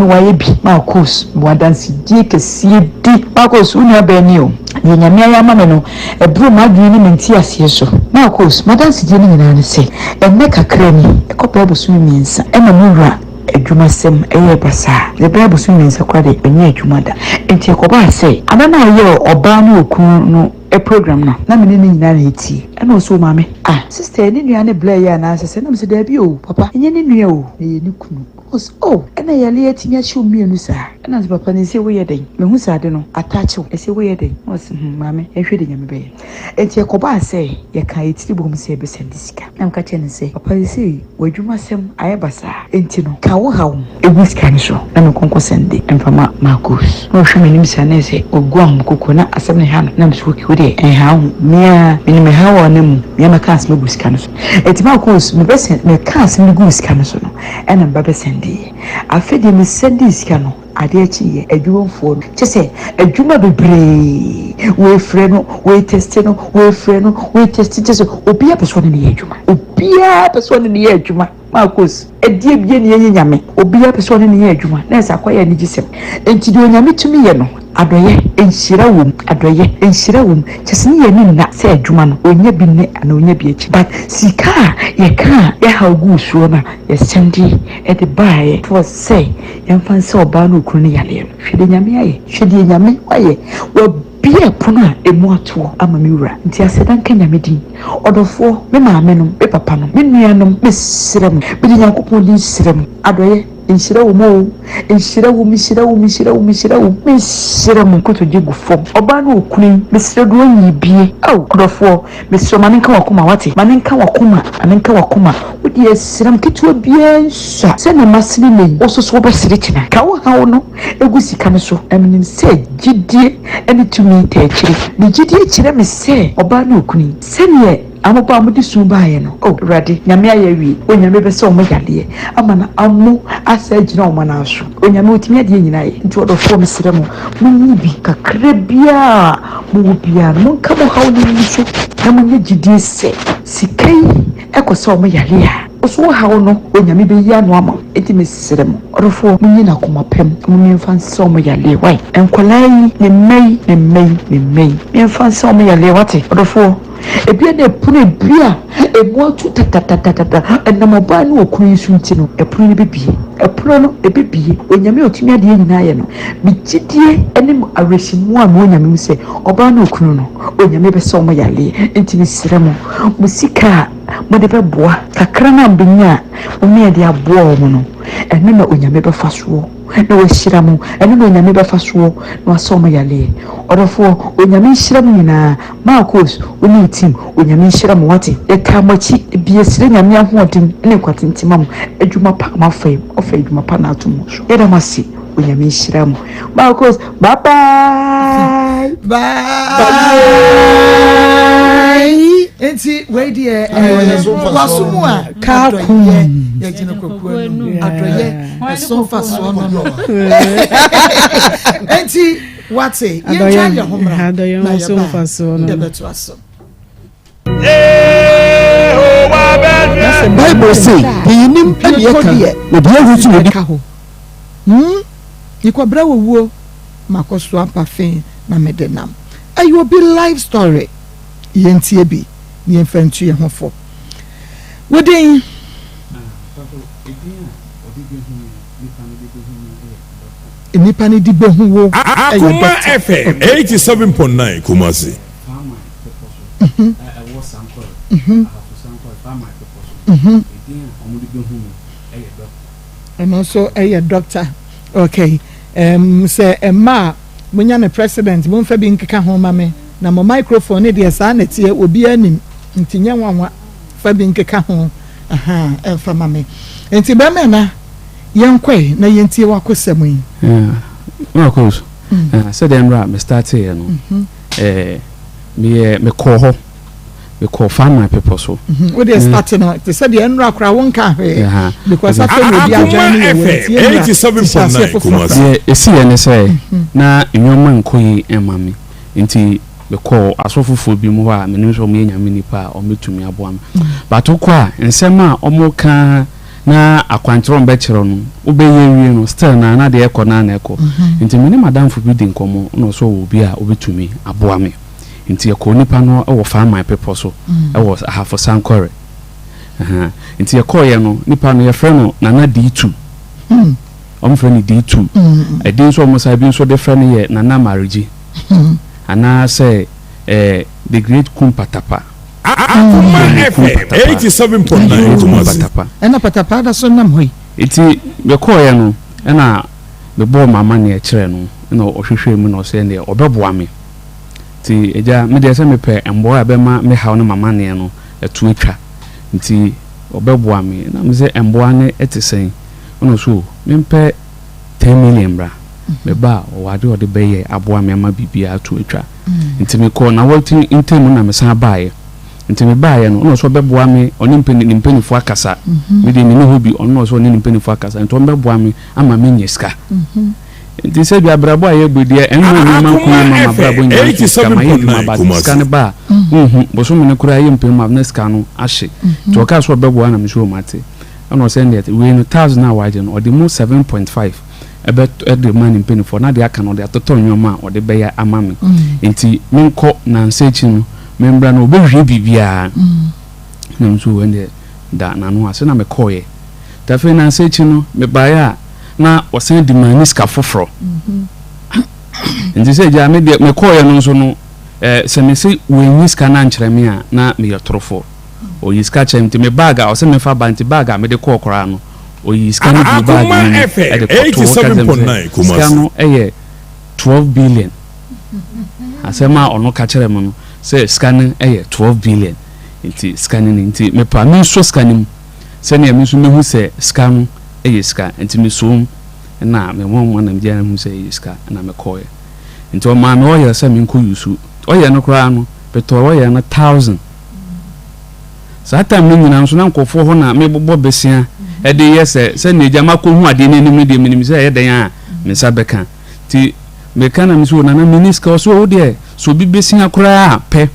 [SPEAKER 9] waye bi Maa Akos mwadansi die kesie di Maa Akos unya bani o ye nyamia ya mama no ebru madwi ni menti asie so Maa Akos mwadansi die ni nyina ne se enne kakra ni ekopa bosu miensa ena mura adwuma sem eye basa the bible so means akwade enye adwuma da enti ekoba say adana ye oba na okun no a program na me ni nyina na eti ena so mame sister ni nua ne bla ya na asese na me se da bi o papa enye ni nua o na ye ni kunu ena yale etimi achi omienu sa ena se papa ni se wo ye den me hu sa de no atachi o se wo ye den mame ehwe de nyame be enti ekoba say ye kan etiri bom se be sendisika na mka che ne se papa se wadwuma sem aye basa enti no wo hawo eguska ni so na me konko sende emfama Maa Akos no hwe me nim sa na se oguam kokko na asem ne ha no na me so ki wo de ha ho mia me me hawo na mu mia me kas me guska no so enti Maa Akos me be send me kas me guska no so no ena mba be sende afedi me sende iska no ade achi ye adwumfo no che se adwuma bebre we frɛ no we test che se obi a person ne ye adwuma Maa Akos edie bie ne ye nyame obi a person ne ye adwuma na esa kwaya ne gisem enti de onyame tumi ye no adoye enhyira wom kyesene ye ni na se adwuma no onya bi ne ana onya bi echi but sika ye ka ye ha ogu suo na ye sendi e de bae for say ye mfa nse oba no okunu ne yale hwede nyame aye hwede nyame aye bia pono a emu ato ama me wura nti aseda nka nyame din odofo me maame no me papa no me nuanom me sirem me di Nyankopɔn din sirem adoye enhyira wo mo enhyira wo koto je gufom oba na okunu me sire do anyi bie odofo me sire mane nka wakoma wate mane nka wakoma wodi esirem keto bia nsa se na masini ne ososo ba sire kina ka wo hawo no egusika no so eminim se gidie eni tumi ta akire ni gidie kire me se oba na okunu se ne amopa amudi subaye no radi nyame ayewi onyame bese omo yale amana amu asa gina omo na aso onyame otimi ade nyina ye nti odofo mesremo munyi bi kakra bia mu bia no nkamo hawni nso na munye gidie se sikai ekoso omo yale a oso hawo no onyame be ya no ama enti mesremo odofo munyi na komapem munyi mfanse omo yale wai enkolai ne mei mfanse omo yale wate odofo ebia na epune bia emu atu tatatata enamaba na okunu sunti no epune ne bebie epune no ebebie onyame otumi ade nyina ye no bigidie enim aresimu a no onyame mu se oba na okunu no onyame be so mo yale enti ni siremo musika mo de beboa kakra na mbenya mo me de aboa mo no ene na onyame be faso na washira mu ene na onyame be faso na aso mo yale odofo onyame shira mu nyina Maa Akos oni team onyame shira mu wate e ka machi bia sire nyame ahoden ne kwatentima mu adwuma pa mafai ofa adwuma pa na atomo so eda masi onyame shira mu Maa Akos bye
[SPEAKER 3] enti we die wasumu a ka ya jina kokua no adoye so fa so no enti wate ye try your homra
[SPEAKER 4] adoye so fa so no
[SPEAKER 3] debeto aso
[SPEAKER 1] Bible say the nim adieka obi ahutu obi
[SPEAKER 3] ka ho ikobra wowuo makoso apafen na medenam ayo bi life story yentie bi ni mfantu ye hofo wodin nipa ni di behu wo
[SPEAKER 2] Akoma FM 87.9 Kumasi
[SPEAKER 3] and also a doctor okay say Emma munya ne president mo mfa bi nkeka ho mame na mo microphone de sa na tie obi anim ntinye nwanwa fa bi nkeka ho fa mame enti be me na yenkwe na yentie wakosam yi
[SPEAKER 6] Maa Akos said emra me start here no me call ho we call find my people so
[SPEAKER 3] we dey start no they said the enra kra won ka because after we be adjoining
[SPEAKER 2] 87.9 Kumasi
[SPEAKER 6] esi ene say na enwoma nkoyi emami nti we call asofofo bi mu ha menim so mo nyame nipa o metumi aboa me but okwa nsem a omo ka na akwantro mbekiro no ubeye wie no still na de ekọ na ekọ nti me ne madam fo bi di nkomo no so obi a obetumi aboa me nti ekọ nipa no e wo fa my people so e wo half sankore nti ekọ ye no nipa no ye frɛ no na D2 frɛ ni D2 edin so mo sai bi so de frɛ no ye na marriage ana say the great kumpatapa
[SPEAKER 2] Akoma FM 87.9 Kumasi
[SPEAKER 3] ena patapa da so nam hoi
[SPEAKER 6] iti be call ye no na be bo mama ne kire no na ohwehwe mu no se ne obeboa me ti eja me de se me pe embo a be ma me hawo no mama ne no etu atwa nti obeboa me na me se embo ane etisen ono so me pe 10 million bra me ba o wade o de be ye aboa me ma bibia atu atwa nti me call na wati intemu na me san baaye nti me baaye no ono so beboa me oni mpeni fo akasa me de ni ho bi ono so oni mpeni fo akasa nti on beboa me ama me nyeska nti se bi abrabo aye gbedie enwo ni man ko mama brabo nyeska ma ye ma ba scan ba bo so me ne kura ye mpeni ma na ska no ahye to ka so beboa na me so mate ɛna ɔsɛ ndɛ we no 1000 na waje no ɔde mu 7.5 ɛbɛ ɛde man penny for na de aka no de atotɔ nwoma ɔde bɛyɛ ama me enti menkɔ na nsechi no membra no obɛhwie bibia na nso wende da na no ase na mekɔye tafe na nsechi no mebaya na ɔsɛn de maniska foforo enti sɛ gya me de mekɔye no nso no sɛ me se wenyi ska na nkyerɛ me a na me yɛtorofo oyi ska kyerɛ me bag a ɔsɛ me fa banti bag a me de kɔ kora no oyi ska no bi bag no ɛde kɔto ska no ɛyɛ 12 billion asɛma ɔno ka kyerɛ me no sɛ ska no ɛyɛ 12 billion enti ska no enti me pa me so ska no sɛ ne me so me hu sɛ ska no ɛyɛ ska enti me so na me mo na me gya hu sɛ ɛyɛ ska na me kɔɛ enti o ma me ɔyɛ sɛ me nkɔ yusu ɔyɛ no kora no beto ɔyɛ no 1000 saa time no nyina nso na nkɔfo ho na me bobɔ besia ɛde yɛ sɛ ne gyama kɔ hu ade ne nim de menim sɛ yɛ dan a me sa bɛka ti me kana me so na na miniska so wo de so bi besia kora pɛ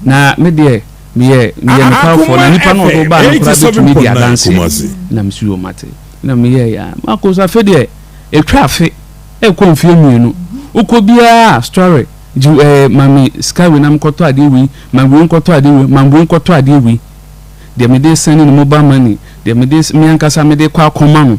[SPEAKER 6] na me de me no powerful na nipa no do ba no kora betumi di adanse na me so mate na me yɛ ya mako sa fe de etwa afe e konfie mienu ukobia story ju mami skywe na mkoto ade wi mambu nkoto ade wi mambu nkoto ade wi de me dey send in mobile money de me dey me ankasa me dey kwa Akoma no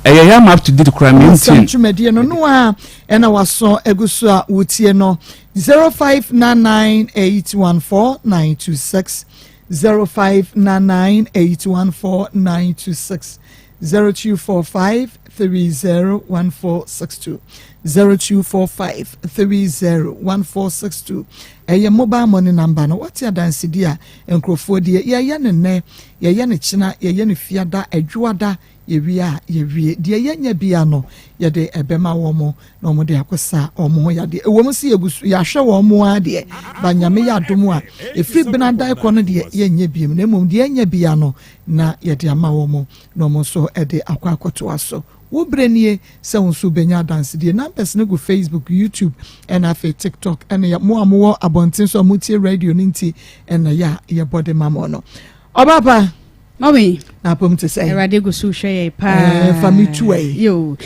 [SPEAKER 6] ya map to did crime in
[SPEAKER 3] tumedie no no a ena waso egusu a wotie no 0599814926 0599814926 0245301462 0245301462 eye mobile money number no what ya dance dia enkrofo dia ye ne ne ye ne china ye ne fiada adwuada ye wie dia ye nya bia no ye de ebema wo mo no mo de akosa omo ya de wo mo si ebusu ya hwe wo mo a de ba nyame ya dom a efri benada iko no de ye nya biem na mom de nya bia no na ye de ama wo mo no mo so e de akwakoto aso wo brenie se wonso benya dance die numbers no go Facebook, YouTube and afa TikTok and ya mo amowo abontin so mutie radio ninti and ya ye body mama no obaba
[SPEAKER 8] Mommy,
[SPEAKER 3] na pom to say
[SPEAKER 8] Erade go so hwe pa
[SPEAKER 3] family two
[SPEAKER 8] yo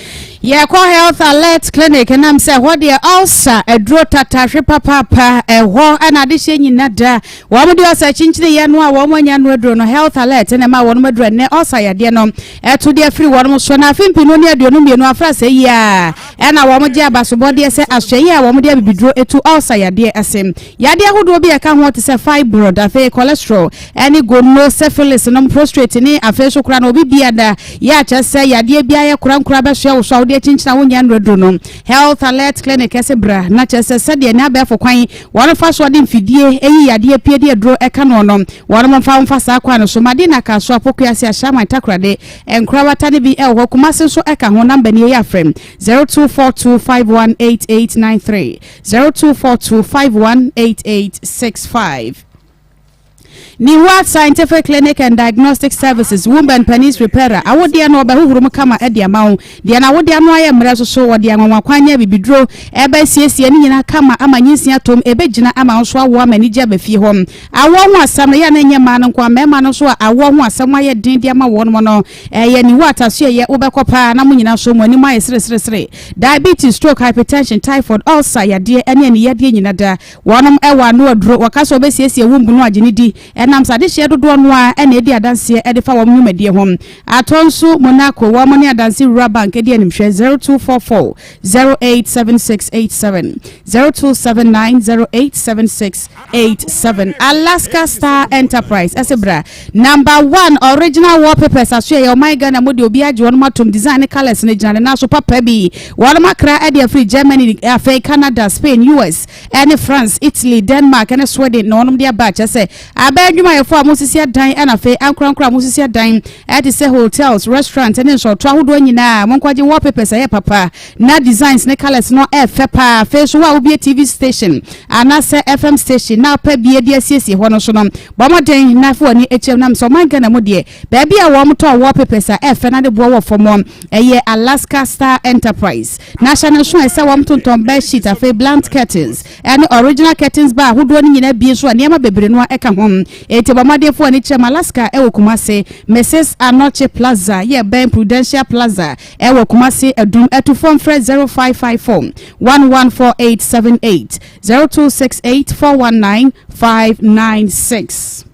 [SPEAKER 8] yeah call health alert clinic and am say what dey ulcer edro tata hwe papa eho ana de hye nyina da wo mo de ulcer chinchine ye no a wo mo nya no edro no health alert na ma wo no medro ne ulcer ya de no eto de free wo no so na afimpi no ne aduonu mienu afra say ya na wo mo je abasobo de say ahwe a wo mo de bibidro etu ulcer ya de asem ya de ahodo bi e ka ho te say fibroid afa cholesterol any go no syphilis no prostrate ni afeso kura no obi biada ya chese yade bia ye kura nkura be hwe wo so de chinchina wonya nredro no health alert clinic esebra na chese sede ne abefo kwan won fa so de mfidie eyi yade pie de dro eka no no won fa sa kwa no so made na ka so apokua se ahama takrade enkura wata ne bi e wo kuma se so eka ho number ne ya frem 0242518893 0242518865 Niwa Scientific Clinic and Diagnostic Services Women Penis Repairer awodi no ba huhuru kama edi amawo de na awodi ano aye mra so wodi anwanwa kwanya bibidro ebe siesie ni nyina kama amanyinsi atom ebe gina ama so awo amanije abafie hom awo ho asam ya na nyema no kwa mema no so awo ho asam aye din di ama won mo no ye niwa ataso ye obekopa na munyina so mo ani mai sire diabetes stroke hypertension typhoid ulcer yade ene ne yade nyina da wonom ewa no aduro wakaso obe siesie wumbu no agene di nam sade hye dodo no a ene edi adanse ede fa wom humadie hom atonso Monaco wo mo ne adanse Rural Bank edi animhwe 0244 087687 0279087687 Alaska Star Enterprise Asebra number 1 original wallpapers aso ye my Ghana modi obi age won matom design colors ne jana na so papa bi won makra edi free Germany afa Canada Spain US and France Italy Denmark and Sweden no nom dia batch say adwuma ye for amosisi adan ana fe ankra amosisi adan at say hotels restaurants and so to ahodo nyina monkwaje wallpapers aye papa na designs ne colors no fe pa fe so wa obi TV station ana say FM station na pa bie dia siesie ho no so no bomoden na fo ni echem nam so man Ghana mo de ba bia wo mo to wallpapers fe na de bo wo fom eye Alaska Star Enterprise national show say wo mo tonton bed sheet afa blank curtains and original curtains ba ahodo ni nyina bie so niam bebre no eka ho eti bomade fo ni chem Alaska ewo Kumasi Mrs Anoche Plaza ye Ben Prudential Plaza ewo Kumasi edum etufom fre 0554 114878 0268 419 596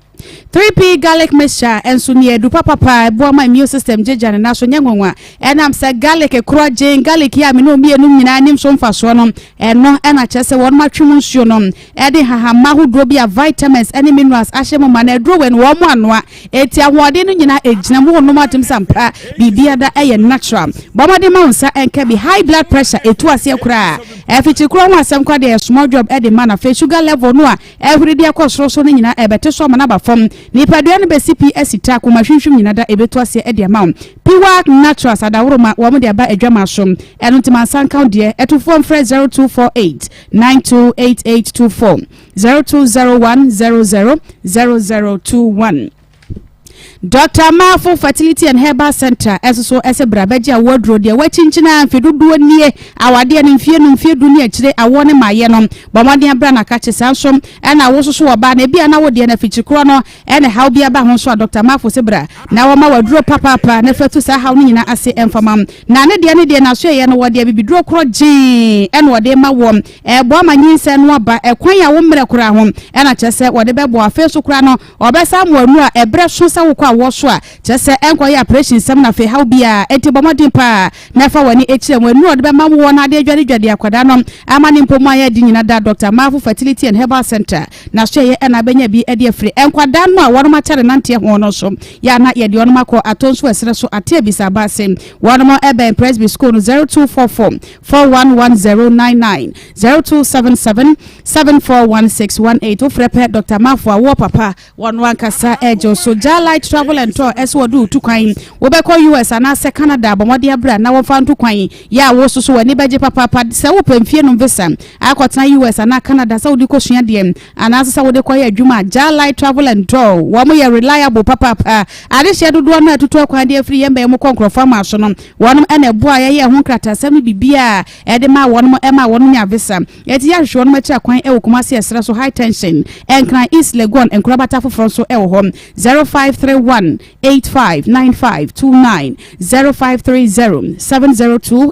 [SPEAKER 8] 3P garlic mixture enso ne edu papa bo ma immune system jejane na so nyanwanwa enam se garlic ekro jeng garlic ya me no mienum nyina nim so mfa so no eno ena chese won matwem nsuo no ede hahama hodro bia vitamins ene minerals ahyemo ma na edro wen wo mo anoa eti ahode no nyina ejina mo no matem sampa bibia da eye natural bomade ma unsa enka bi high blood pressure etu ase akura efichi kro ho asem kwa de small job ede ma na fe sugar level no a everyday akosoro so no nyina ebete so ma na ba fam nipadua no be CPS ta kuma hwehwem nyina da ebeto ase ede ama Piwa Naturals adawroma wo mo de aba adwama som eno ntima sanka de etufo mfre 0248 928824 0201 000021 Dr. Mafo Fertility and Herbal Center eso ese brabeji awodro de wachinchina amfeduduo nie awade ne mfie du ne akire awone maye no bomade abra na kache sansom ena wososo oba na bia na wode na fichikro no ene haw bia ba ho so Dr. Mafo sebra na wo ma waduro papa na fetu sa haw nyina ase emfamam na ne de na so ye no wode bibiduro kro gin ene wode ma wo bo amanyinse no aba ekwan ya wo mre kra ho ena chese wode bebo afeso kra no obesa mo anu a ebre so sa wo woswa chese enko ya operation sam na fe how bia enti bomodin pa na fa wani echire wanu ode be ma wo na de dwade akwada no amani mpomo ya di nyina da Dr. Mafo Fertility and Herbal Center na so ye ena benya bi ede afri enkwada no a wono ma chere nante ho no so ya na ye de wono makọ atonso esere so ate bisa ba sem wono mo ebe Presby School 0244 411099 0277 741618 ofrepe Dr. Mafo awo papa wono ankasa ejo so Light Travel and Tour SWD to kwan wo be ko US ana se Canada bomode abra na wo fa nto kwan ya wo so wani beje papa se wo pamfie no visa akotena US ana Canada se wo di ko sua de ana se wo de ko ya adwuma Light Travel and Tour wo mo ya reliable papa ade hye dodo na atutu kwan de afri yembe mo konkrofa ma so no wonom ena bua ya ho krata sam bibia e de ma wonom ema wonom nya visa eti ya hwe wonom akira kwan e wo Kumasi esra so high tension enkran East Legon enkrabata foforo so e wo hom 0531 859529 0530 702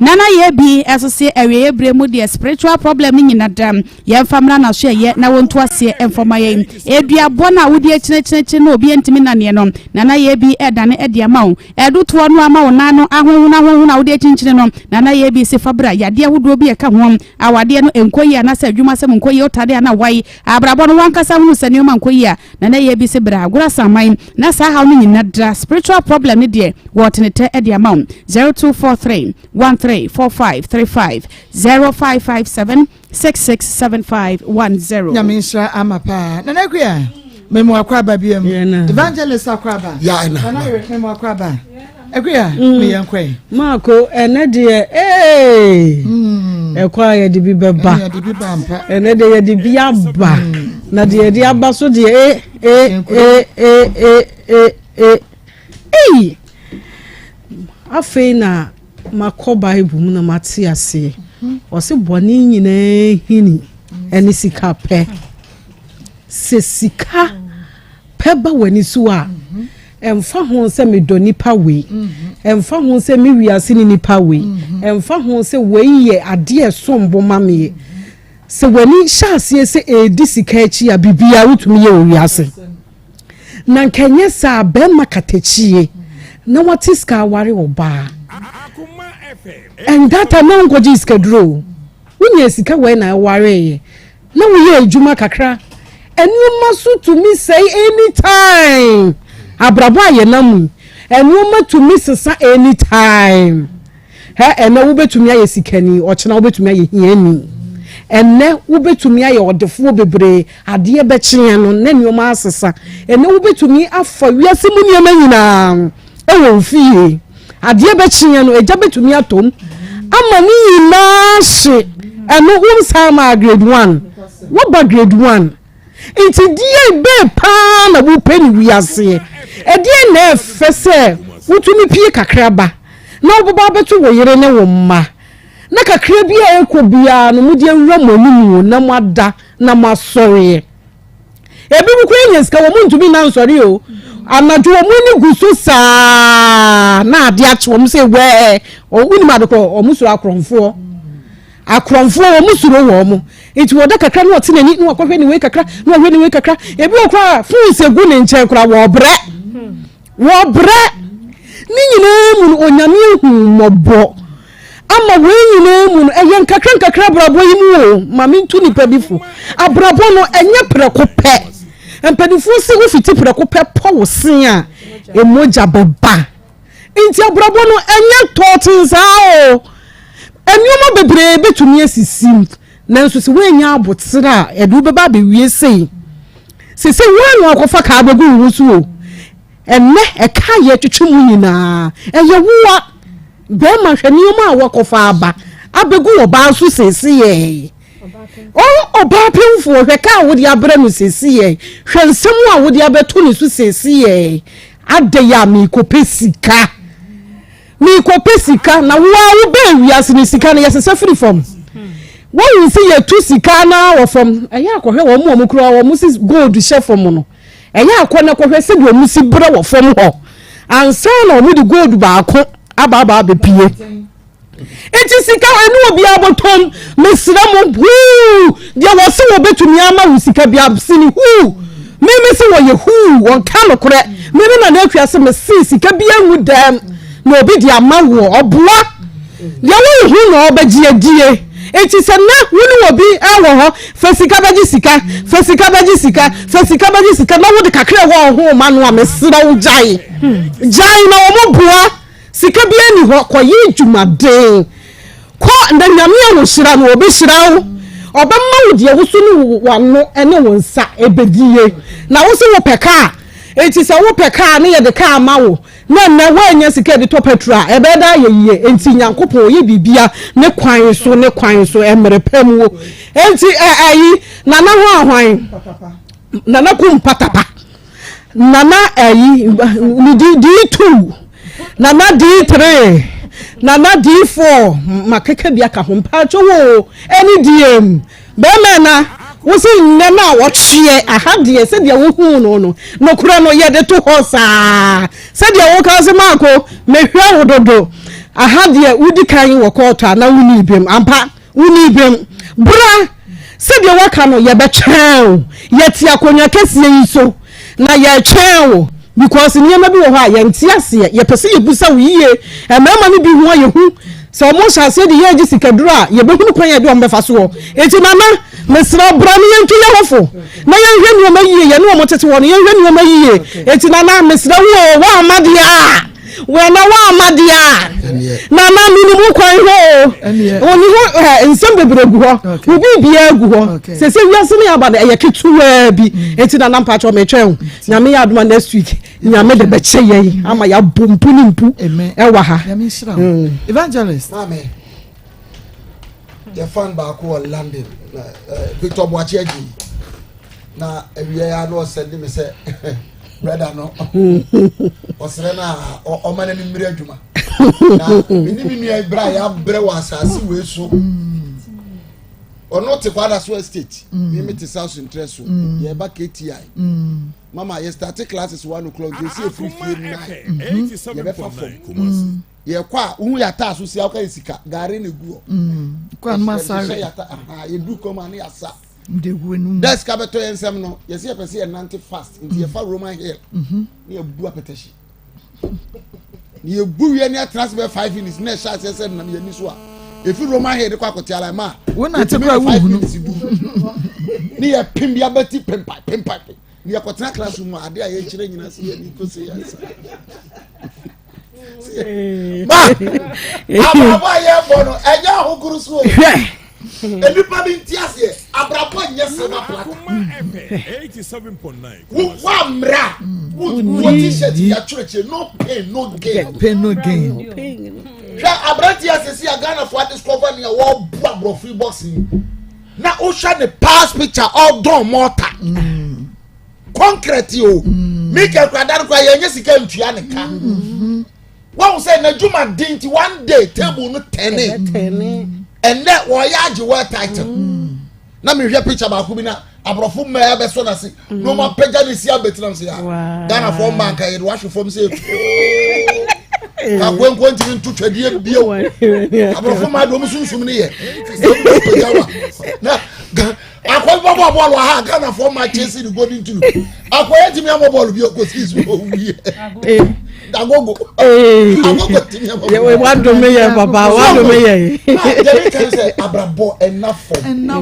[SPEAKER 8] Nana yebi asose ewe bremu de spiritual problem ni nyina dam ye famra na so ye na wonto ase enfoma ye edua bona wodi echinechine na obi entimi na ne no nana yebi edane ede amawo eduto no amawo nano ahonhuna na wodi echinchine no nana yebi se fabra yade ahodo bi eka ho awade no enkoyi ana sa adwuma sem enkoyi otade ana wai abrabo no wankasa hu sani ma enkoyi a nana yebi se bra agura samai na sa ha no nyina da spiritual problem ni de wotenete ede amawo 0243 134535 0557 667510
[SPEAKER 3] Nyaminsha amapa na nakuya memo akwaba biam evangelist akwaba
[SPEAKER 1] ya na
[SPEAKER 3] memo akwaba akuya me yankwe
[SPEAKER 4] Marco enede ekwa ye de bi beba enede ye de bi aba na de ye aba so de afei na makọ Bible mu na mate ase o se boni nyina hini eni sika pe se sika pe ba wani so a emfa ho se me do nipa we emfa ho se me wiase ni nipa we emfa ho se we ye ade esombo mame se wani hyase se edi sika echi a bibia wutumi ye wiase na nkenye sa be makatechie na watiska ware oba and that amount go jiska draw unya sika we na ware na we ye adwuma kakra enuma so to me say anytime abrabo aye namu enuma to me sesa anytime ena wo betumi aye sikani ochena wo betumi aye hiani enne wo betumi aye odefo bebre ade be kyen no na nioma asesa enne wo betumi afa wiase mu nioma nyina ewo fie ade be kyen no eja betumi atom ama ni na hye eno wo sama grade 1 wo ba grade 1 enti die be pa na wo pani wiase e die na efese wotumi pie kakra ba na oboba beto wo yere ne wo mma na kakra bia ekobia no mu die nwura monimu na mwada na masori ebi bu kwen yes ka wo ntumi na nsori o anadwo wo ni gusu saa na ade ache wo se we o wuni ma dokọ o musuro akronfo wo musuro wo mo enti wo da kakra na ote nani na wakọhwe ni we kakra na ohwe ni we kakra ebi okra fu segu ne nche kra wo bre ni nyina mu onyame hu mobo ama we nyina mu eye nkakra brabo yi mu o mami ntu nipa bifu abrabo no enye preko pe empanifu se wo fiti preko pe po sen a emoja beba nti abrabo no enye totin o enyoma bebre betumi asisim nanso se we nya abotira edu beba be wie sei se wo akofa ka abegu wusu o enne eka ye twetwe mu nyina eye wuwa be ma hwanioma a wakofa aba abegu oba so sesi ye oba pemfo hweka wo dia bra mu sesi ye hwensem a wo dia beto ne so sesi ye ade ya mi kopesika na wo be wiase ne sika na yesese free from wọ́n sì yẹ tu sika náà wọ̀ fam ẹ̀yẹ́ àkọ́hwẹ́ wọ́n mú ọmọ kúrò wọ́n mú sí gold ṣẹ́ fam no ẹ̀yẹ́ àkọ́hwẹ́ sẹ́bi wọ́n mú sí bẹ́rẹ̀ wọ̀ fam hɔ ansa na wọ́n di gold baako aba abɛpie eti sika ẹni obi abọ́tọ́m mẹsìlẹ̀ mu huu deɛ wọ́n sẹ́ wọ́n bẹ́tumi ama wò sika bi absini huu mímí sẹ́ wọ́n yẹ huu wọ́n ká lọ́kọ́rẹ́ mímí na n'ekwi ase mẹsì sika bi ehu dɛm na obi di ama wɔ ɔboa deɛ wọ́n hu na ɔbɛgye adie. Eti se na woni obi ewo ho fasika baji sika na wo de kakra wo ho ma no amesira wo jai na wo boa sika bi ani ho koye dwumaden ko nda nyame wo hira no obi hira wo obemma wo de wo so no wano ene wo nsa ebedie na wo so wo peka eti se wo peka ne ye de ka ama wo na wo anya sika de to petrol ebeda ye enti nyankopon ye bibia ne kwan so emre pam wo enti ayi nana ho ahwan nana kum patapa nana ayi D2 nana D3 nana D4 makeke bia ka ho mpacho wo eni DM be mena wo si nne na wo hwe ahade se de wo hu no kura no ye de to hosa se de wo ka se mako mehwa wo dodo ahade wudi kan wo kota na wuni bem ampa wuni bem bra se de wo ka no ye be twen ye ti akonya kese yi so na ye twen wo because niam bi wo ha ye ntiase ye pese ye busa wo yiye emema ni bi ho ye hu so mo sha se de ye ji sikadura ye be hunu kwan ye bi o mbefa so eti mama mesra bra mi yentu ye hofo na ye hwe ni o mayiye ye no mo tete wo ye hwe ni o mayiye eti nana mesra wo wa amadia we na wa amadia nana minimu kwan ho oni ho nsem bebre gu ho obi bia gu ho se se wiase ni aba ye ketuwa bi eti nana mpa cho me twen nyame ya aduma next week nyame de be che ye ama ya bompu ni mpu ewa ha
[SPEAKER 3] evangelist
[SPEAKER 1] amen the fan back who London Victor Boachiaji na ewie ya no send me say brother no osere na o mane ni mmiri adwuma na mini nua bra ya bre wasase we so ono te kwada so estate me te south interest so ye ba KTI mama ye start classes 1 o'clock you see free 9 ye be fa fom ye kwa hu ya ta so sia ka sika gare na guo
[SPEAKER 3] kwa ma sare
[SPEAKER 1] ya ta ye du koma na ya sa
[SPEAKER 3] de guenu
[SPEAKER 1] that's ka beto ensem no ye see pese ye 90 fast nti ye fa Roman hill ni ye bu apeteshi ni ye bu ye ni transfer 5 minutes na sha se na ye ni so a efi Roman hill kwa kotiala ma
[SPEAKER 3] wona te kwa wu hunu
[SPEAKER 1] ni ye pim bia beti pempa ni ye kotena classroom ade a ye kire nyina se ye ni ko se ya sa Ababa ye bono eja hokuru so enipa bi ntiase abrabo nyese na plaka
[SPEAKER 2] 87.9
[SPEAKER 1] wa mra wo t-shirt ya church no pain no gain ja abrati asesi agana for discover me wo bro free boxing na o sha the past picture all done mortar concrete o Mikel kwadar kwa ye nyesika ntua ne ka one say na juma dinti one day table no 10 and that wo ya age world title na me hwe picture ba ko bi na abrofo mma be so na se no ma pega ne sia betinam se ya Ghana for man ka yede wash from say ka kwen ti ntu twade bio abrofo ma do musunsum ne ye na akwa babo ball ha Ghana for man chase the golden tulu akwa yeti mi am ball bio ko sis o wi agogo agogo ti mi am ball
[SPEAKER 4] we want to me papa want to me
[SPEAKER 1] there can say abrabo enough emma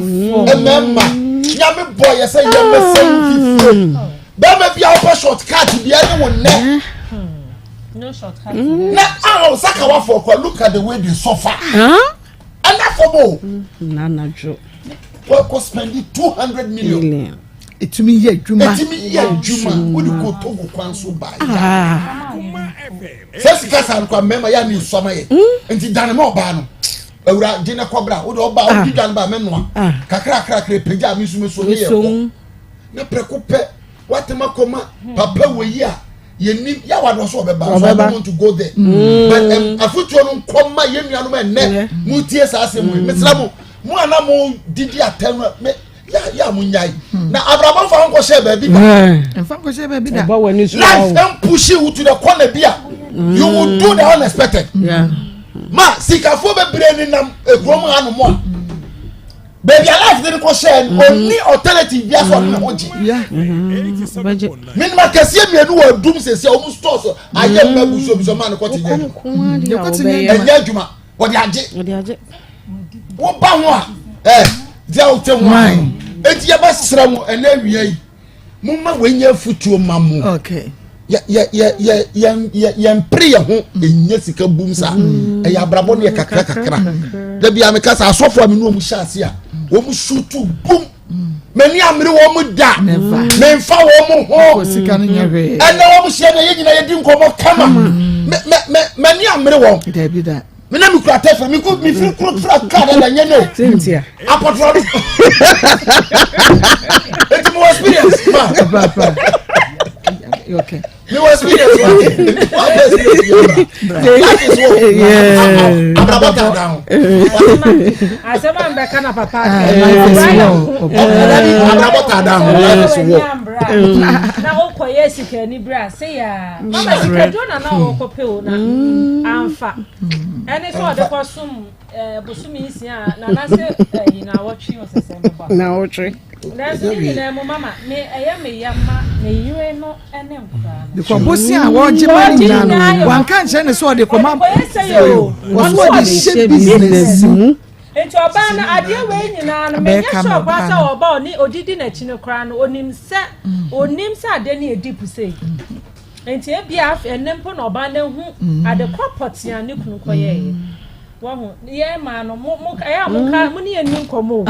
[SPEAKER 1] nyame boy say yemme say baba bia o shortcut bia ne wonne
[SPEAKER 10] no shortcut
[SPEAKER 1] na saka wa for look at the way they suffer enough for
[SPEAKER 4] nana jo
[SPEAKER 1] we spend 200 million
[SPEAKER 3] etumi ye adwuma
[SPEAKER 1] wo di ko togo kwan so ba sesi kasa kwa mema ya ni soma ye enti dane ma oba no awura gina kobra wo de oba o di dane ba mennoa kakra peja mi so ne ye na preko pe watema koma papa we yi a ye ni ya wado so obeba so I don't want to go there but afutuo no koma ye nuano ma ne mu tie sa asemu mesra mu ana mu didi atem ya munyai na abrabon fa nko she ba bi da life and push you to the corner bia you will do the unexpected ma sikafo be breni nam ekrom anu mo baby life dey ko share only alternative bia so na hoji min ma kase mienu wa dum sese o mu store so aye mabu so bi so man ko tinye enye adwuma wo de age wo ba ho a dia o tem wine enti ya basra mu ena wiya yi mumma wenya futuo mamu
[SPEAKER 3] okay
[SPEAKER 1] ya mpre ya ho enya sika bumsa ya brabo ne kakra da bia me kasa asofo amenu o mu hyase a o mu shutu bum mani amre wo mu da me mfa wo mu ho
[SPEAKER 3] sika no nyawe
[SPEAKER 1] ena wo mu hye na ye nyina ye di nkomo kama mani amre wo
[SPEAKER 3] da bi da
[SPEAKER 1] me na mi kura tefa mi feel kura card na nyene
[SPEAKER 4] sentia
[SPEAKER 1] apotro it's more experience papa
[SPEAKER 3] okay
[SPEAKER 1] me was experience that is what abrabata down
[SPEAKER 10] asema mbeka na papa
[SPEAKER 1] abrabata down that is what
[SPEAKER 10] na okoye sika ni bra say ya mama sika jona na okopeo na amfa ene so de kosum busumi isia na na se na watchi osese mba
[SPEAKER 4] na watchi
[SPEAKER 10] na so ni na mama me me yama me yue no ene nkura
[SPEAKER 3] because bosi a wo jema ni na wan kan che ne so de koma wo so de she business
[SPEAKER 10] enti oba na ade we nyina no me sure kwa sa oba oni odidi na chi ne kura no onim se ade ne edipu sei enti e bia enempo na oba na hu ade kwapotia ne kunu koye wo ye ma no mo ya mo ka mo ne enu nkomo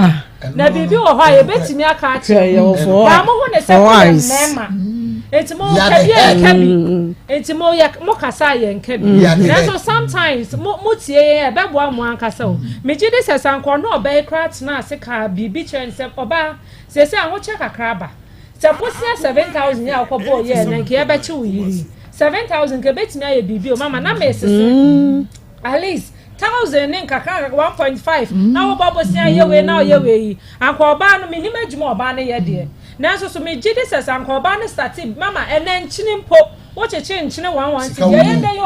[SPEAKER 10] na bibi wo ho ye betimi aka ache ba mo ho ne se mema etimo ka bia ka bi etimo ya mo kasa ye nka bi na so sometimes mo tie ye be bo amu ankasa o me ji de sesanko no oba krat na ase ka bibi chen se oba se anwo che kakra ba se posia 7,000 ya akobo ye na nke e be chi wo yiri 7,000 ke betimi aye bibi o mama na me sese at least 1,000 in kaka 1.5 na wo babo sia yewe na yewe yi anko oba no me hima djuma oba na ye de na so me gidi sesa anko oba no start mama ene nchini mpo wo cheche nchini 110 ye den yo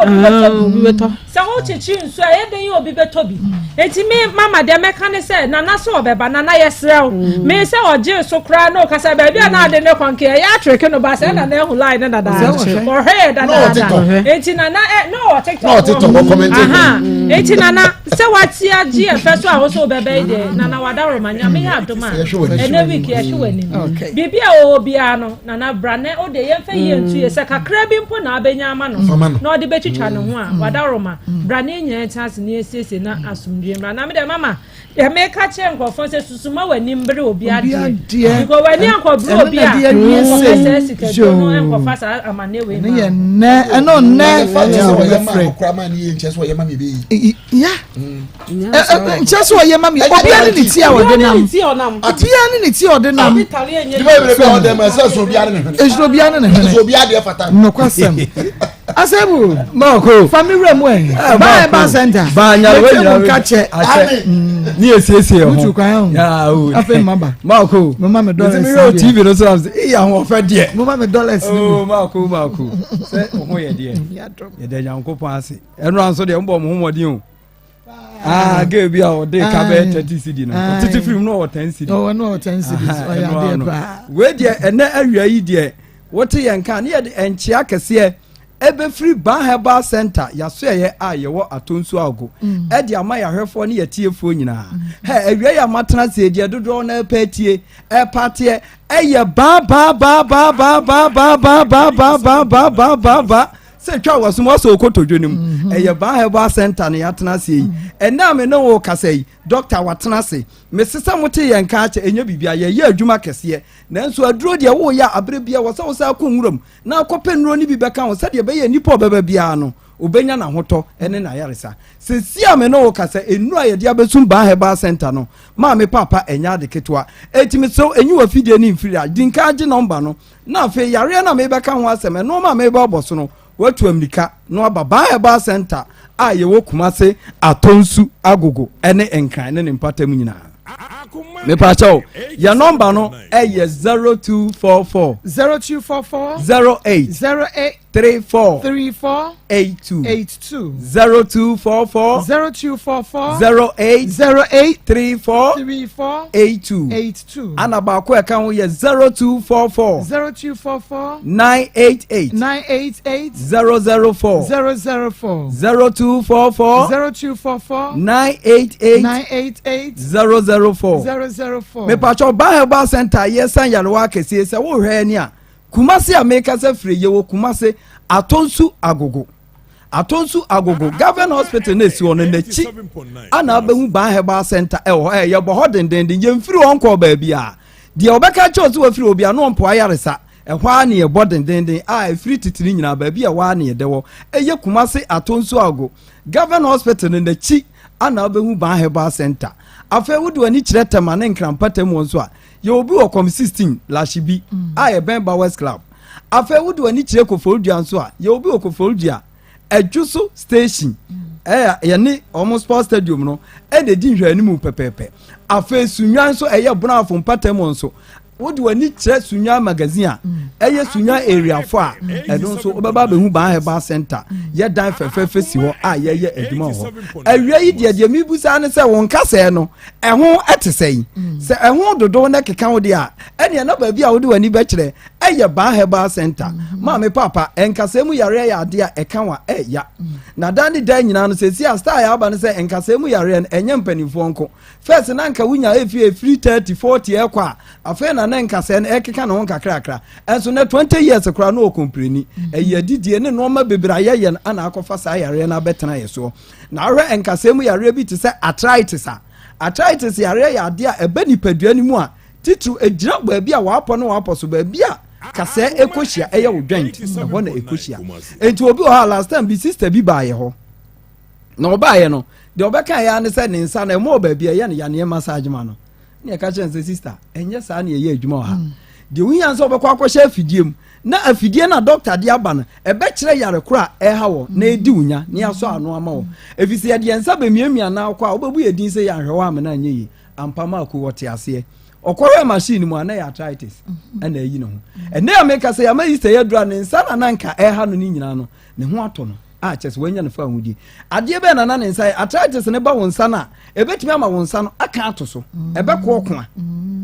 [SPEAKER 10] obi beto sa wo cheche nsu ye den yo obi beto bi enti me mama de meka ne se na na so obeba na na yesrew me se oje so kra no kasa ba bia na de ne kwanke ya treke no ba se na na hu line na da for head na enti na no TikTok commenting enti nana se wati agi efeso a wo so bebe de nana wadaro manya me ya doma ene week ya hwani bibia o bia no nana brane o de yemfa ye ntu ye se kakra bi mpo na abenya ama no na o de betwitwa no ho a wadaro ma brane nya chance ne esese na asumdwe mra na me de mama ya me ka che nkofo se susuma wani mbre obi ade because wani ankobro obi a se sika no enkofa sa amane we
[SPEAKER 3] ne ye ne eno ne
[SPEAKER 1] fa je so ye ma krama ni ye nche so ye ma me be
[SPEAKER 3] ya nche so ye ma me obi ani ni ti a wode nam obi ani ni ti ode nam
[SPEAKER 1] di me be ode ma se so obi ani ne
[SPEAKER 3] ejo obi ani ne
[SPEAKER 1] so obi ade fata
[SPEAKER 3] no kwasem Asebu.
[SPEAKER 11] Marco.
[SPEAKER 3] Family mu e. Ba center.
[SPEAKER 11] Ba nya we nya
[SPEAKER 3] kache.
[SPEAKER 11] Ni esiesie ho.
[SPEAKER 3] Mutu kan ho.
[SPEAKER 11] Ya o.
[SPEAKER 3] Afa maba.
[SPEAKER 11] Marco.
[SPEAKER 3] Mama me dollars.
[SPEAKER 11] Me TV no so am say, "Eh, ho fa de."
[SPEAKER 3] Mama me dollars.
[SPEAKER 11] Oh, Marco. Say, "Ho ye de." Ye de Yankopon ase. Enu anso de mbo mo homodin o. Ge bi a o de ka be 30 cedi no. Titi film no o 10 cedi.
[SPEAKER 3] Oh, no 10 cedi. Oh ya de ba.
[SPEAKER 11] We de ene awia yi de. Wote yen kan ye de enchia kese ebe free ban herbal center yaso ye a ye wo atonsu ago e de ama ya hwefo ne yetiefo nyina he awia ya matena se de dodo na patie e patie e ye ba se twa wasumo so okotodwonim e ye ban herbal center ne yatena se yi ena me no wo kasai doctor watena se me sesa mote yen ka ache enya bibia ye adwuma kese nanso aduro de wo ya abrebia wo sa wo sa konwuram na akɔpenro ni bi bɛka wo sɛ de be ye nipa obeba bia no obenya na hoto ene na yaresa se sia me no wo kasa enu a ye de abesum ban herbal center no ma me papa enya de ketwa etimi so enyi wa fidie ni mfiri a dinka age number no na afi yare na me bɛka ho asɛm no ma me ba boso no watu amnika no aba ban herbal center a ye wo kumase atonsu agogo ene enkran ne mpatam nyina me pacho your number no ye 0244 08 34 82 0244 08 34 82 ana ba ko e kan ye 0244 988 004 0244 988 004 me pacho ba herbal center yesan yarewa kese se wo hwe ni a kumase ameka se free ye wo kumase atonsu agogo government hospital na esi ono nachi ana abehu ba herbal center ye bo hodenden ye mfiri onko ba bia de obeka chose wo free obi ano mpo ayaresa ehwa na ye bodenden free titiri nyina ba bia wa na ye dewo eye kumase atonsu agogo government hospital na nachi ana abehu ba herbal center afa wudu ani kire tema ne nkrampatam won so a ye obi wo com 16 lashibi ye Bemba West Club afa wudu ani kire Koforidua so a ye obi wo Koforidua Ejuso station ye ni omo sports stadium no de di hwani mu pepepe afa sunwan so ye bonafo mpatam so wudu ani kire sunwan magazine a ye sunwan area fo a edon so obeba behu ban herbal center ye dan fefefe si ho a ye adwuma ho awia yi de mibusa ne se won kase no eho etesei se eho dodo na keka wo de a ene na ba bia wo de wani be kire ye ban herbal center ma me papa enkase mu yare ya de a eka wa ya na dan de nyina no se si a star ya ba ne se enkase mu yare en enye mpanifo nko first na nka wunya efi 30 40 ekwa afa na enkase en ekeka na won kakrakra enso na 20 years kra no okompreni ye didie ne no ma bebra ye ana akofa sa yare na betena yeso na ahwe enkase mu yare bi te se arthritis yare ya de a ebe nipadua ni mu a titru egira ba bia wa apo no wa apo so ba bia kase ekohia eye wo joint ho na ekohia enti obi o last time bi sister bi ba ye ho na oba ye no de obeka ya ne se ne nsa na mo ba bia ye ne ya ne massage ma no ne ka chen sister enye sa na ye adwuma ha de wunya nso obekwa akohia afidiem na afidie na doctor de aba no ebe kire yare kora ha wo na edi wunya ne aso ano ama wo efisi ye de nsa ba miamia na akwa obebu ye din se ya hwewa am na anye yi ampama ko wote ase okore machine mu ana ya arthritis ana yi no ho ene ya make say ya ma yiste ya dura ne nsa na nanka ha no ni nyina no ne ho ato no a chese wanya ne fa hudi ade be na ne nsa arthritis ne ba wonsa na ebetimi ama wonsa no aka ato so ebe ko okoa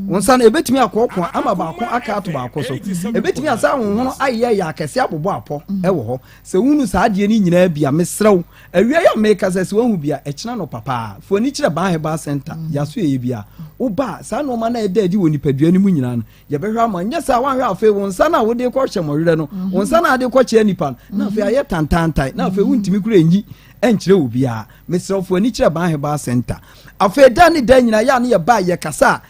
[SPEAKER 11] wonsa na ebetimi akoko ama ba ko aka ato ba ko so ebetimi asa honhono aye ya akese abobo apo ewo ho se wunu sa ade ni nyina bia mesrew awia ya make say se wahu bia ekina no papa fo ni kire ban herbal center ya so ye bia uba sa no ma na eda di woni padua ni mu nyina no ye behwa ama nya sa wanhwe afa wonsa na wode ko hye morere no wonsa na ade ko kye nipa na afa aye tantantai na afa wuntimi kura enyi enkyere obi a mesrofo ani kire ban herbal center afa da ni da nyina ya ne ye ba ye kasa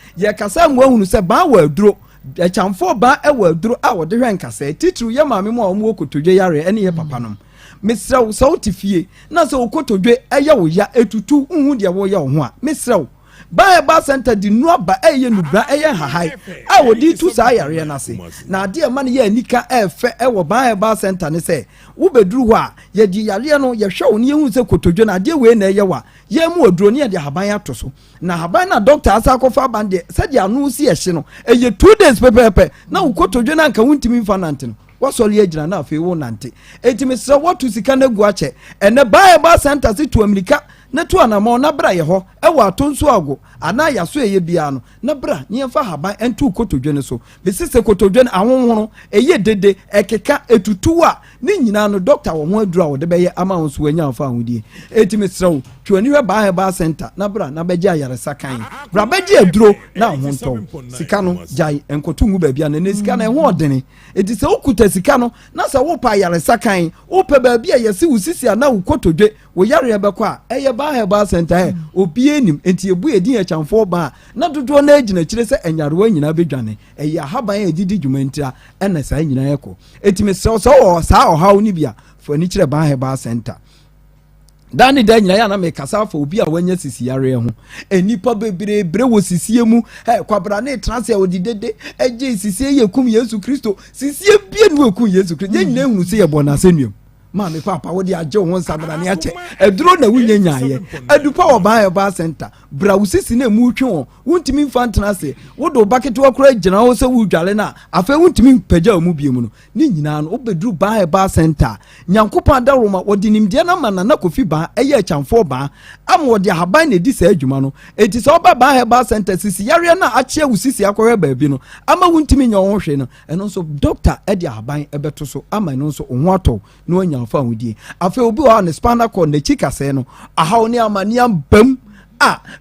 [SPEAKER 11] ngwahunu se ba wa aduro echamfo ba e wa aduro a wode hwe nkasa titru ye maame mu a omo okotodwe yare ene ye papa nom mesrew so tifie na so okotodwe eye wo ya etutu nhu de wo ya wo ho a mesrew ba center di nuaba eye nubra eye hahai a wodi tu saa yare na se na ade e ma ne ye anika efe e wo ba center ne se wo beduru ho a ye di yare no ye hwe wo ne hu se kotodwe na ade we na eye wa ye mu oduro ne ye de haban ato so na haban na doctor asa kofa bande se di anu si ye hye no eye 2 days pepepe na wo kotodwe na nka wuntimi mfa nante no wasɔre agyina na afei wo nante etimi sɛ watu sika na gu akyɛ ene ba center se to amerika na to anamɔ na bra ye hɔ ɛwɔ atonso ago ana yaso eye bia no na bra nyemfa haban entu kotodwe ne so besise kotodwe ne ahonhono eye dede ekeka etutu a ne nyina no doctor wo ho adura wo de bɛyɛ ama wo so wanya afa ahodie etimi srɛw twani hwɛ ba center na bra na bɛgye ayaresa kan bra bɛgye aduro na ho ntɔ sika no jai enkotu ngu ba bia na sika na ho odene eti sɛ ukuta sika no na sɛ wo pa ayaresa kan wo pɛ ba bia yɛse usisi ana wo kotodwe wo yare bɛkɔ a ɛyɛ ba center obi enim enti ebu edin achamfo ba na dodo na agina kire se enyarewa nyina bedwane eya haban edidi dwumantia ena saa nyina yeko etime so saa ohaw ni bia fo ani kire ba center dani da nyina ya na me kasa fa obi a wanya sisi yare ho enipa bebre wo sisie mu kwabra na transe odidede eje sisie yekum Yesu Kristo sisie bie nu ekum Yesu Kristo nyina ehunu se ye bona asenuam ma me papa wo de agye wo nsabra ne ache eduro na wunya nyaaye adupa wo ba center bra usisi na mu twe wo wuntimi mfantena se wo do bucket wo kora gina wo se wudwale na afa wuntimi pagya mu bie mu no ni nyina no obeduru ba center nyankopa daroma wo de nimde na mana na kofi ba eye achamfo ba am wo de haban na di sa adwuma no enti so ba center sisi yare na ache usisi akohwe ba bi no ama wuntimi nya wo hwe no eno so doctor e de haban ebeto so ama no so ho ato no fa wudie afa obi wa ne spinal cord na chikase no ahaw ne amania bam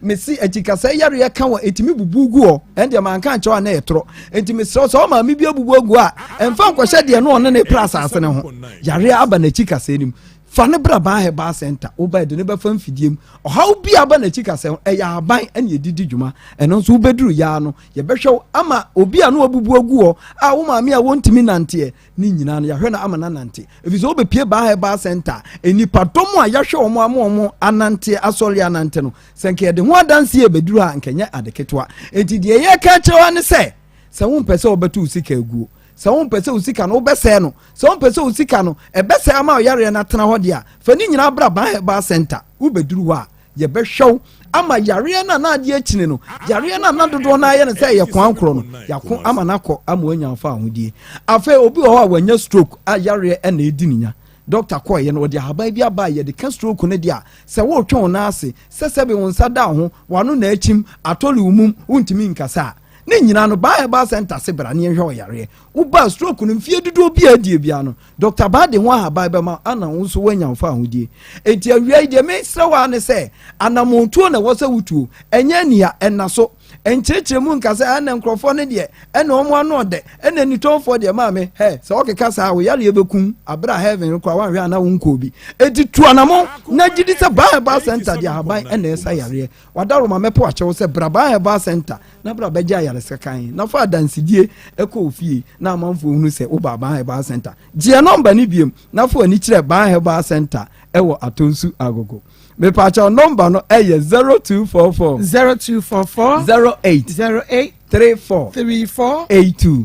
[SPEAKER 11] mesi chikase yare ya kan wa etimi bubugu o ende man kan chewa na etro entimi so ma mi bia bubugu a emfa nkwhye de no ne plus ase ne ho yare aba na chikase nim fane bra ba center oba de ne ba fa mfidiem ohaw bia ba na chikase eya aban ene edidi dwuma eno so ubeduru ya no ye behwew ama obi a no obubugu o wo ma me a wontimi nante ni nyina no ya hwe na ama na nante efiso obepie ba center enipa domo a ya hwe omo anante asori anante no senke de ho adanse e beduru a nkenya adeketwa enti de ye ka chewa ne se wo mpese obetu sika aguo sɛ wo mpɛ sɛ usika no wobɛsɛ no sɛ wo mpɛ sɛ usika no ɛbɛsɛ ama ɔyare na tena hɔ de a fa ni nyina bra ba center wobɛduru hɔ a yɛbɛhwɛw ama yare na ade akyine no yare na dodo na ayɛ no sɛ yɛ kwan koro no yɛko ama nakɔ ama wanya mfa ahodie afei obi wɔ hɔ a wanya stroke a yare na edi ninya doctor ko ye no de haban bi aba ye de ka stroke ne dia se wo twon na ase se be won sa da ho wano na achim atoli umum untimi nkasa ne nyina no ba center se bra ne hwe yare wo ba stroke no mfie dudu bi adie bia no doctor ba de ho haban be ma ana wo so wanya mfa ahodie enti awia de me srewa ne se anamontuo na wo se wutuo enya nia enaso enkyekye mu nkasa ana nkrofo ne de ena omo ano de ena nitonfo de ma me se okeka sa wo yare ebekum abra heaven kwa wan hwe ana wo nko bi enti tuanamo na gidi se ba center de haban ena esa yare wadaro ma mepo ache wo se bra ba center na bra beja yare sekan na fa dansidie eko ofie na amanfo hunu se wo ba center je number ni biem na fo ani kire ba center ewo atonsu agogo me pacha number no eye 0244 08 34 82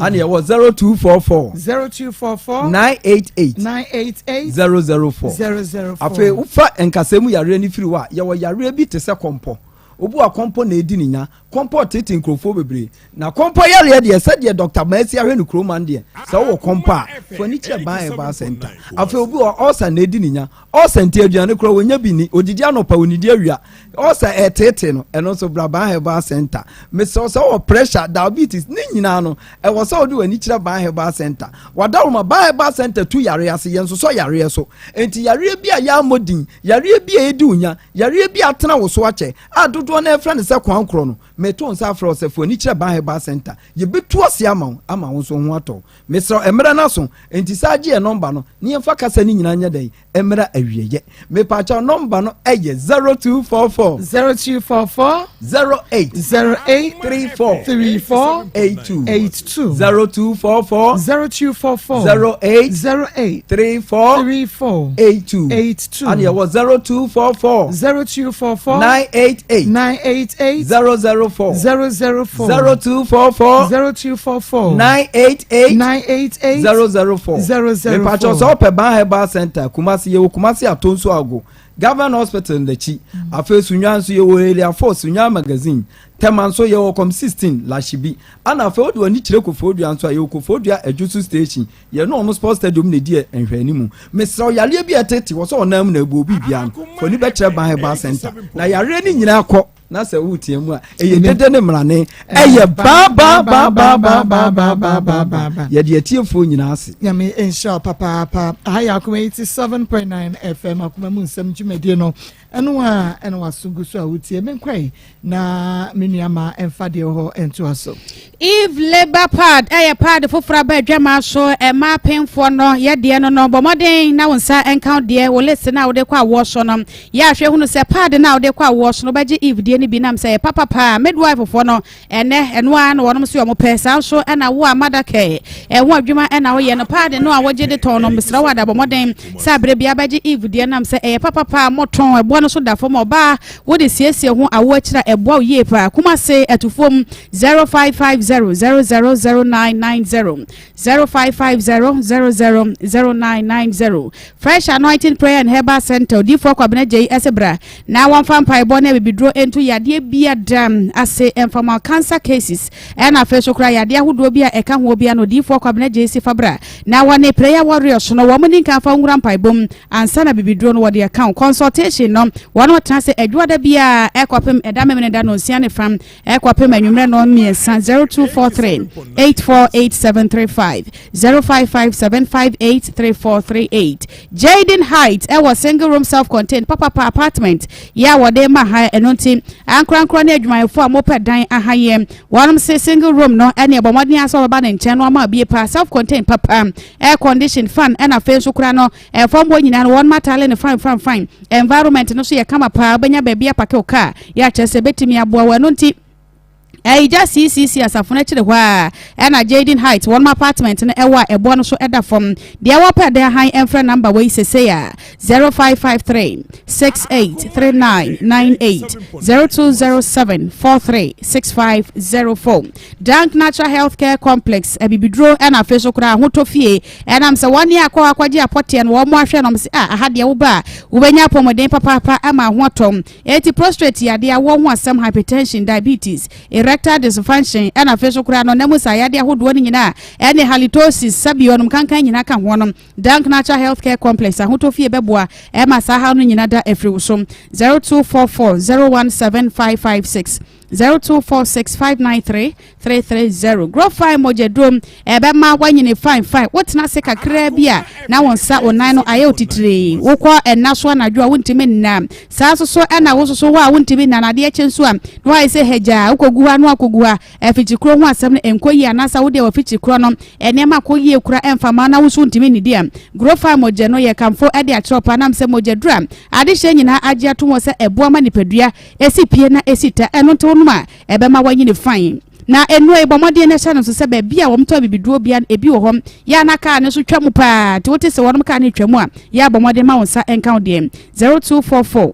[SPEAKER 11] and it was 0244 988 004 afi ufa enkasemu yare ni firi wa ye wo yare bi te se kompo obu akompo na edi ninya kompo tete nkrofo bebre na kompo yare de se de Dr. Mercy ahwe no kroman de se wo kompo a fani kire ba center afi obu osa na edi ninya osa nti aduane kro wonya bi ni odidi anopa onidi awia osa etete no eno so bra ba center me so wo pressure diabetes ni nyina no e wo so odi wani kire ba center wadaroma ba center tu yare ase yenso so yare so enti yare bi a ya modin yare bi a edi unya yare bi atena wo so ache adodo na efra ne se kwankro no meto nsa afra osefo ni kire ba center ye betu ase ama wo so ho ato me so emra na so enti saje e number no ni emfa kasa ni nyina nya dai emra awieye me pacha number no eye 0244
[SPEAKER 3] 0244
[SPEAKER 11] 08
[SPEAKER 3] 34
[SPEAKER 11] 82
[SPEAKER 3] 0244 08 34 82
[SPEAKER 11] and you was 0244 988 004 0244 988 004 me pacha so pe ban herbal center kumasi atonso ago Government Hospital ndechi afesu nyanso ye wo area force nya magazine temanso ye wo com 16 lashibi ana afeodu ani kire kofodu anso ye kofodu ajusu station ye no mo sports stadium ne die enhwani mu mesra yale bi atete wo so onam na ebu obi bia fo ni be kire ban herbal center na yare ni nyina akọ na se wutie mu a eye dede ne mrane eye ba ye de atiefo nyina ase
[SPEAKER 3] ya me insha papa haya Akoma 87.9 FM Akoma mu nsem dwumedie no eno asugu so a wutie menkwai na menuama emfade ho ento aso
[SPEAKER 8] if labor pad pad fofora ba adwama so ma penfo no ye de no bomoden na wonsa encounter de wo listen na wo de kwa wo so no ya hwe hunu se pad na wo de kwa wo so no baje if de ni bi nam se papa midwife fo no eno a no wonom se omo pesa so na wo amada ke wo adwuma na wo ye no pad no a wo je de ton no misra wada bomoden sa bre bia baje if de nam se papa moton ebo no so da fo mo ba wo de siesie ho awo akira ebo ye pa kuma se atufom 0550000990 0550000990 Fresh Anointing Prayer and Herbal Center D4 kwabena J Esebra na wan fampa ebo na bibidro ento yade bia dam ase informal cancer cases na afeso kra yade ahodo bia eka ho bia no D4 kwabena J Sefabra na wan prayer warriors no wo muni kan fa nwura mpa bom ansa na bibidro no wode account consultation no wan wata se adwada bia ekwapem edamem da no sia ne fam ekwapem anwumre no miesa 0243 848735 0557583438 Jaden Heights was single room self-contained papa apartment ya wode ma ha enonti ankran na adwumayefo amopa dan ahayem one say single room no ene ebomodin aso ba na nchen no ma bie pa self-contained papa air condition fan na fenso kura no fombo nyina no one matale ne fine environment no so ye kama pa benya bebia pake oka ya chese betimi aboa wanonti just CCC asafuna chire hwa na Jaden Heights one apartment na ewa ebo no so eda from dia wopa der high enfra number we say ya 0553 683998 0207436504 Dank Natural Healthcare Complex ebibidro na afeso kura hotofie na mse wani akwa akwaje apote no wo ahwe no mse aha de wo ba wo benya pomoden papa ama hotom eti prostrate ya de wo ho asem hypertension diabetes erectile dysfunction and a facial crown on Nemusa Yadia who do nyina any halitosis sabionum kankan nyina ka honom Dank Natural Healthcare Complex ahotofie beboa ema saha no nyina da efriwsom 0244017556 0246593330 grow fine mojedom ebema wanyine fine what na se kakra bia na wonsa onan no aye otitire wokọ enaso anadwo wontime nna saa so na wososo wa wontime nna na de chenso a no aye se heja ukoguha no akoguha efichikro ho asem ne enkoyi anasa wo de ofichikro no enema koyi ekura emfama na woso ntime ni dia grow fine moje no ye kamfo ade atropa nam se mojedra ade hye nyina age ato se eboa ma nipadua esi pie na esita eno to numa ebema wanyine fine na enu ebomode na hya no so se ba bia wo mto bibiduo bia ebi wo hom ya na ka ne so twam pa ti wote se wonum ka ne twam a ya bomode ma wonsa encounter dem 0244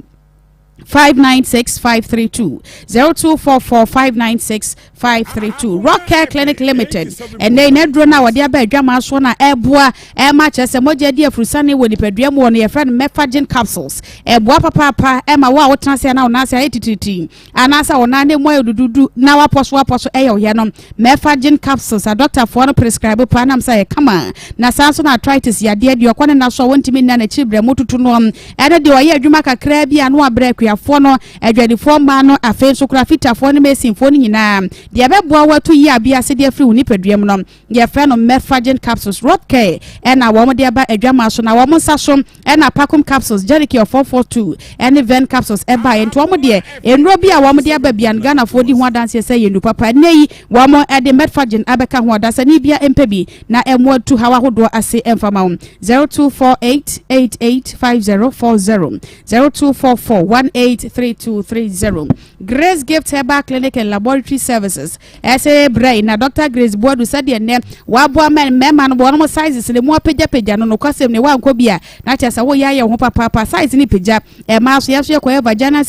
[SPEAKER 8] 596532 0244596532 Rock Care Clinic Limited and they nedro na wade aba adwama so na eboa ema chese moje die afrusane woni padua mu woni ye friend mefagin capsules eboa papa ema wa wotrase na wonase ayetititi anasa wonane mo adududu na waposo eyo ye no mefagin capsules a doctor for no prescribe pa nam say kama na sanso na arthritis ya de kwone na so wontimi na na chibre motutu no ene de oye adwuma kakra bia no abra kwa tiafoɔ no adwadifoɔ mmaa no afei nso kora fitafoɔ no mesinfoɔ no nyinaa deɛ bɛboa watu yi abi ase deɛ firi wo nipaduam no yɛfrɛ no Metfagen capsules Rockcare ɛna wɔn de aba adwama so na wɔn nsa so ɛna Pacum capsules Jericho 442 ɛne Ven capsules ɛba yɛn to wɔn deɛ nnuro bi a wɔn de aba bian Ghanafoɔ di ho adanse sɛ yɛn papa ne yi wɔn de Metfagen abɛka ho adasa ne bia mpebi na ɛmo tu hawa hodoɔ ase ɛmfama wɔn 0248885040 0244183230 Grace Gift Herbal Clinic and Laboratory Services ɛsɛ brain na Dr. Grace Boadu said ne wabo men mema no bono sizes ne mo pagya no kwasem ne wanko bia na kyesa wo ya ho papa size ni pagya ma so ya so yakwa vagina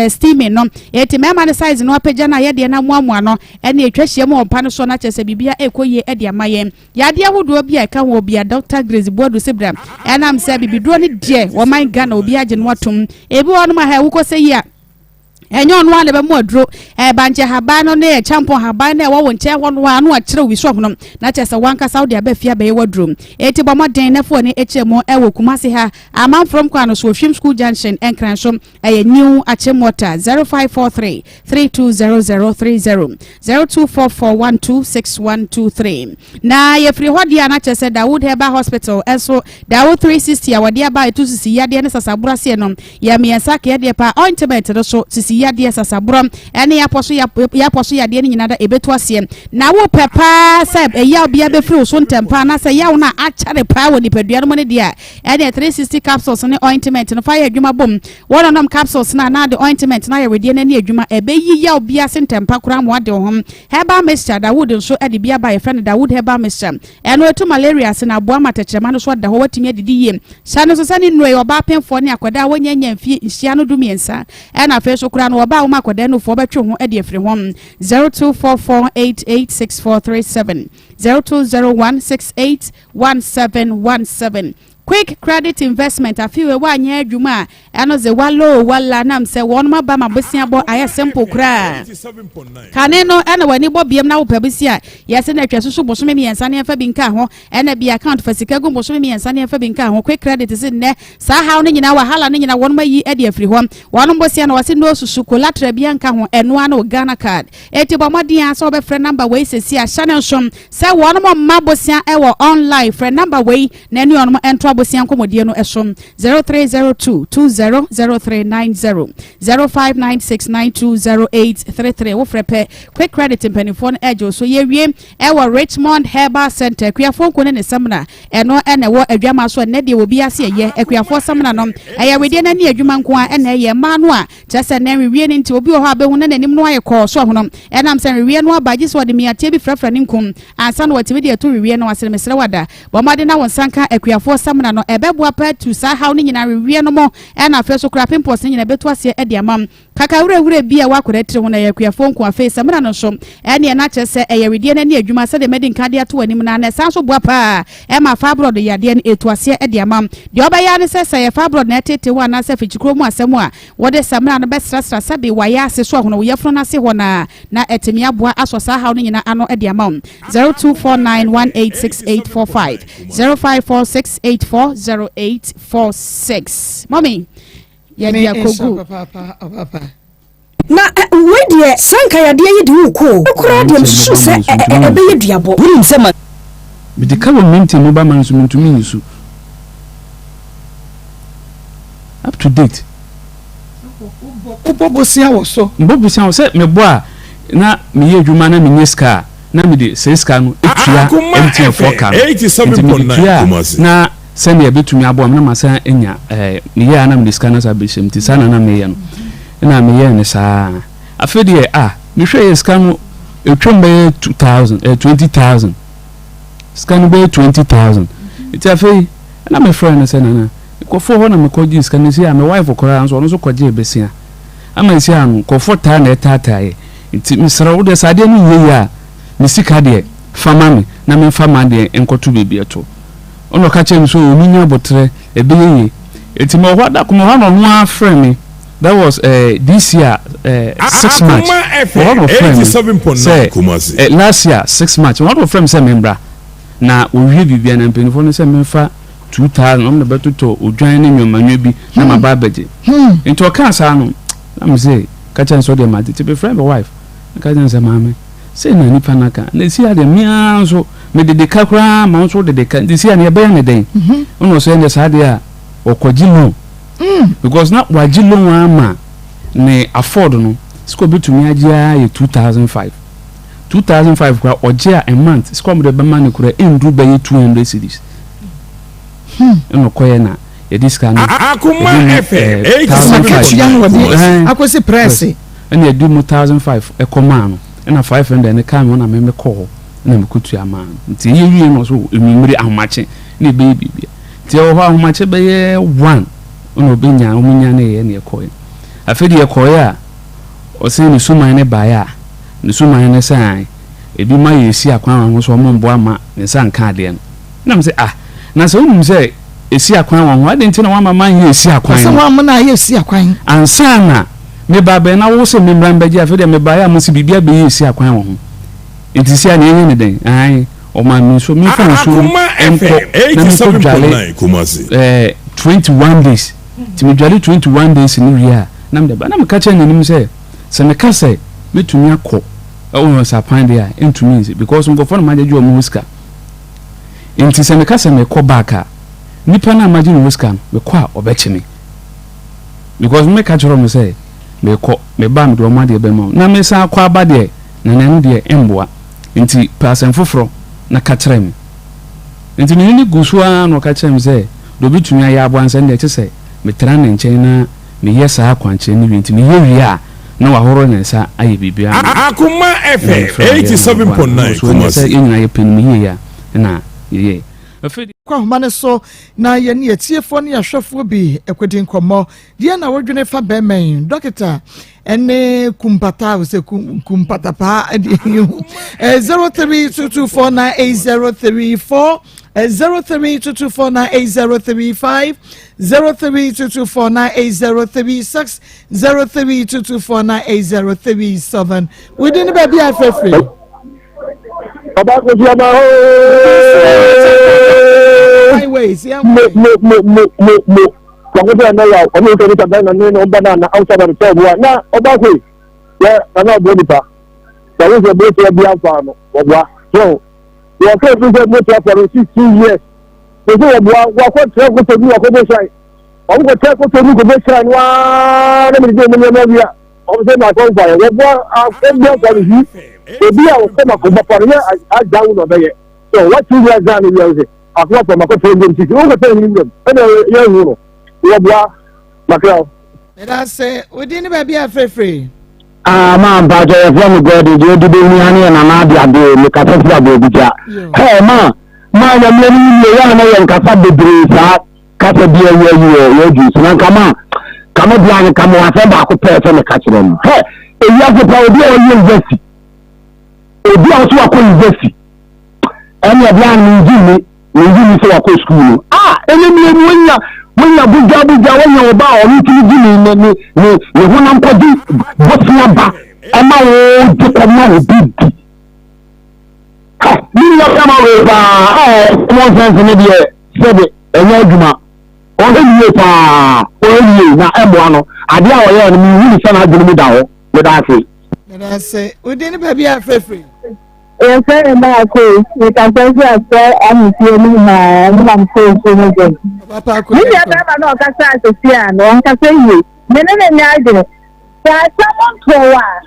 [SPEAKER 8] steaming no eti mema ne size no pagya na ye de na moamoa no ene etwahia mo ompa no so na kyesa bibia ekoye e de amaye ya de ahodo bia ka ho bia Dr. Grace Boadu sebra enam se bibiduro ne de wo man Ghana obi agye no atom ebi wono ma ha wo ko se ya enyo no ale be mo aduro banche haban no ne champion haban na wo nche ho no anu a kire wiso ho no na chese wanka Saudi abafia be waduro eti bomoden na fo ne echemo ewo kumase ha aman from kwano so Hwim School Junction enkranso new achemota 0543 320030 0244126123 na ye free hodia na chese Dawood Herbal Hospital eso Dawood 360 awade aba etusisi yade ne sasabura se no ya miensa ke de pa ointment do so sisi yade sasabura ene ya poso yade ne nyina da ebetu ase na wo pepa seb eya obia be free so ntempa na se ya wo na achare pa wo nipadua no ne dia ene 360 capsules ne ointment no fa ya adwuma bom one nom capsules na the ointment na ya wedie na ne adwuma ebe yi ya obia se ntempa kura mo ade ho herbal mixture Dawood nso ade bia ba ye friend Dawood herbal mixture eno etu malaria se na aboa matechrema no so da ho watimi adidi yie sane so sane nno e oba penfo ne akoda wanyanya mfie nhia no dumiensa ena fe so kura no oba wo makoda no fo betwe ho ade afiri ho 0244886437 0201681717 Quick Credit Investment afiwe wa nya adwuma eno ze wala nam se won ma ba mabosia bo aye simple kra kane no ena wani bo biem na wo pabisia yese na atwa susu bosome miensa ne fa bi nka ho ena bi account fa sika go bosome miensa ne fa bi nka ho Quick Credit is ne sa ha ne nyina wahala ne nyina won ma yi ade afiri ho won bosia na wase no susu collateral bi nka ho eno ana Ghana card eti bo modin so be friend number we sesi a channel shom se won mo ma bosia e wo online friend number we na eni on mo ento bosian komodie no esom 0302200390 0596920833 wo frepe Quick Credit mpanifo no ejo so ye wie e wo Richmond Herbal Center kuafo ko ne semna eno ene wo adwama so ne de obi ase ye akuafo semna no eya wedie na ne adwuma nko a ene ye ma no a chese na wie ne nti obi ho abehu na nanim no aye ko so ho no enam se wie no abaji so de miatie bi frafra ne nkum ansa no watimi de to wie no asere mesere wada bomade na wonsanka akuafo semna no ebeboa pa tu sa haw ne nyina wie no mo na afa so kra pimpos ne nyina betu ase e de amam kaka wure bia wakora tire ho na yakuafo nko afa samra no so ene na chese eyawedie na ne adwuma se de medin kade ato anim na na san so boa pa e ma fa abroad yade ne etu ase e de amam de obaya ne se ya fa abroad na tete ho na se fichikro mu asem a wode samra no besrasra sabe waya ase so ho no yefro na se ho na etemi aboa aso sa haw ne nyina ano e de amam 0249186845 0546840846 mommy ya dia kogu
[SPEAKER 12] na we die sanka ya die yedi uko okura de msusu se ebe yeduabo wuri nsema
[SPEAKER 6] bidika wo minti no ba manso mintumi nisu up to date
[SPEAKER 3] bobosia wo so
[SPEAKER 6] bobosia wo se mebo a na me ye adwuma na me nyeska na me de seska no etua MTN4 ka
[SPEAKER 2] 87.9
[SPEAKER 6] na send ya betumi abo na masa enya me ye na me scanner sa be shemti sana na me ye no na me ye ne sa afedi me hwe ye scan etwem be 20000 scan be 20000 iti afei na me friend say na ko fo ho na me ko ji scan si me wife ko ran so no so ko je besia ama si an ko fo ta na etata ye iti me sra wo de sa de no ye ya me sika de fama me na me fama de enkoto bebi eto ono ka chem so ominya botre ebeye eti mo hwada ko mo ha no no afre me that was this year 6 March
[SPEAKER 2] 87.9 Kumasi
[SPEAKER 6] last year 6 March one of friends say membra na owie bibia na mpenifo no say memfa 2000 on the better to odwan ne nyomanwa bi na maba beje into ka sa no I'm say catch and so the matter to be friend wife catch and say mama say na nipa naka na si ade mia so me de kakra ma so de ka de si ane be ne den ono so ende sa de a okoji no because na waji lo ama ne afford no siko bitumi agya ye 2005 kwa oje a month siko mo de be man kura endu be 200 cedis no koye na ye diska na
[SPEAKER 2] Akoma FM
[SPEAKER 3] 87 akosi press
[SPEAKER 6] and you do 1005 e koma no na 500 ne ka me na me call na me kutu ama nti ye wie no so emimiri ahomache na be bibia ti o ho ahomache be ye 1 ono be nya omunya na ye na ye koye afedi ye koye a o se ni suman ne baya ni suman ne sai ebi ma ye si akwan ho so mo mbo ama ne san ka de na me se na so unum se esi akwan ho ade nti na wa mama ye esi akwan
[SPEAKER 3] so wa na ye esi akwan
[SPEAKER 6] ansa na me baba na wo se me mrambaji afede me baya mo se bibia be ye esi akwan ho nti si ana ye ne den o ma mi so mi fa so
[SPEAKER 2] FM 87.9 Kumasi
[SPEAKER 6] 21 days ti me dwale 21 days ni wi a na me ba na me ka che nanim se me ka se metumi akọ o sa pan dia entumi nzi because ngo for na majeju o muska nti se me ka se me kọ back a nipa na majeju muska me kọ a obechimi because me ka choro me se me kọ me ba me do ma de be ma na me sa akọ aba de na nan de emboa nti person foforo na ka kire me nti ni gusu a no ka kire me se do bitumi aya abanse de che se me tra na nchen na me yesa akwanche ni nti me yewi a na wa horo nsa aye bibia
[SPEAKER 2] Akoma FM 87.9
[SPEAKER 6] Kumasi ina ye penmi ya na ye afedi
[SPEAKER 3] kwa humane so na ye ne etiefo ne ahwefo bi ekwedi nkomo die na wodwene fa bemen doctor ene kumpata se kumpata pa 0322498034 0322498035 0322498036 0322498037 within baby afrefre
[SPEAKER 5] Baba ko ti ama ho
[SPEAKER 3] highways yeah
[SPEAKER 5] mo ko na ya o mo to ta na no banana outside of the table na oba ko ya na bo nipa so we go to be afa no oba so we ko to go to for 16 years so we wa ko tre ko to ni ko be shai o ko tre ko to ni ko be shai wa na mi de mo na bia o se na ko fa we bo a ko be ko ni ebi a o ko ma ko ba for ya a jawu no be ye so what you guys are doing akwa for ma ko to ngom ti o ko to ni ngom e na ye hu no we bo makra
[SPEAKER 3] Let say within baby afrefre
[SPEAKER 5] ma ba je from god de di be ni ani na na dia de me ka fa bia bo bia hey ma ya me ni ya na ya ka fa bebre sa ka fa bia ya ju so na kama bia ni kama wa fa ba ko pe fe me ka kire no hey e ya ko pa obi a ye investi obi a so akọ investi eni e bia ni nji so akọ school eni mi wonya buja wonya oba o ni ti ji ni hunam ko di bosia ba ama wo di ko ma wo bi ni ya kama wo ba mo sense ni de sebe enya adwuma o he pa o he na ebo ano ade a wo ye ni mi ni sana adwuma da ho me da se
[SPEAKER 3] let us say within baby afrefre
[SPEAKER 13] Yes, Maa Akos. We can tell you as well. I'm feeling my mom so good.
[SPEAKER 3] Papa
[SPEAKER 13] We have no casa to see and one can say you. Men and imagine. There's someone to a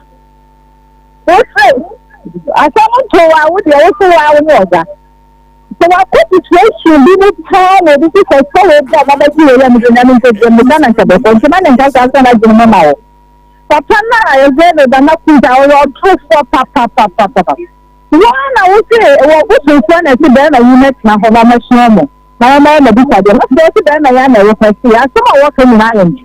[SPEAKER 13] what's it? Someone to a would you also our water. So I put the situation, be the time, or this is a solid job. I'm going to the man and the man and just as I do my Papa, I was there that I'm not put our trust for papa. One, I would say, what was one as the band you met now for my machine? My man, the big idea. Let's go to them. I am a refugee. I saw walking in Ireland.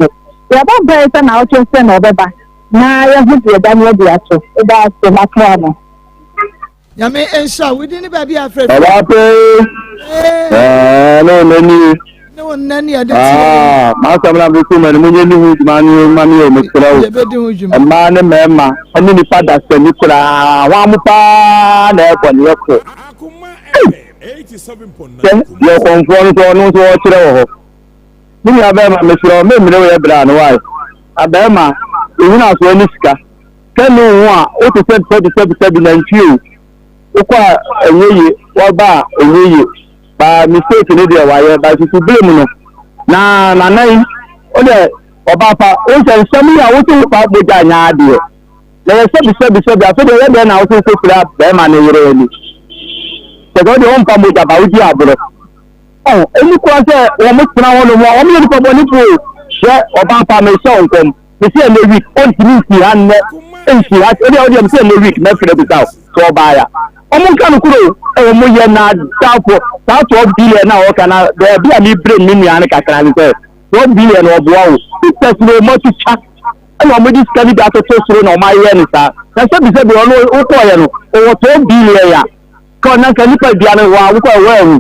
[SPEAKER 13] We are both very and out to send over back. Now, I have to done with the actual. That's the macron.
[SPEAKER 3] Yame ensha within baby afrefre no nani
[SPEAKER 5] masamla bikuma ni munye ni mani o mekra ma ne mema ani ni fada se ni kura wa mu pa na e ko ni ko
[SPEAKER 2] 87.9
[SPEAKER 5] yo konfo no kire wo ho ni ya be ma mesro me mire we bra no wa abema ehun aso ni sika kanu ho a o to se na ntiu o kwa enye wa ba enye ba mistake ni de wa ye ba su blame no na nai o de oba pa o se nsem ya wo to pa boja nya ade na ye se aso de ye de na wo to kura be ma na yere ni se go de on pa boja ba uji abro eni kwa se wo mo tena ho no mo o mo ni ko boni po se oba pa me se onkom me se le week on timi si han ne ensi ha o de me se le week na fere bi taw so ba ya o mo kan kuro e mo ye na tafo ta to billion na o kana de bia ni brain ni an kakra ni se 1 billion o bo wo it's no mo to chat e mo di scavi da to so no ma ye ni sa na se bi se bi o no o ko ye no o 2 billion ya ko na ka ni pa bia no wa wo ko we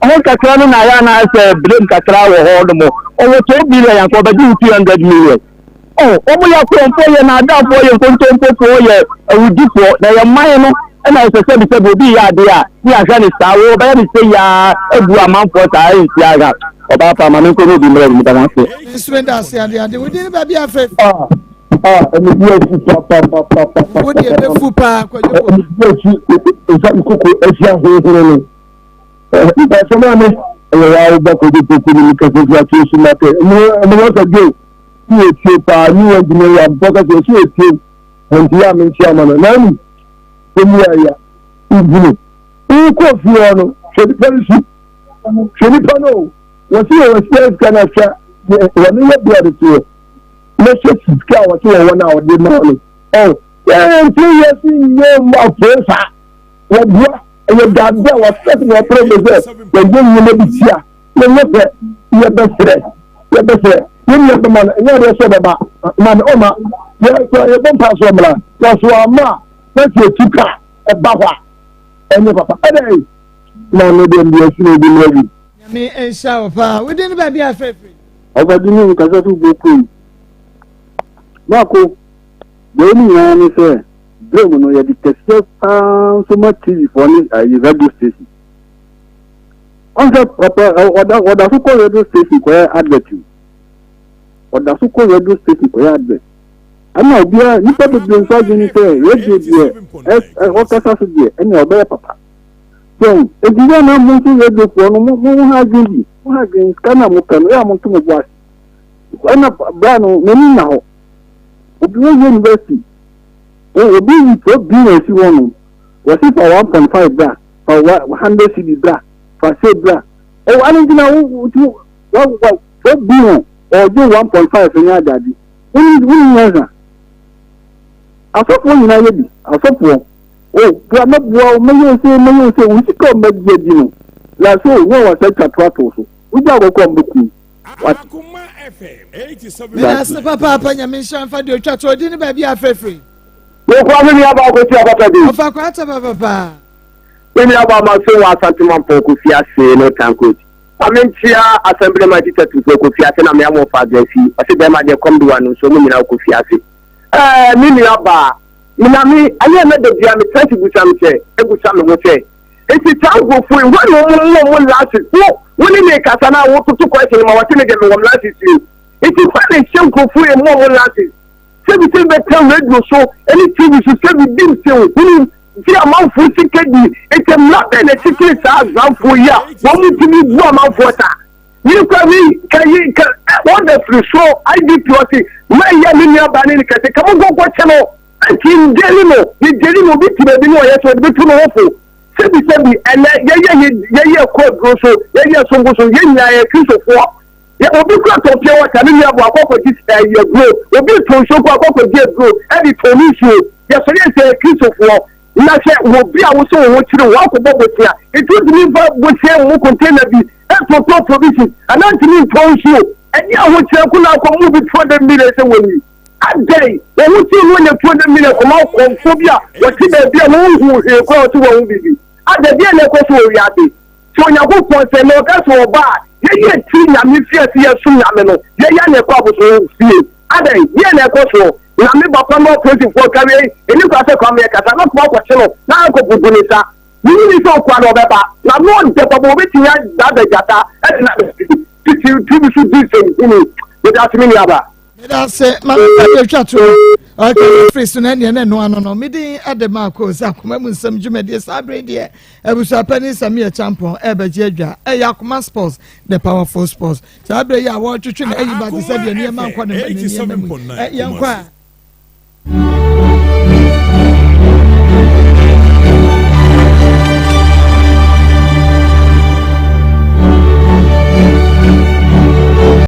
[SPEAKER 5] o kakra no na ya na se brain kakra wo ho no mo o 2 billion ya ko ba di 200 million o mo ya ko mpo ye na da fo ye nkonto mpo ye awudipo na ye man no na se bi obi ya de a ni ahwa ni sa wo ba ni se ya ebu amanfo ta ai ti aga oba pa ma nko no bi mre mi da na se
[SPEAKER 3] instrument ase ade we dey ba bi afa
[SPEAKER 5] emi bi esi pa
[SPEAKER 3] wo dey be fu pa kwajo
[SPEAKER 5] emi bi esi nkoko esi ahoro no ba so ma me wa ba ko de ko ni ka so ya ti su ma te mo ta ge ni eti pa ni wa di ya ba ka so eti nti ya mi ti ama na ni ya ibunu ko fi ono shedi pano wasi kana cha wani ya bia de to na shedi ska wasi wana ode na no nti ya si ye ma pesa wa bua e da da wa set no protege ya je ni na bitia na ne ya besre ni ya ba man ya de so ba man o ma ya bon paso mla ya so ama na tika eba hwa enye papa ede na no de mbi esi bi mri
[SPEAKER 3] me ensha papa we dey ba bi afefe
[SPEAKER 5] obadi ni ka so tu boku mako de ni ya ni se blame no ya di test so much TV for ni radio station on the papa oda so ko radio station ko advert oda so ko radio station ko advert ana obia ni pa de nso jini se radio die o kasa so die ene obe papa so ejiya na mo so radio ko no mo ha gidi mo ha gidi kana mo kan ya mo to mo boas ana bra no meni na ho obi wo university obi ni to business won was it for 1.5 bra for 100 cedi bra for say bra o ani gina wo so business o do 1.5 nya dadi woni nyaza asopọ nyina ye bi asopọ bua mabua meyo se wo sika magye di no la so wo wa sa twato so uja go ko mbuku
[SPEAKER 2] Akoma FM 87
[SPEAKER 3] na papa nya me shan fa de twato odi ni ba bi afefe
[SPEAKER 5] wo kwa me ya ba ko ti abata bi
[SPEAKER 3] ofa kwa ta papa
[SPEAKER 5] we aba ma so wa santima po ko fi ase no tanko amentia assembly ma titatu ko fi ase na me amo fa gafi ase be ma de kom do anu so mo nyina ko fi ase mimi aba minami aye na de bia me tati gusa me che egusa me wo che eti tango fu wo no mo last wo ni me kasa na wo tutu question ma wati me de me wo last si eti fa ne shem ko fu e mo last se bi se be tell radio so any TV so se bi dim se wo ni ti amanfo sikedi eti mla be na tikiri sa azanfo ya wo mu ti mi bu amanfo ta ni kwa mi kayi ka wonderful so IDPOC ma ya ni aba ni kete kamo go cheno kin delimo ni delimo bi ti be ni o ye so bi tu no wofo sebi ene ye code go so ye songo so ye nya ye krisofo ye obi kura to pia water ni abo akoko dis ye grow obi to so ko akoko die grow e di to ni so ye so ye se krisofo na se wo bi a wo so wo kire wo akoko botia it would be bo se wo container bi e to provision ananti ni to so eni a wo kire ku na ko mu bi 200 million se woni adai wo ti wo ne 200 million ko ma ko phobia wo ti be bi a wo hu e ko ti wo bi ada dia le ko so wi ade so nya ko pon se no ka so ba ye ti nya mi fie se ye su nya me no ye ya ne ko abuso fie ada ye ne ko so na me ba pa no 24 kare eni ko se ko me ka sa no ko che no na ko bubu ni sa ni so kwa no be ba na no de pa bo be ti ya da da jata e na ti su di se ni we da ti mi aba
[SPEAKER 3] that's it. My chat okay, free soon and no. Meeting at the Maa Akos, Akoma Nsem Jumedi Sabre dear. I was a penny Samia champion, Eba Jedra, Akoma Sports, the powerful sports. Sabre, I want to train anybody said your near man. 87.9.